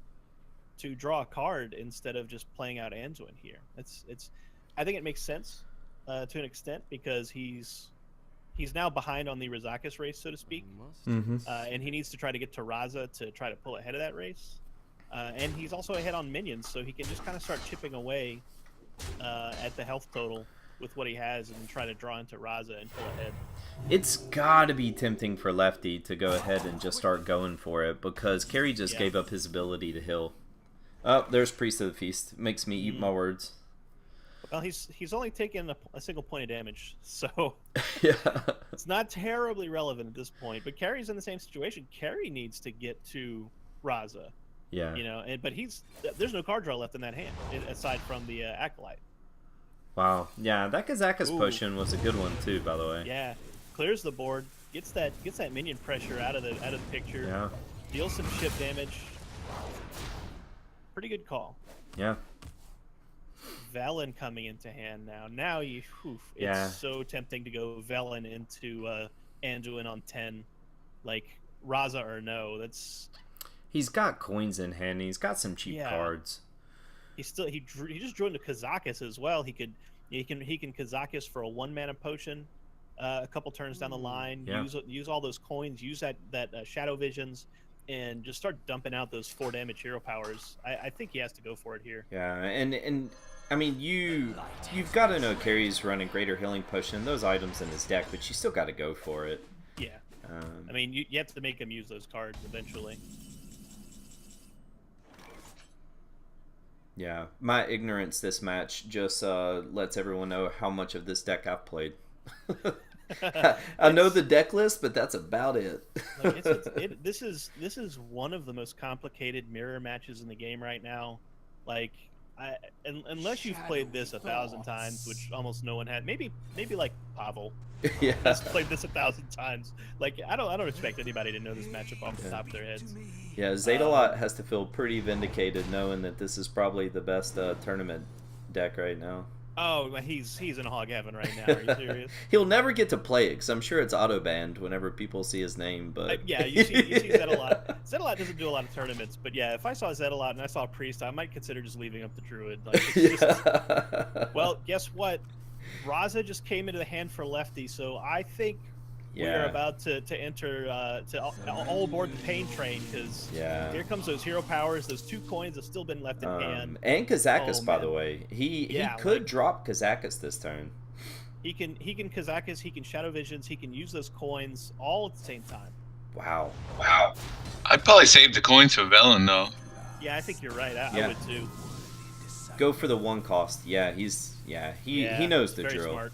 to draw a card instead of just playing out Anduin here. I think it makes sense. to an extent because he's now behind on the Razakis race, so to speak, Mm-hmm. and he needs to try to get to Raza to try to pull ahead of that race. And he's also ahead on minions, so he can just kind of start chipping away at the health total with what he has and try to draw into Raza and pull ahead. It's gotta be tempting for Lefty to go ahead and just start going for it because Carry just gave up his ability to heal. Oh, there's Priest of the Feast. Makes me eat my words. Well, he's only taken a single point of damage, so Yeah. it's not terribly relevant at this point. But Carry's in the same situation. Carry needs to get to Raza, Yeah. you know, but there's no card draw left in that hand aside from the Acolyte. Wow. Yeah, that Kazakus Ooh. potion was a good one too, by the way. Yeah, clears the board, gets that minion pressure out of the picture, Yeah. deals some ship damage. Pretty good call. Yeah. Velen coming into hand now. Now it's Yeah. so tempting to go Velen into Anduin on 10, like Raza or no. That's He's got coins in hand. He's got some cheap Yeah. cards. he just drew into Kazakus as well. He can Kazakus for a 1-mana potion a couple turns down the line. Yeah. Use all those coins. Use that Shadow Visions. And just start dumping out those 4 damage hero powers. I think he has to go for it here. Yeah, and I mean you've got to know Carry's running Greater Healing Potion, those items in his deck, but you still got to go for it. Yeah. I mean, you have to make him use those cards eventually. Yeah, my ignorance this match just lets everyone know how much of this deck I've played. I know the deck list, but that's about it. Like this is one of the most complicated mirror matches in the game right now. Like, unless you've played this 1,000 times, which almost no one had. Maybe like Pavel Yeah. has played this 1,000 times. Like, I don't expect anybody to know this matchup off the top of their heads. Yeah, Zadalot has to feel pretty vindicated knowing that this is probably the best tournament deck right now. Oh, he's in hog heaven right now. Are you serious? He'll never get to play it because I'm sure it's auto banned whenever people see his name. But Yeah, you see Zadalot. Zadalot doesn't do a lot of tournaments, but yeah, if I saw Zadalot and I saw a Priest, I might consider just leaving up the Druid. Like, it's just, well, guess what? Raza just came into the hand for Lefty, so I think we're about to enter to all aboard the pain train because here comes those hero powers. Those 2 coins have still been left in hand. And Kazakus, Oh, by man. the way, he Yeah, could like- drop Kazakus this turn. He can Kazakus, he can Shadow Visions, he can use those coins all at the same time. Wow. I'd probably save the coins for Velen though. Yeah, I think you're right. I Yeah. would too. Go for the 1 cost. Yeah, he knows the very drill. Smart.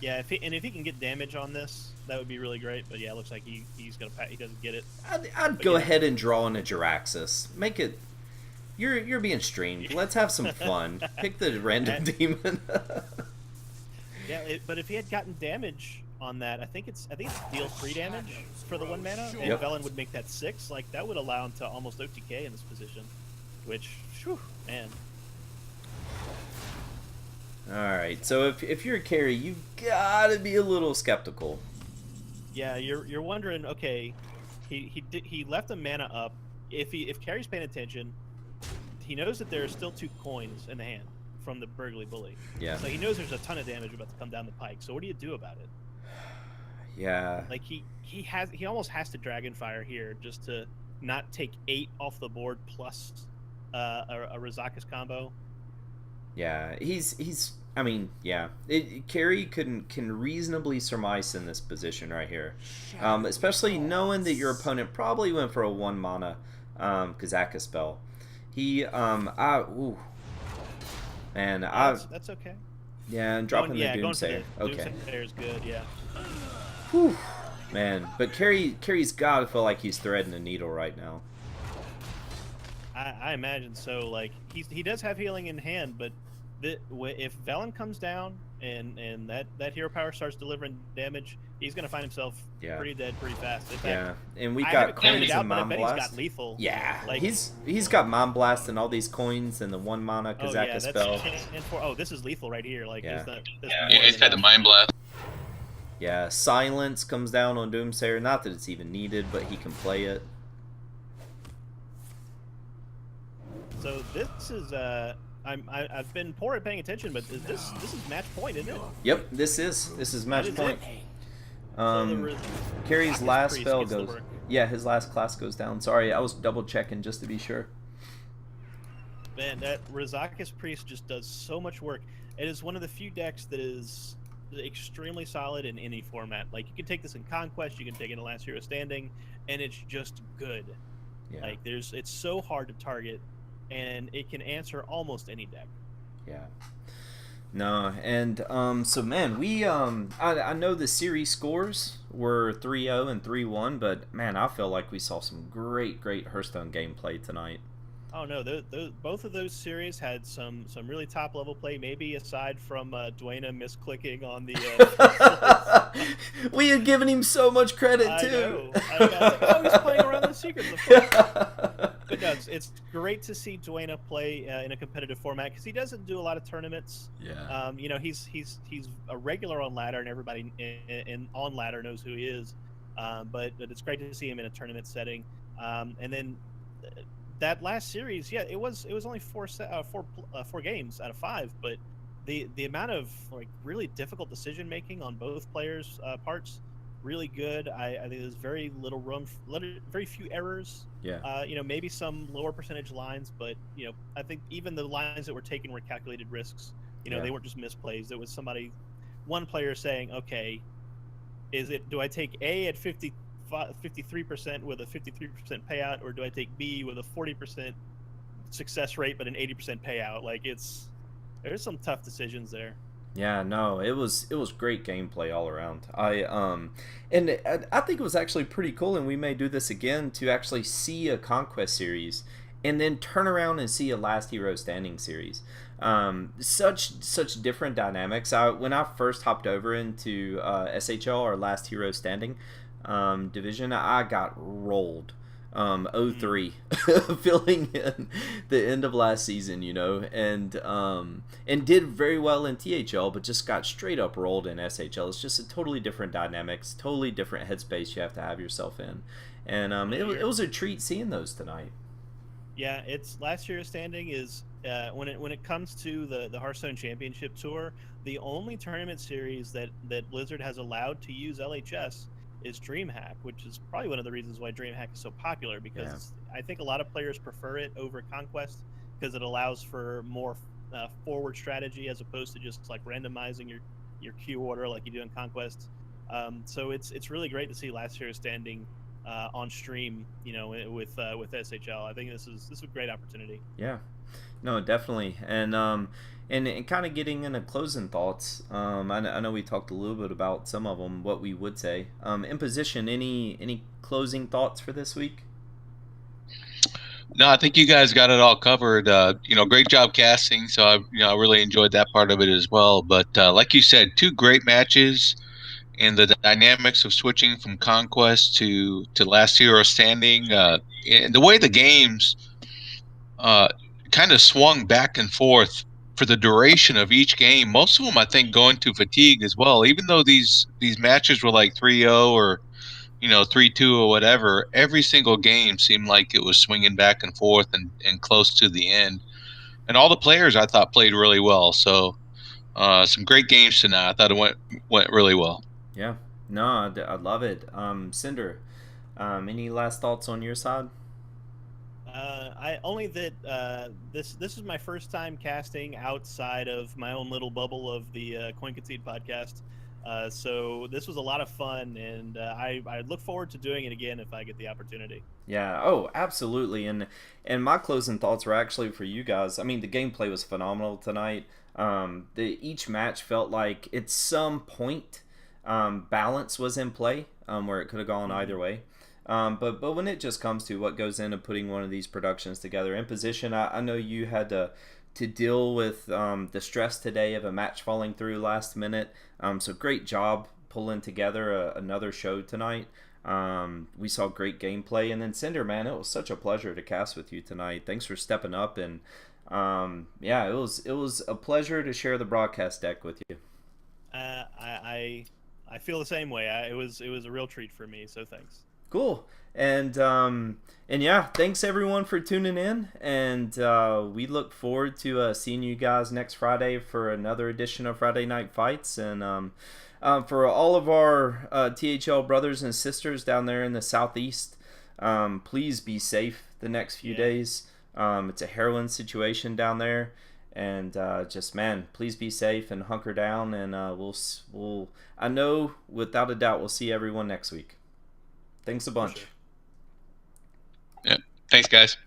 Yeah, if he can get damage on this, that would be really great. But yeah, it looks like he doesn't get it. I'd go ahead and draw in a Jiraxis. Make it. You're being streamed. Let's have some fun. Pick the random demon. Yeah, but if he had gotten damage on that, I think it's deal 3 damage for the 1 mana, and Yep. Velen would make that 6. Like that would allow him to almost OTK in this position, which, whew, man. All right. So if you're a carry, you've got to be a little skeptical. Yeah, you're wondering. Okay, he left a mana up. If Carry's paying attention, he knows that there are still 2 coins in the hand from the Burgly Bully. Yeah. So he knows there's a ton of damage about to come down the pike. So what do you do about it? Yeah. Like he almost has to Dragonfire here just to not take 8 off the board plus a Razakis combo. Yeah. He's. I mean, yeah. Carry can reasonably surmise in this position right here, especially knowing that your opponent probably went for a 1 mana Kazakus spell. Man, That's okay. yeah, and dropping the Going for Doomsayer. Okay. Doomsayer is good. Yeah. Whew. Man, but Carry's got to feel like he's threading a needle right now. I imagine so. Like he does have healing in hand, but if Velen comes down and that hero power starts delivering damage, he's gonna find himself pretty dead pretty fast. In fact, And we've I got haven't counted coins it out, and but I Mind bet he's Blast. got lethal. Yeah, Like, he's got Mind Blast and all these coins and the 1 mana oh Kazakus yeah, spell. this is lethal right here. Like Yeah. that's Yeah, more he's than got the enough. Mind Blast. Yeah, Silence comes down on Doomsayer. Not that it's even needed, but he can play it. So this is I've been poor at paying attention, but this is match point, isn't it? Yep, this is match point. So Carrie's Razakis last Priest spell gets the goes. work. Yeah, his last class goes down. Sorry, I was double checking just to be sure. Man, that Razakis Priest just does so much work. It is one of the few decks that is extremely solid in any format. Like, you can take this in Conquest, you can take it in Last Hero Standing, and it's just good. Yeah. Like, it's so hard to target, and it can answer almost any deck. Yeah. No, and so man, we I know the series scores were 3-0 and 3-1, but man, I feel like we saw some great Hearthstone gameplay tonight. Oh no, both of those series had some really top level play. Maybe aside from Dwayna misclicking on the. We had given him so much credit I too. know. I was like, oh, he's playing around the secrets. Of course. But no, it's great to see Dwayna play in a competitive format because he doesn't do a lot of tournaments. Yeah. You know, he's a regular on ladder, and everybody in on ladder knows who he is. But it's great to see him in a tournament setting. And then. That last series, yeah, it was only four games out of 5, but the amount of like really difficult decision making on both players' parts, really good. I think there's very little room, very few errors. Yeah. You know, maybe some lower percentage lines, but you know, I think even the lines that were taken were calculated risks. You know, Yeah. they weren't just misplays. It was one player saying, okay, do I take A at 53% with a 53% payout, or do I take B with a 40% success rate but an 80% payout? Like, there's some tough decisions there. Yeah, no, it was great gameplay all around. And I think it was actually pretty cool, and we may do this again, to actually see a Conquest series and then turn around and see a Last Hero Standing series. Such different dynamics. When I first hopped over into SHL, or Last Hero Standing division, I got rolled 0-3 filling in the end of last season, you know, and did very well in THL, but just got straight up rolled in SHL. It's just a totally different dynamics, totally different headspace you have to have yourself in, and it was a treat seeing those tonight. Yeah, it's Last Hero Standing is when it comes to the Hearthstone Championship Tour, the only tournament series that Blizzard has allowed to use LHS is DreamHack, which is probably one of the reasons why DreamHack is so popular, because I think a lot of players prefer it over Conquest because it allows for more forward strategy as opposed to just like randomizing your queue order like you do in Conquest. So it's really great to see Last Hero Standing on stream, you know, with SHL. I think this is a great opportunity. Yeah, no, definitely, and kind of getting into closing thoughts. I know we talked a little bit about some of them, what we would say. Imposition, any closing thoughts for this week? No, I think you guys got it all covered. You know, great job casting. So I really enjoyed that part of it as well. But like you said, 2 great matches, and the dynamics of switching from Conquest to Last Hero Standing, and the way the games kind of swung back and forth for the duration of each game. Most of them, I think, going to fatigue as well. Even though these matches were like 3-0 or 3-2 or whatever, every single game seemed like it was swinging back and forth and close to the end. And all the players, I thought, played really well. So some great games tonight. I thought it went really well. Yeah, no, I love it. Cinder, any last thoughts on your side? I only that this is my first time casting outside of my own little bubble of the Coin Concede podcast. So this was a lot of fun, and I look forward to doing it again if I get the opportunity. Yeah, oh, absolutely. And my closing thoughts were actually for you guys. I mean, the gameplay was phenomenal tonight. Each match felt like at some point balance was in play, where it could have gone either way. But when it just comes to what goes into putting one of these productions together, Imposition, I know you had to deal with the stress today of a match falling through last minute. So great job pulling together another show tonight. We saw great gameplay, and then Cinder, man, it was such a pleasure to cast with you tonight. Thanks for stepping up, and yeah, it was a pleasure to share the broadcast deck with you. I feel the same way. It was a real treat for me. So thanks. Cool. And yeah, thanks everyone for tuning in, and we look forward to seeing you guys next Friday for another edition of Friday Night Fights. And for all of our THL brothers and sisters down there in the Southeast, please be safe the next few days. It's a heroin situation down there, and just, man, please be safe and hunker down, and we'll I know without a doubt we'll see everyone next week. Thanks a bunch. Yeah. Thanks, guys.